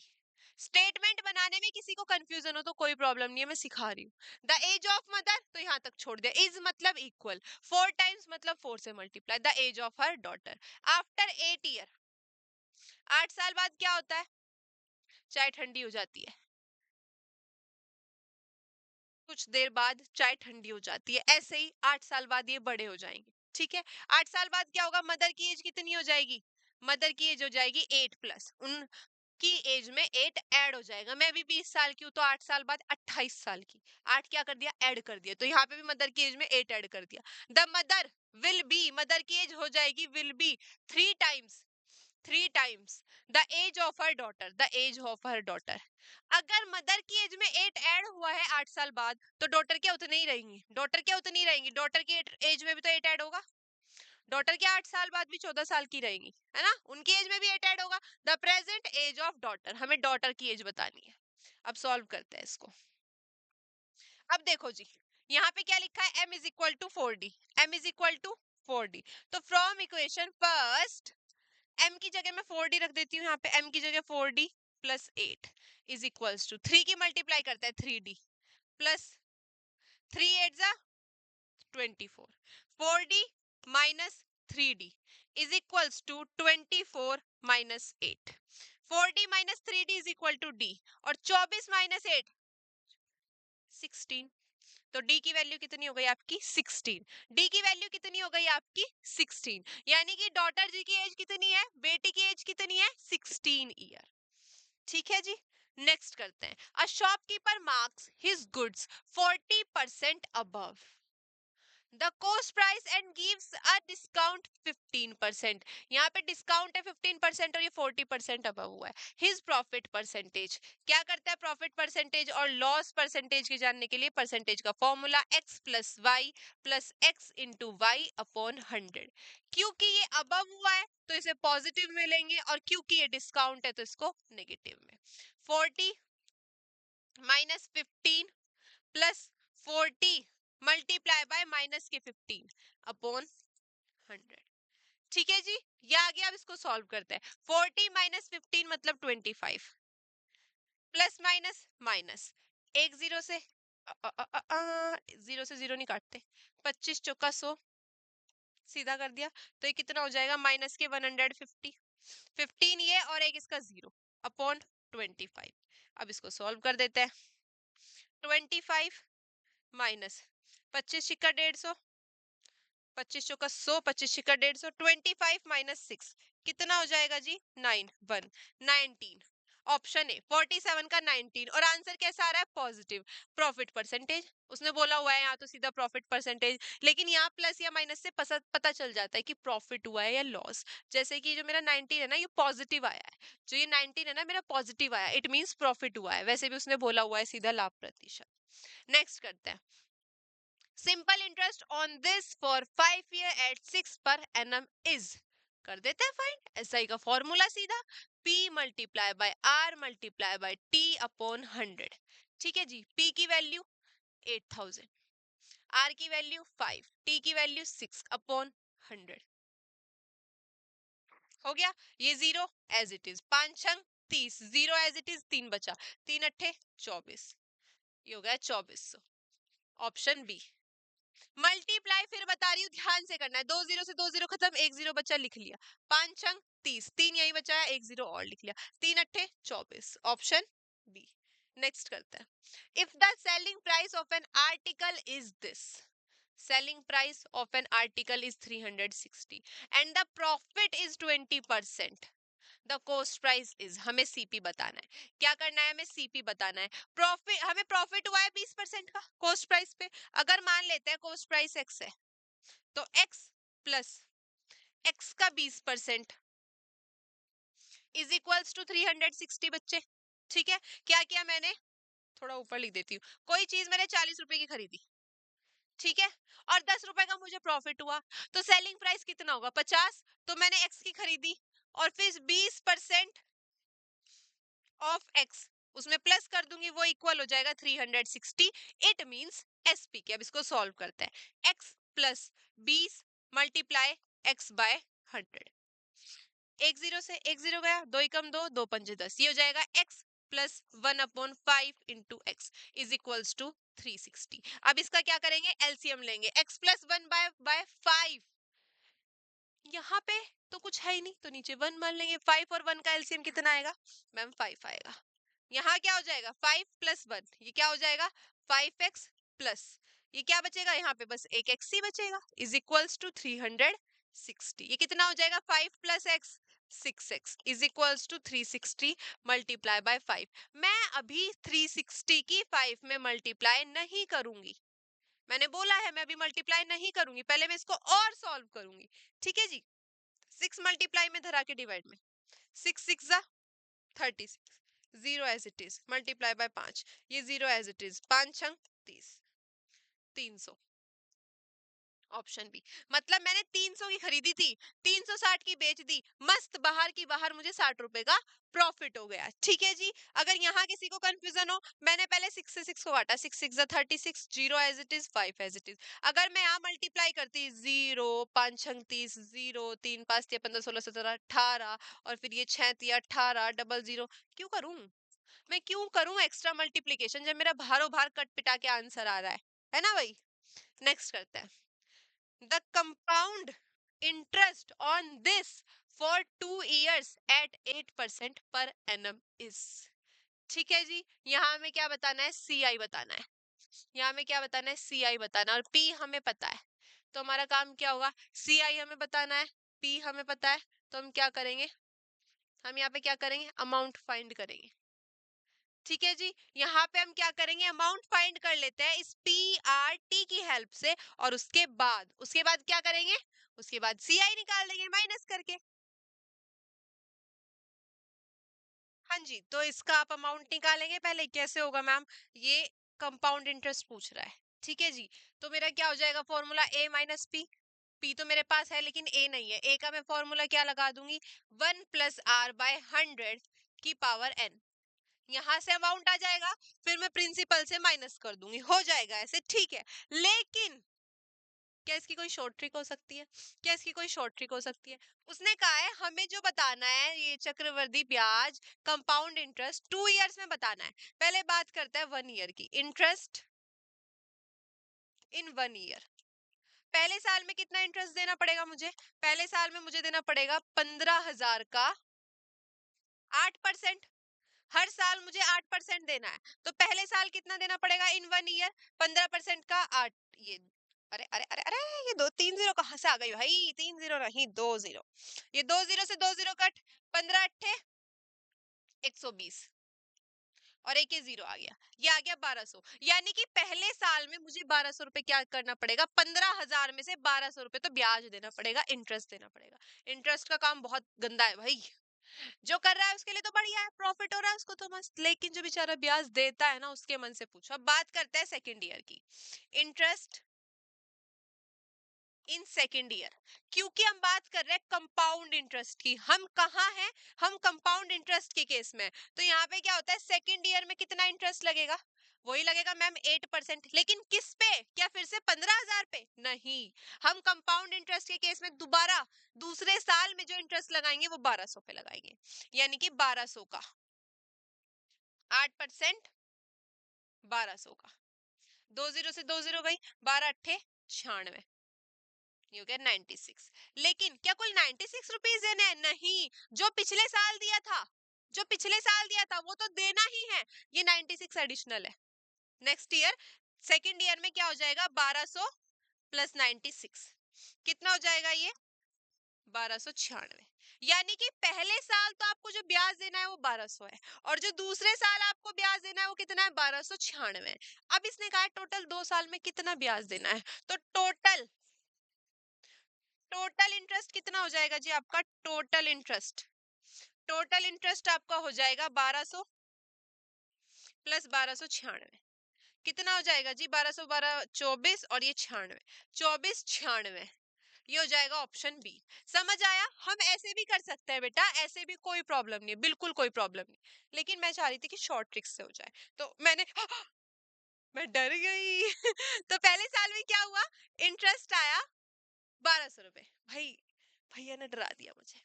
स्टेटमेंट बनाने में किसी को कंफ्यूजन हो तो कोई प्रॉब्लम नहीं है, मैं सिखा रही हूँ। द एज ऑफ मदर तो यहाँ तक छोड़ दिया, इज मतलब इक्वल, 4 टाइम्स मतलब 4 से multiply, the age of her daughter. After 8 year, 8 साल बाद क्या होता है, चाय ठंडी हो जाती है, कुछ देर बाद चाय ठंडी हो जाती है, ऐसे ही 8 साल बाद ये बड़े हो जाएंगे। ठीक है, 8 साल बाद क्या होगा, मदर की एज कितनी हो जाएगी, मदर की एज हो जाएगी 8 प्लस, उन की एज में 8 ऐड हो जाएगा। मैं भी 20 साल की हूँ तो 8 साल बाद 28 साल की, 8 क्या कर दिया, ऐड कर दिया, तो यहाँ पे भी मदर की एज में 8 ऐड कर दिया। The mother will be, mother की एज हो जाएगी will be 3 times, 3 times the age of her daughter, the age of her daughter. अगर मदर की एज में 8 ऐड हुआ है 8 साल बाद तो डॉटर क्या उतनी ही रहेंगी, डॉटर क्या उतनी ही रहेंगी, डॉटर की एज में भी तो 8 ऐड होगा, डॉटर के 8 साल बाद भी 14 साल की रहेंगी, है ना, उनकी एज में भी 8 ऐड होगा। The present age of daughter, हमें डॉटर की एज बतानी है। अब सॉल्व करते हैं इसको। अब देखो जी, यहाँ पे क्या लिखा है, m is equal to 4d, m is equal to 4d, तो फ्रॉम इक्वेशन फर्स्ट m की जगह मैं 4d रख देती हूँ, यहाँ पे m की जगह 4d plus 8 is equals to 3 की मल्टीप्लाई करते हैं 3d प्लस 3 8 जा 24 4d minus 3d is equals to 24 minus 8 4d minus 3d is equal to d और 24 माइनस 8 16 तो d की वैल्यू कितनी हो गई आपकी 16 d की वैल्यू कितनी हो गई आपकी 16 यानी कि डॉटर जी की एज कितनी है बेटी की एज कितनी है 16 ईयर ठीक है जी नेक्स्ट करते हैं a shopkeeper marks his goods 40% above the coast price and gives a discount 15% यहाँ पे डिस्काउंट है 15% और ये 40% अबव हुआ है हिज प्रॉफिट परसेंटेज क्या करता है प्रॉफिट परसेंटेज और लॉस परसेंटेज के जानने के लिए परसेंटेज का formula x plus y plus x into y upon 100 क्योंकि ये अबव हुआ है तो इसे पॉजिटिव में लेंगे और क्योंकि ये डिस्काउंट है तो इसको नेगेटिव में 40 minus 15 plus 40 multiply by minus के 15 अपॉन 100 ठीक है जी ये आ गया अब इसको सॉल्व करते हैं 40 माइनस 15 मतलब 25 प्लस माइनस माइनस एक जीरो से जीरो से जीरो नहीं काटते 25 चौका 100 सीधा कर दिया तो ये कितना हो जाएगा माइनस के 150 15 ये और एक इसका जीरो अपॉन 25 अब इसको सॉल्व कर देते हैं 25 माइनस 25 छिक्का 150 25 चौका 100 25 छिक्का 150 25 माइनस 6 कितना हो जाएगा जी 19 ऑप्शन ए 47 का 19 और आंसर कैसा आ रहा है पॉजिटिव प्रॉफिट परसेंटेज उसने बोला हुआ है यहाँ तो सीधा प्रॉफिट परसेंटेज लेकिन यहाँ प्लस या माइनस से पता चल जाता है कि प्रॉफिट हुआ है या लॉस जैसे कि जो मेरा 19 है ना ये पॉजिटिव आया है जो ये 19 है ना मेरा पॉजिटिव आया इट मींस प्रॉफिट हुआ है वैसे भी उसने बोला हुआ है सीधा लाभ प्रतिशत नेक्स्ट करते हैं simple interest on this for 5 year at 6 per annum is कर देते हैं फाइंड एसआई का फॉर्मूला सीधा p multiply by r multiply by t upon 100 ठीक है जी p की वैल्यू 8000 r की वैल्यू 5 t की वैल्यू 6 अपॉन 100 हो गया ये जीरो एज इट इज 5 छंग 30 जीरो एज इट इज 3 बचा 3 अट्ठे 24 ये हो गया 2400 ऑप्शन बी मल्टीप्लाई फिर बता रही हूँ ध्यान से करना है 2 जीरो से 2 जीरो खत्म 1 जीरो बचा लिख लिया 5 छंग 30 3 यही बचा है 1 जीरो और लिख लिया 3 अट्ठे 24 ऑप्शन बी नेक्स्ट करते हैं if the selling price of an article is this selling price of an article is 360 and the profit is 20% the cost price is हमें सीपी बताना है क्या करना है हमें सीपी बताना है प्रॉफिट हमें प्रॉफिट हुआ है 20% का कॉस्ट प्राइस पे अगर मान लेते हैं कॉस्ट प्राइस एक्स है तो एक्स प्लस एक्स का 20% इज इक्वल्स टू 360 बच्चे ठीक है क्या किया मैंने थोड़ा ऊपर लिख देती हूँ कोई चीज मैंने 40 रुपए की खरीदी ठीक है और 10 रुपए का मुझे प्रॉफिट हुआ तो सेलिंग प्राइस कितना होगा 50 तो मैंने एक्स की खरीदी और फिर 20% ऑफ एक्स उसमें प्लस कर दूंगी वो इक्वल हो जाएगा 360 इट मींस एसपी के अब इसको सॉल्व करते हैं x plus 20 multiply x by 100 एक जीरो से एक जीरो गया दो एकम दो दो पंजे 10 ये हो जाएगा x plus 1/5 into x is equals to 360 अब इसका क्या करेंगे एलसीएम लेंगे एक्स प्लस 1/5 यहाँ पे तो कुछ है ही नहीं तो नीचे 1 मान लेंगे 5 और 1 का एलसीएम कितना आएगा मैम 5 आएगा यहाँ क्या हो जाएगा 5 प्लस 1 ये क्या हो जाएगा 5x प्लस ये क्या बचेगा यहाँ पे बस एक x ही बचेगा इज इक्वल्स टू 360 ये कितना हो जाएगा 5 plus x 6x is equals to 360 multiply by 5 मैं अभी 360 की 5 में मल्टीप्लाई नहीं करूंगी मैंने बोला है मैं अभी मल्टीप्लाई नहीं करूंगी पहले मैं इसको और सॉल्व करूंगी ठीक है जी 6 मल्टीप्लाई में धरा के डिवाइड में 6 6 जा 36 zero as it is multiply by 5 ये जीरो एज इट इज 5 छंग 30 300 ऑप्शन बी। मतलब मैंने 300 की खरीदी थी, 360 की बेच दी, मस्त बाहर की बाहर मुझे 60 रुपए का प्रॉफिट हो गया। ठीक है जी। अगर यहाँ किसी को कंफ्यूजन हो, मैंने पहले 6 से 6 को काटा, 6 6 36, 0 as it is, 5 as it is. अगर मैं यहाँ मल्टीप्लाई करती, 0 5 छंग 30, 0 3 5 या 15 16 17 18, और फिर ये 6 तिया 18 डबल 0, क्यों करूं मैं, क्यों करूं एक्स्ट्रा मल्टीप्लिकेशन जब मेरा भारों भार कट पिटा के आंसर आ रहा है ना भाई। नेक्स्ट करते हैं। The compound interest on this for 2 years at 8% per annum is। ठीक है जी। यहाँ हमें क्या बताना है, सी आई बताना है। यहाँ हमें क्या बताना है, सी आई बताना है, और पी हमें पता है। तो हमारा काम क्या होगा, सी आई हमें बताना है, पी हमें पता है, तो हम क्या करेंगे, हम यहाँ पे क्या करेंगे, अमाउंट फाइंड करेंगे। ठीक है जी। यहाँ पे हम क्या करेंगे, अमाउंट फाइंड कर लेते हैं इस पी आर टी की हेल्प से, और उसके बाद क्या करेंगे, उसके बाद सी आई निकाल देंगे माइनस करके। हाँ जी। तो इसका आप अमाउंट निकालेंगे पहले, कैसे होगा मैम, ये कंपाउंड इंटरेस्ट पूछ रहा है। ठीक है जी। तो मेरा क्या हो जाएगा फॉर्मूला, ए माइनस पी। पी तो मेरे पास है लेकिन ए नहीं है, ए का मैं फॉर्मूला क्या लगा दूंगी, 1+r/100 की पावर n। यहाँ से अमाउंट आ जाएगा, फिर मैं प्रिंसिपल से माइनस कर दूंगी, हो जाएगा ऐसे। ठीक है। लेकिन क्या इसकी कोई शॉर्ट ट्रिक हो सकती है, क्या इसकी कोई शॉर्ट ट्रिक हो सकती है। उसने कहा है हमें जो बताना है ये चक्रवृद्धि ब्याज कंपाउंड इंटरेस्ट 2 इयर्स में बताना है। पहले बात करते हैं 1 ईयर की, इंटरेस्ट इन 1 ईयर। पहले साल में कितना इंटरेस्ट देना पड़ेगा मुझे, पहले साल में मुझे देना पड़ेगा 15,000 का 8%। हर साल मुझे 8% देना है, तो पहले साल कितना देना पड़ेगा इन 1 ईयर, 15% का 8। ये अरे अरे अरे अरे, ये 2 3 0 कहाँ से आ गई भाई, 3 0 नहीं 2 0, ये 2 0 से 2 0 कट, 15 अट्ठे 120, और एक ये 0 आ गया, ये आ गया 1200। यानी कि पहले साल में मुझे 1200 रुपए क्या करना पड़ेगा, 15,000 में से 1200 रुपए तो ब्याज देना पड़ेगा, इंटरेस्ट देना पड़ेगा। इंटरेस्ट का काम बहुत गंदा है भाई, जो कर रहा है उसके लिए तो बढ़िया है, प्रॉफिट हो रहा है उसको तो मस्त, लेकिन जो बेचारा ब्याज देता है ना उसके मन से पूछो। अब बात करते हैं सेकेंड ईयर की, इंटरेस्ट इन सेकेंड ईयर। क्योंकि हम बात कर रहे हैं कंपाउंड इंटरेस्ट की, हम कहाँ हैं, हम कंपाउंड इंटरेस्ट के केस में। तो यहाँ पे क्या होता है, सेकेंड ईयर में कितना इंटरेस्ट लगेगा, वही लगेगा मैम 8%। लेकिन किस पे, क्या फिर से 15,000 पे, नहीं, हम कंपाउंड इंटरेस्ट के केस में दोबारा दूसरे साल में जो इंटरेस्ट लगाएंगे वो 1200 पे लगाएंगे, यानी कि 1200 का 8%, 1200 का, 2 0 से 2 0 गई, 12 अट्ठे 96, ये हो गया 96। लेकिन क्या कुल 96 रुपीज देने हैं, नहीं, जो पिछले साल दिया था, जो पिछले साल दिया था वो तो देना ही है, ये 96 एडिशनल है। नेक्स्ट ईयर सेकेंड ईयर में क्या हो जाएगा, 1200 प्लस 96 कितना हो जाएगा, ये 1296। यानी कि पहले साल तो आपको जो ब्याज देना है वो 1200 है, और जो दूसरे साल आपको ब्याज देना है वो कितना है, 1296। अब इसने कहा टोटल 2 साल में कितना ब्याज देना है, तो टोटल टोटल इंटरेस्ट कितना हो जाएगा जी आपका, टोटल इंटरेस्ट आपका हो जाएगा 1200 प्लस 1296, कितना हो जाएगा जी, 1200 12 24, और ये 96, 24 96, ये हो जाएगा ऑप्शन बी। समझ आया, हम ऐसे भी कर सकते हैं बेटा, ऐसे भी कोई प्रॉब्लम नहीं है, बिल्कुल कोई प्रॉब्लम नहीं, लेकिन मैं चाह रही थी कि शॉर्ट ट्रिक से हो जाए, तो मैंने मैं डर गई तो पहले साल में क्या हुआ, इंटरेस्ट आया 1200 रुपए, भाई भैया ने डरा दिया मुझे,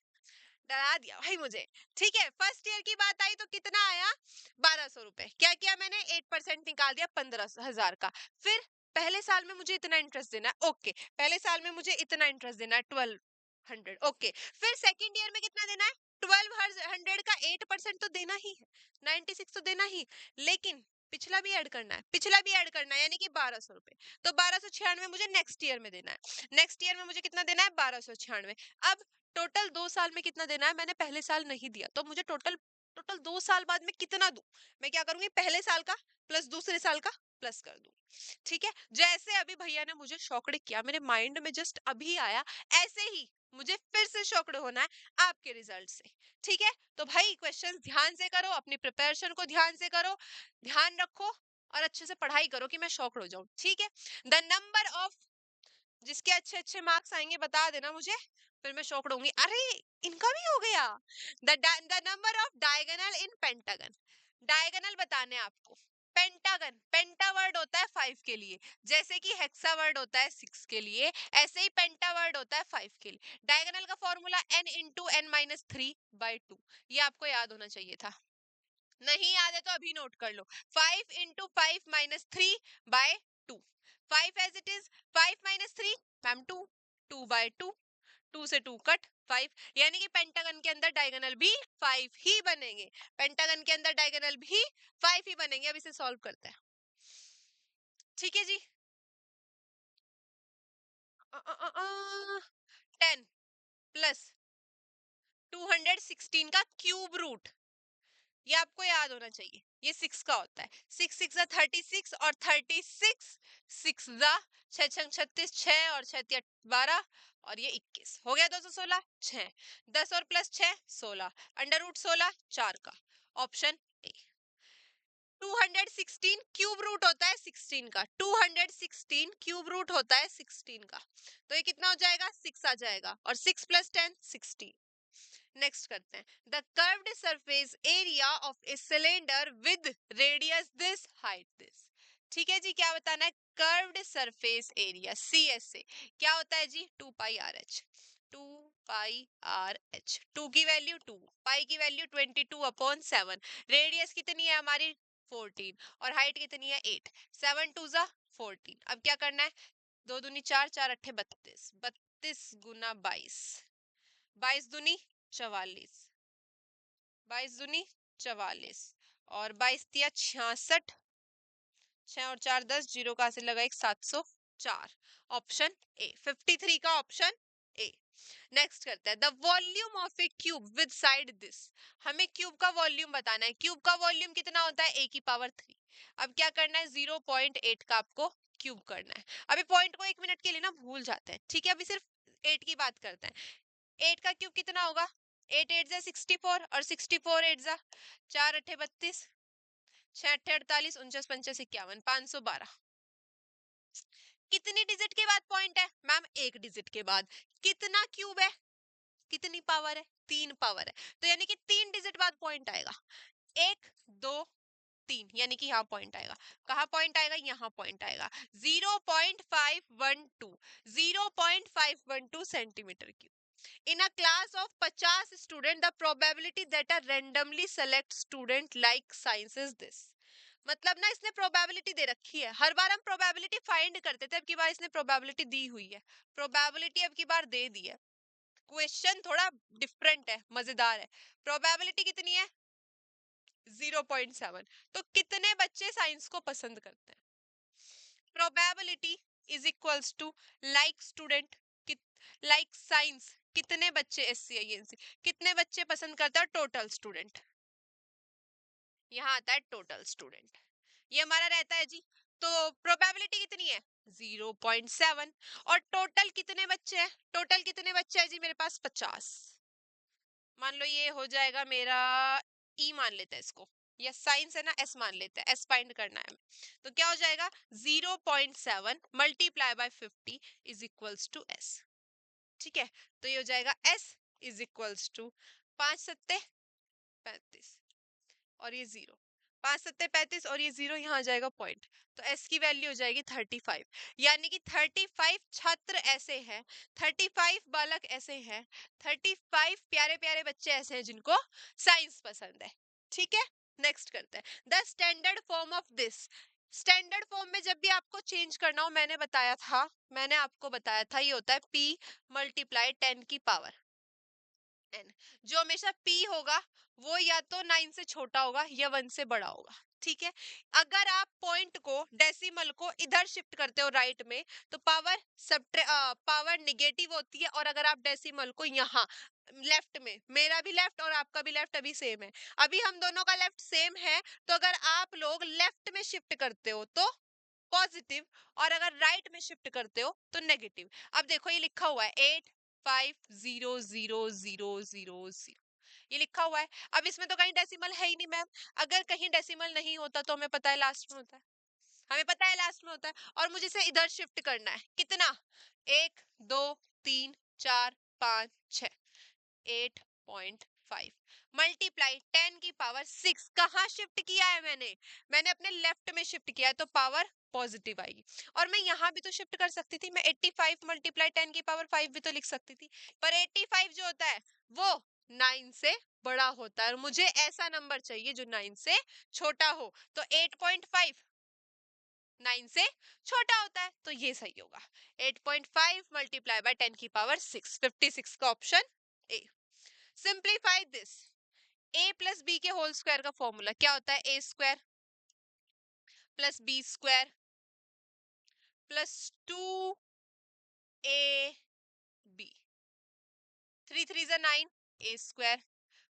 डरा दिया भाई मुझे। ठीक है, फर्स्ट ईयर की बात आई तो कितना आया, 1200 रुपए। क्या किया मैंने, 8% निकाल दिया 15,000 का। फिर पहले साल में मुझे इतना इंटरेस्ट देना है, ओके, पहले साल में मुझे इतना इंटरेस्ट देना है 1200, ओके। फिर सेकेंड ईयर में कितना देना है, 1200 का 8% तो देना ही है, 96 तो देना ही, लेकिन पिछला भी ऐड करना है, पिछला भी ऐड करना है, यानी कि 1200 रुपए। तो 1296 मुझे नेक्स्ट ईयर में देना है, नेक्स्ट ईयर में मुझे कितना देना है, 1296। अब टोटल 2 साल में कितना देना है, मैंने पहले साल नहीं दिया, तो मुझे टोटल टोटल 2 साल बाद में कितना दूं, मैं क्या करूंगी, पहले साल का प्लस दूसरे साल का प्लस कर दूं। ठीक है, जैसे अभी भैया ने मुझे शॉकड किया, मेरे माइंड में जस्ट अभी आया, ऐसे ही मुझे फिर से शॉकड होना है आपके रिजल्ट से। ठीक है, तो भाई क्वेश्चन ध्यान से करो, अपनी प्रिपरेशन को ध्यान से करो, ध्यान रखो, और अच्छे से पढ़ाई करो कि मैं शॉकड हो जाऊं। ठीक है, द नंबर ऑफ जिसके अच्छे अच्छे मार्क्स आएंगे बता देना मुझे, फिर मैं शॉक्ड होंगी, अरे इनका भी हो गया। The number of diagonal in pentagon, diagonal बताने हैं आपको। पेंटागन, पेंटा वर्ड होता है 5 के लिए, जैसे कि हेक्सा वर्ड होता है 6 के लिए, ऐसे ही पेंटा वर्ड होता है 5 के लिए। डायगोनल का formula n into n minus 3/2, ये आपको याद होना चाहिए था। नहीं याद है तो अभी नोट कर लो। 5 into 5 - 3/2, 5 as it is, 5 - 3 ma'am 2, 2/2, 2 से 2 कट 5, यानी कि पेंटागन के अंदर डायगोनल भी 5 ही बनेंगे, पेंटागन के अंदर डायगोनल भी 5 ही बनेंगे। अब इसे सॉल्व करते हैं, ठीक है जी। 10 प्लस 216 का क्यूब रूट, ये आपको याद होना चाहिए, ये 6 का होता है। 6 6 36 और 36 6 6 छंग 36, 6 और 6 12 और ये 21 हो गया। 216 6 10 और प्लस 6 16, अंडर रूट 16 4 का, ऑप्शन ए। 216 क्यूब रूट होता है 16 का, 216 क्यूब रूट होता है 16 का, तो ये कितना हो जाएगा 6 आ जाएगा, और 6 + 10 16। नेक्स्ट करते हैं, the curved surface area of a cylinder with radius this height this. ठीक है जी, क्या बताना है, curved surface area C S से क्या होता है जी, 2πRh, 2πRh, 2 की वैल्यू 2, पाई की वैल्यू 22/7, रेडियस कितनी है हमारी 14, और हाइट कितनी है 8, 7 2 14। अब क्या करना है, 2 दूनी 4, 4 अट्ठे 32, 32 गुना 22, 22 दूनी 44, 22 दूनी 44, और 22 तिया 66, 6 और 4 10, जीरो कहाँ से लगा, एक 704, ऑप्शन ए 53 का ऑप्शन ए। नेक्स्ट करते हैं, the volume of A cube with side this, हमें क्यूब का वॉल्यूम बताना है। क्यूब का वॉल्यूम कितना होता है, a⁻3। अब क्या करना है, 0.8 का आपको क्यूब करना है। अभी पॉइंट को 1 मिनट के लिए ना भूल जाते हैं, ठीक है, अभी सिर्फ 8 की बात करते हैं। 8 का क्यूब कितना होगा, 8 8 64, और 64 8 4 अट्ठे 32, 6 अट्ठे 48, 49 50 51, 512। कितनी डिजिट के बाद पॉइंट है मैम, एक डिजिट के बाद। कितना क्यूब है, कितनी पावर है, 3 पावर है, तो यानी कि 3 डिजिट बाद पॉइंट आएगा, 1 2 3, यानी कि यहाँ पॉइंट आएगा। कहाँ पॉइंट आएगा, यहाँ पॉइंट आएगा, 0.512, 0.512 centimetre cube. In a class of 50 student, the probability that a randomly select student like science is this। मतलब ना इसने प्रोबेबिलिटी दे रखी है, हर बार हम प्रोबेबिलिटी फाइंड करते थे, अब की बार इसने प्रोबेबिलिटी दी हुई है, प्रोबेबिलिटी अब की बार दे दी है। क्वेश्चन थोड़ा डिफरेंट है, मजेदार है। प्रोबेबिलिटी कितनी है, 0.7, तो कितने बच्चे साइंस को पसंद करते हैं, probability is equals to like student like science, कितने बच्चे SCINC, कितने बच्चे पसंद करते हैं, टोटल स्टूडेंट, यहाँ आता है टोटल स्टूडेंट, ये हमारा रहता है जी। तो प्रोबेबिलिटी कितनी है, 0.7, और टोटल कितने बच्चे हैं, टोटल कितने बच्चे हैं जी मेरे पास 50। मान लो ये हो जाएगा मेरा ई, मान लेते हैं इसको, या साइंस है ना एस मान लेते हैं, एस फाइंड करना है, तो क्या हो जाएगा 0.7 multiply by 50 is equals to S. ठीक है, तो ये हो जाएगा S इज इक्वल्स टू 5 सत्ते 35, और ये 0, 5 सत्ते 35, और ये 0 यहाँ आ जाएगा पॉइंट, तो S की वैल्यू हो जाएगी 35, यानी कि 35 छात्र ऐसे हैं, 35 बालक ऐसे हैं, 35 प्यारे प्यारे बच्चे ऐसे हैं जिनको साइंस पसंद है। ठीक है, नेक्स्ट करते हैं, the standard form of this. Standard form में जब भी आपको चेंज करना हो, मैंने आपको बताया था, ये होता है P × 10 की पावर n। जो हमेशा P होगा वो या तो 9 से छोटा होगा या 1 से बड़ा होगा। ठीक है, अगर आप पॉइंट को डेसिमल को इधर शिफ्ट करते हो राइट में, तो पावर निगेटिव होती है, और अगर आप डेसिमल को यहाँ लेफ्ट में, मेरा भी लेफ्ट और आपका भी लेफ्ट अभी सेम है, अभी हम दोनों का लेफ्ट सेम है, तो अगर आप लोग लेफ्ट में शिफ्ट करते हो तो पॉजिटिव, और अगर राइट में शिफ्ट करते हो तो नेगेटिव। अब देखो ये लिखा हुआ है 8500000, ये लिखा हुआ है। अब इसमें तो कहीं डेसिमल है ही नहीं मैम, अगर कहीं डेसिमल नहीं होता तो हमें पता है लास्ट में होता है, हमें पता है लास्ट में होता है, और मुझे इसे इधर शिफ्ट करना है। कितना? 1 2 3 4 5 6, 8.5 मल्टीप्लाई 10 की पावर 6। कहाँ शिफ्ट किया है मैंने? मैंने अपने लेफ्ट में शिफ्ट किया है, तो पावर पॉजिटिव आएगी। और मैं यहाँ भी तो शिफ्ट कर सकती थी, मैं 85 मल्टीप्लाई 10 की पावर 5 भी तो लिख सकती थी, पर 85 जो होता है वो 9 से बड़ा होता है, और मुझे ऐसा नंबर चाहिए जो 9 से छोटा हो। तो 8.5 9 से छोटा होता है, तो ये सही होगा। 8.5 मल्टीप्लाई बाय 10 की पावर 6, 56 का option A. Simplify this, a plus B के होल स्क्वायर का फॉर्मूला क्या होता है? A square plus B square plus 2ab, 3 3 जा 9, ए स्क्वायर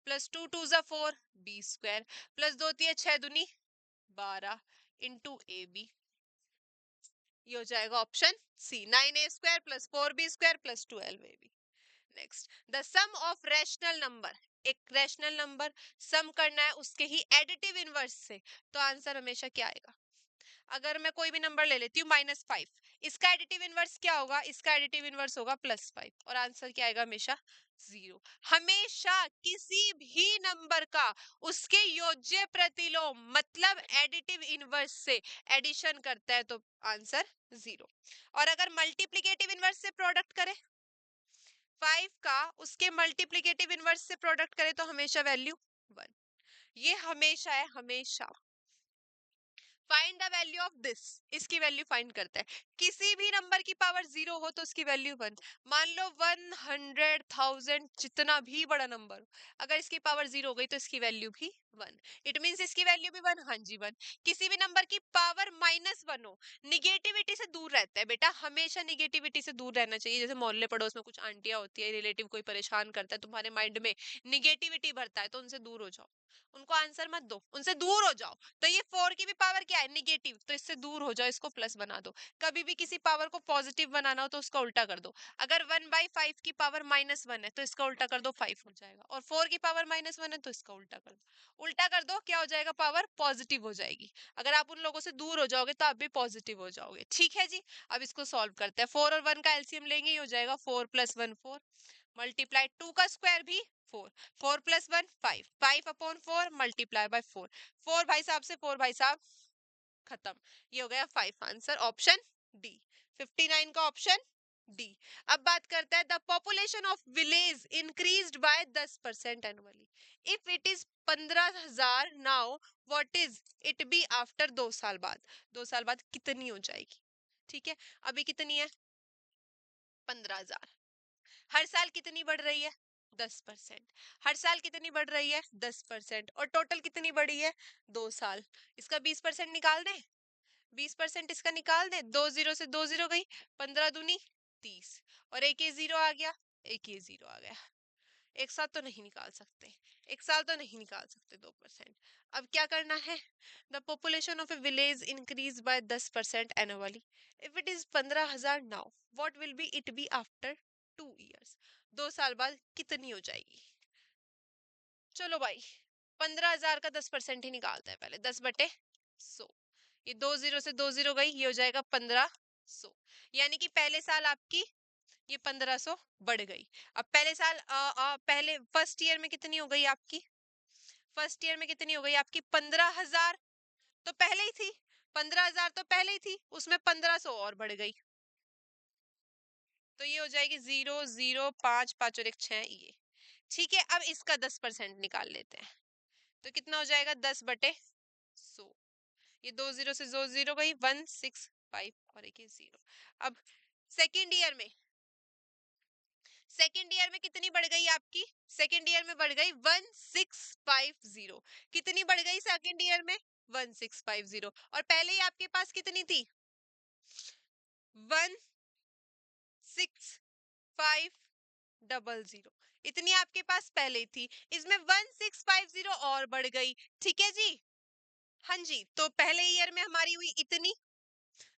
प्लस 2 2 जा 4, बी स्क्वायर प्लस 2 3 6 दूनी 12 इंटू ए बी। ये हो जाएगा option C, 9a square plus 4b square plus 12ab। Next, the sum of rational number, एक रैशनल नंबर सम करना है उसके ही एडिटिव इनवर्स से, तो आंसर हमेशा क्या आएगा? अगर मैं कोई भी नंबर ले लेती हूँ -5, इसका एडिटिव इनवर्स क्या होगा? इसका एडिटिव इनवर्स होगा +5, और आंसर क्या आएगा? हमेशा 0। हमेशा किसी भी नंबर का उसके योज्य प्रतिलोम मतलब एडिटिव इनवर्स से एडिशन करता है तो आंसर 0। और अगर मल्टीप्लिकेटिव इनवर्स से प्रोडक्ट करें, 5 का उसके मल्टीप्लिकेटिव इनवर्स से प्रोडक्ट करें तो हमेशा वैल्यू 1। ये हमेशा है, हमेशा। Find the value of this, इसकी वैल्यू फाइंड करता है। किसी भी नंबर की पावर 0 हो तो उसकी वैल्यू 1। मान लो 100,000, जितना भी बड़ा नंबर हो, अगर इसकी पावर 0 हो गई तो इसकी वैल्यू भी 1। इट मींस इसकी वैल्यू भी 1। हाँ जी 1। किसी भी नंबर की पावर -1 हो, निगेटिविटी से दूर रहता है बेटा, हमेशा निगेटिविटी से दूर रहना चाहिए। जैसे मोहल्ले पड़ोस में कुछ आंटियां होती है, रिलेटिव कोई परेशान करता है, तुम्हारे माइंड में निगेटिविटी भरता है, तो उनसे दूर हो जाओ, उनको आंसर मत दो, उनसे दूर हो जाओ। तो ये 4 की भी पावर क्या है? निगेटिव, तो इससे दूर हो जाओ, इसको प्लस बना दो। कभी भी किसी पावर को पॉजिटिव बनाना हो तो उसका उल्टा कर दो। अगर 1/5 की पावर -1 है तो इसका उल्टा कर दो, 5 हो जाएगा। और 4 की पावर -1 है तो इसका उल्टा कर दो। उल्टा कर दो, क्या हो जाएगा? पावर पॉजिटिव हो जाएगी। अगर आप उन लोगों से दूर हो जाओगे तो आप भी पॉजिटिव हो जाओगे। ठीक है जी, अब इसको सॉल्व करते हैं। 4 और 1 का एलसीएम लेंगे, ये हो जाएगा 4 + 1 4, मल्टीप्लाई 2 का स्क्वायर भी 4, 4 + 1 5, 5/4 मल्टीप्लाई बाय 4, 4 भाई साहब से 4 भाई साहब खत्म। ये हो गया 5, आंसर ऑप्शन डी, 59 का ऑप्शन डी। अब बात करते हैं, the population of village increased by 10% annually. If it is 15,000 now, what is it be after 2 साल बाद? 2 साल बाद कितनी हो जाएगी? ठीक है, अभी कितनी है? 15,000। हर साल कितनी बढ़ रही है? 10%। हर साल कितनी बढ़ रही है? 10%। और टोटल कितनी बढ़ी है? 2 साल। इसका 20% निकाल दें, 20% इसका निकाल दें। 2 जीरो से 2 जीरो गई, 15 दूनी 30, और एक ये जीरो आ गया, एक ये जीरो आ गया। एक साथ तो नहीं निकाल सकते, एक साल तो नहीं निकाल सकते 2%। अब क्या करना है? The population of A village increase by 10% annually. If it is 15,000 now, what will be it be after 2 years? 2 साल बाद कितनी हो जाएगी? चलो भाई, 15,000 का 10% ही निकालते हैं पहले। 10/100, ये 2 जीरो से 2 जीरो गई, ये हो जाएगा 1500। यानी कि पहले साल आपकी ये 1500 बढ़ गई। अब पहले साल पहले फर्स्ट ईयर में कितनी हो गई आपकी? फर्स्ट ईयर में कितनी हो गई आपकी? 15,000 तो पहले ही थी, 15,000 तो पहले ही थी, उसमें 1500 और बढ़ गई, तो ये हो जाएगी 0 0 5 5 और 1 6 ये। ठीक है, अब इसका 10% निकाल लेते हैं, तो कितना हो जाएगा? 10/100। ये 2 जीरो से 2 जीरो गई, 165, और एक ये जीरो। अब सेकेंड ईयर में, सेकेंड ईयर में कितनी बढ़ गई आपकी? सेकेंड ईयर में बढ़ गई 1650। कितनी बढ़ गई सेकेंड ईयर में? 1650। और पहले ही आपके पास कितनी थी? 16500। इतनी आपके पास पहले ही थी, इसमें 1650 और बढ़ गई। ठीक है जी, हाँ जी। तो पहले ईयर में हमारी हुई इतनी,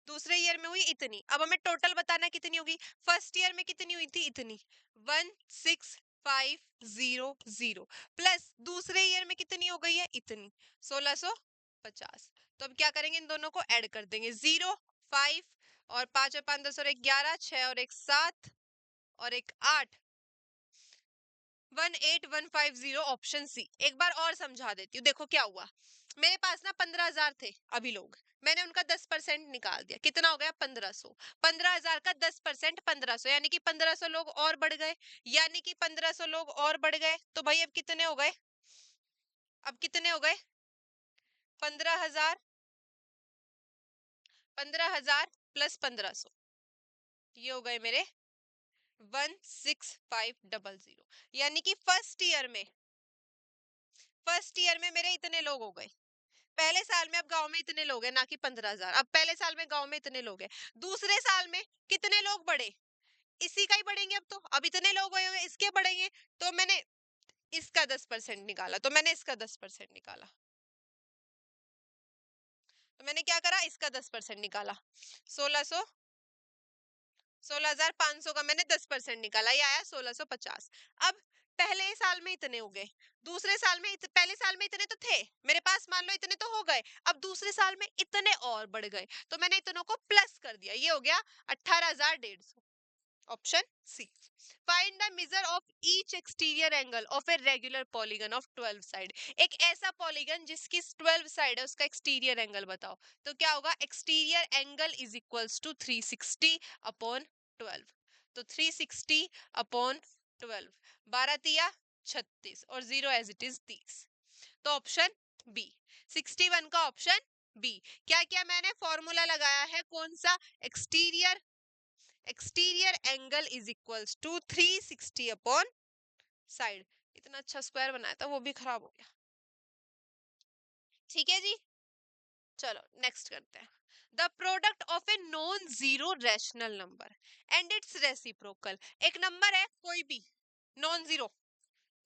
दूसरे ईयर में हुई इतनी। अब हमें टोटल बताना कितनी होगी। फर्स्ट ईयर में कितनी हुई थी? इतनी, 16500 प्लस दूसरे ईयर में कितनी हो गई है? इतनी, 1600 50। तो अब क्या करेंगे, इन दोनों को ऐड कर देंगे, 0 5 और 5 और 5 10 और 1 11, 6 और 1 7 और 1 8, 18150 ऑप्शन सी। एक बार और समझा देती हूँ, देखो क्या हुआ। मेरे पास ना 15,000 थे अभी लोग, मैंने उनका 10% निकाल दिया, कितना हो गया 1500। 15,000 का 10% 1500, यानी कि 1500 लोग और बढ़ गए, यानी कि 1500 लोग और बढ़ गए। तो भाई अब कितने हो गए, अब कितने हो गए, 15,000, 15,000 प्लस 1500, ये हो गए मेरे 16500। यानी कि फर्स्ट ईयर में मेरे इतने लोग हो गए। पहले साल में अब गांव में इतने लोग हैं, ना कि 15,000, अब पहले साल में गांव में इतने लोग हैं। दूसरे साल में कितने लोग बढ़े, इसी का ही बढ़ेंगे। अब इतने लोग हुए होंगे, इसके बढ़ेंगे। तो मैंने इसका 10% निकाला, तो मैंने इसका 10% निकाला, तो मैंने क्या करा, इसका 10% निकाला। 1600, 16,500 का मैंने 10% निकाला, ये आया 1650। अब पहले साल में इतने हो गए, दूसरे साल में पहले साल में इतने तो थे मेरे पास, मान लो इतने तो हो गए। अब दूसरे साल में इतने और बढ़ गए, तो मैंने इतनों को प्लस कर दिया, ये हो गया 18,150, option C. Find the measure of each exterior angle of a regular polygon of 12 side. एक ऐसा पॉलीगन जिसकी 12 साइड है, उसका एक्सटीरियर एंगल बताओ। तो क्या होगा, exterior angle is equals to 360 upon 12। तो 360 अपॉन 12, 12 तिया 36 और 0 एज इट इज 30। तो ऑप्शन बी, 61 का ऑप्शन बी। क्या क्या मैंने फॉर्मूला लगाया है, कौन सा, exterior angle is equals to 360 upon side. इतना अच्छा स्क्वायर बनाया था, वो भी खराब हो गया। ठीक है जी, चलो नेक्स्ट करते हैं। The product of a non zero rational number and it's reciprocal. एक नंबर है कोई भी, non zero,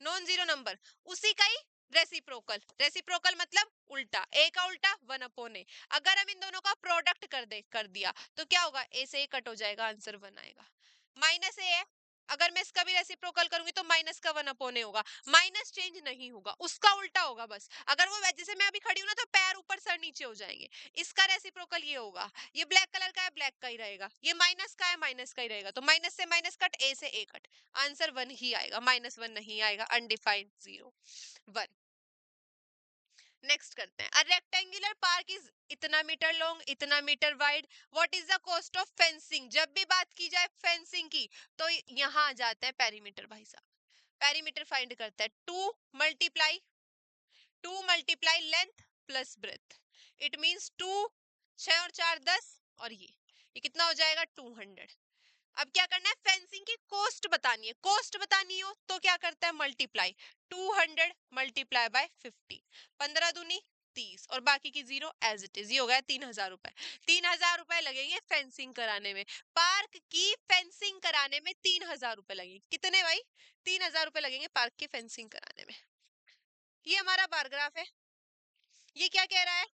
non zero number, उसी का ही रेसिप्रोकल मतलब उल्टा, ए का उल्टा 1 अपॉन ए। अगर हम इन दोनों का प्रोडक्ट कर दिया तो क्या होगा, ए से ए कट हो जाएगा, आंसर 1 आएगा। माइनस ए है, अगर मैं इसका भी रेसिप्रोकल करूंगी तो माइनस का 1 अपॉन ए होगा, माइनस चेंज नहीं होगा, उसका उल्टा होगा बस। अगर वो जैसे मैं अभी खड़ी हूं ना, तो पैर ऊपर सर नीचे हो जाएंगे। इसका रेसिप्रोकल ये होगा, ये ब्लैक कलर का है, ब्लैक का ही रहेगा, ये माइनस का है, माइनस का ही रहेगा। तो माइनस से माइनस कट, ए से ए कट, आंसर 1 ही आएगा, -1 नहीं आएगा, अनडिफाइंड 0 1। नेक्स्ट करते हैं। अ रेक्टेंगुलर पार्क इज इतना मीटर लॉन्ग, इतना metre wide, what is the cost of fencing. जब भी बात की जाए फेंसिंग की, तो यहाँ आ जाता है पेरीमीटर। भाई साहब पेरीमीटर फाइंड करते हैं, 2 multiply length plus breadth, it means 2, 6 और 4 10, और ये कितना हो जाएगा 200। अब क्या करना है, फेंसिंग की कॉस्ट बतानी है, कॉस्ट बतानी हो तो क्या करता है, मल्टीप्लाई, 200 मल्टीप्लाई बाय 50, 15 दूनी 30 और बाकी की 0 एज इट इज, ये हो गया 3,000 रुपए। 3,000 रुपए लगेंगे फेंसिंग कराने में, पार्क की फेंसिंग कराने में 3,000 रुपए लगेंगे। कितने भाई, 3,000 रुपए लगेंगे पार्क की फेंसिंग कराने में। ये हमारा बार ग्राफ है। ये क्या कह रहा है,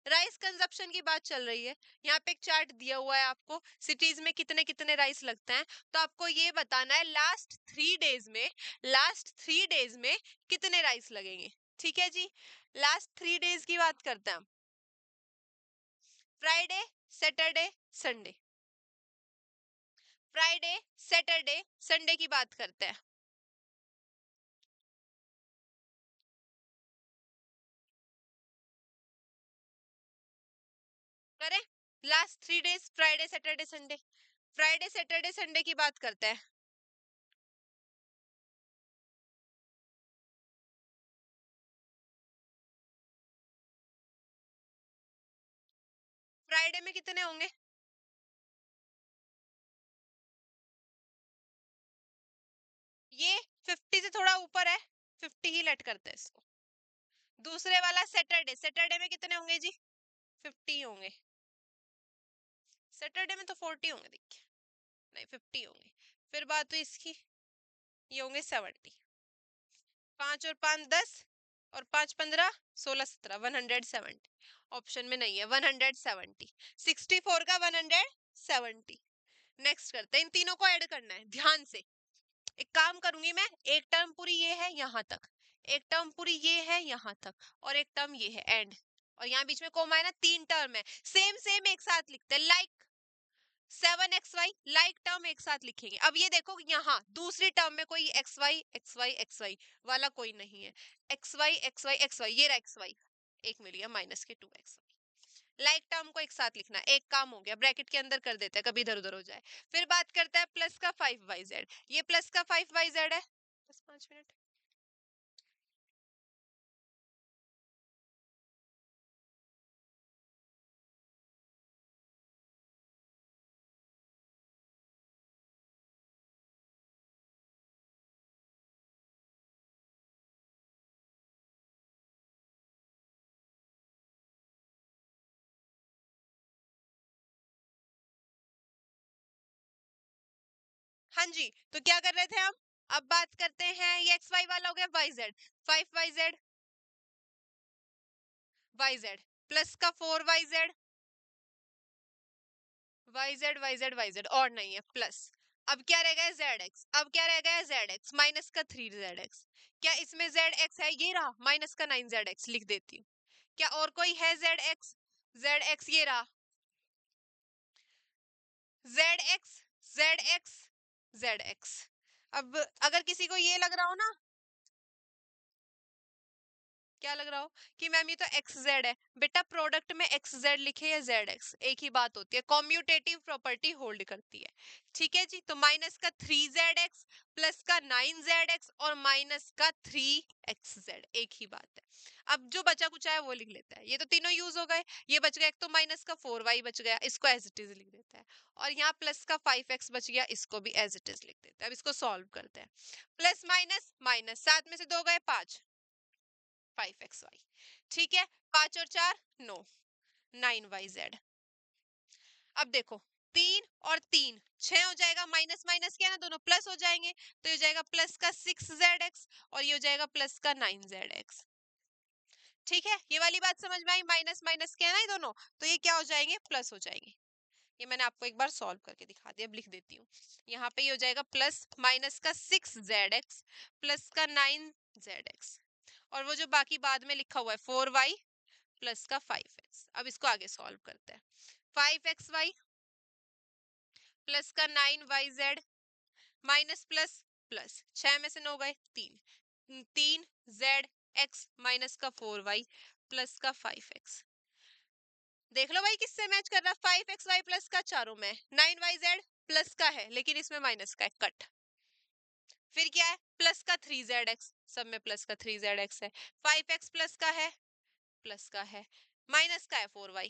राइस कंजप्शन की बात चल रही है। यहाँ पे एक चार्ट दिया हुआ है आपको, सिटीज में कितने कितने राइस लगते हैं। तो आपको ये बताना है लास्ट 3 डेज में कितने राइस लगेंगे। ठीक है जी, लास्ट 3 डेज की बात करते हैं हम, Friday Saturday Sunday, Friday Saturday Sunday की बात करते हैं। करें, last 3 days Friday Saturday Sunday, Friday Saturday Sunday की बात करते हैं। फ्राइडे में कितने होंगे, ये 50 से थोड़ा ऊपर है, 50 ही लेट करते हैं इसको। दूसरे वाला सैटरडे, सैटरडे में कितने होंगे जी, 50 होंगे। सैटरडे में तो 40 होंगे, देखिए नहीं 50 होंगे। फिर बात हुई इसकी, ये होंगे 70, 5 और 5 10 और 5 15 16 17, 170। ऑप्शन में नहीं है, 170, 64 का 170। नेक्स्ट करते हैं, इन तीनों को ऐड करना है ध्यान से। एक काम करूंगी मैं, एक टर्म पूरी ये है यहाँ तक, एक टर्म पूरी ये है यहाँ तक, और एक टर्म ये है एंड, और यहाँ बीच में कोमा है ना, 3 टर्म है, सेम सेम एक साथ लिखते हैं, लाइक 7xy, लाइक टर्म एक साथ लिखेंगे। अब ये देखो यहाँ दूसरी टर्म में कोई xy वाला कोई नहीं है, xy ये रहा xy, एक मिल गया माइनस के 2xy। लाइक टर्म को एक साथ लिखना, एक काम हो गया, ब्रैकेट के अंदर कर देते हैं कभी इधर उधर हो जाए। फिर बात करते हैं प्लस का 5yz, ये प्लस का 5yz है, बस 5 मिनट। हाँ जी, तो क्या कर रहे थे हम, अब बात करते हैं, ये एक्स वाई वाला हो गया yz, 5yz yz प्लस का 4yz yz और नहीं है प्लस। अब क्या रह गया zx, अब क्या रह गया zx माइनस का 3zx। क्या इसमें zx है, ये रहा माइनस का 9zx लिख देती हूँ। क्या और कोई है zx, zx ये रहा zx zx zx। अब अगर किसी को ये लग रहा हो ना, क्या लग रहा हो कि मैम ये तो एक्स जेड है, बेटा प्रोडक्ट में एक्स जेड लिखे या जेड एक्स एक ही बात होती है, कॉम्यूटेटिव प्रॉपर्टी होल्ड करती है। ठीक है जी, तो माइनस का 3zx प्लस का 9zx और माइनस का 3xz एक ही बात है। अब जो बचा कुछ है वो लिख लेता है, ये तो तीनों यूज हो गए, ये बच गया एक तो माइनस का 4y बच गया, इसको एज इट इज लिख देता है, और यहाँ प्लस का 5x बच गया, इसको भी एज इट इज लिख देता है। अब इसको सॉल्व करते हैं, प्लस माइनस माइनस, 7 में से 2 गए 5, 5xy। ठीक है, 5 और 4 9, 9yz। अब देखो 3 और 3 6 हो जाएगा, माइनस माइनस क्या है ना, दोनों प्लस हो जाएंगे, तो ये हो जाएगा प्लस का 6zx और ये हो जाएगा प्लस का 9zx। ठीक है, ये वाली बात समझ में आई, माइनस माइनस क्या है ना ये दोनों, तो ये क्या हो जाएंगे, प्लस हो जाएंगे। ये मैंने आपको एक बार सॉल्व करके दिखा दिया, अब लिख देती हूँ। यहाँ पे ये हो जाएगा प्लस माइनस का 6zx प्लस का 9zx, और वो जो बाकी बाद में लिखा हुआ है 4y प्लस का 5x। अब इसको आगे सॉल्व करते हैं, 5xy प्लस का 9yz माइनस प्लस प्लस, 6 में से 9 गए 3, 3zx माइनस का 4y प्लस का 5x। देख लो भाई किससे मैच कर रहा है, 5xy प्लस का चारों में, 9yz प्लस का है लेकिन इसमें माइनस का है, कट। फिर क्या है, प्लस का 3zx, सब में प्लस का 3zx है, 5x प्लस का है, प्लस का है, माइनस का है 4y,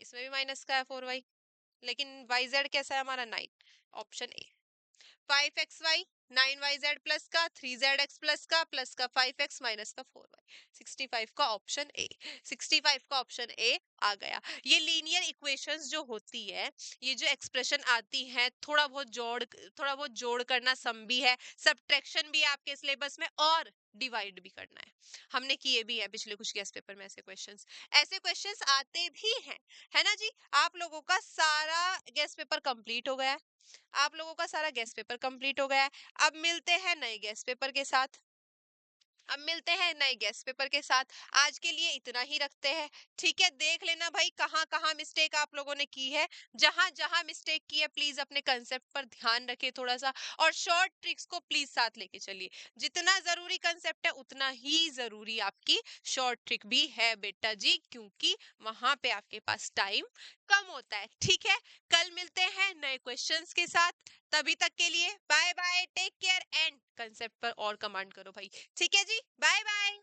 इसमें भी माइनस का है 4y, लेकिन yz कैसा है हमारा 9, option A. 5xy 9yz plus का 3zx प्लस का 5x माइनस का 4y, 65 का ऑप्शन ए, 65 का ऑप्शन ए आ गया। ये लीनियर इक्वेशंस जो होती है, ये जो एक्सप्रेशन आती है, थोड़ा बहुत जोड़ करना सम भी है, सब्ट्रैक्शन भी है आपके सिलेबस में, और डिवाइड भी करना है, हमने किए भी है पिछले कुछ गेस्ट पेपर में ऐसे क्वेश्चंस आते भी हैं, है ना जी। आप लोगों का सारा गेस्ट पेपर कंप्लीट हो गया है, आप लोगों का सारा गेस्ट पेपर कंप्लीट हो गया है। अब मिलते हैं नए गेस्ट पेपर के साथ, अब मिलते हैं नए गेस्ट पेपर के साथ। आज के लिए इतना ही रखते हैं, ठीक है। देख लेना भाई कहाँ कहाँ मिस्टेक आप लोगों ने की है, जहां जहां मिस्टेक की है प्लीज अपने कंसेप्ट पर ध्यान रखें थोड़ा सा, और शॉर्ट ट्रिक्स को प्लीज साथ लेके चलिए। जितना जरूरी कंसेप्ट है उतना ही जरूरी आपकी शॉर्ट ट्रिक भी है बेटा जी, क्योंकि वहां पे आपके पास टाइम कम होता है। ठीक है, कल मिलते हैं नए क्वेश्चंस के साथ, तभी तक के लिए bye bye, take care and concept पर और कमांड करो भाई। ठीक है जी, बाय बाय।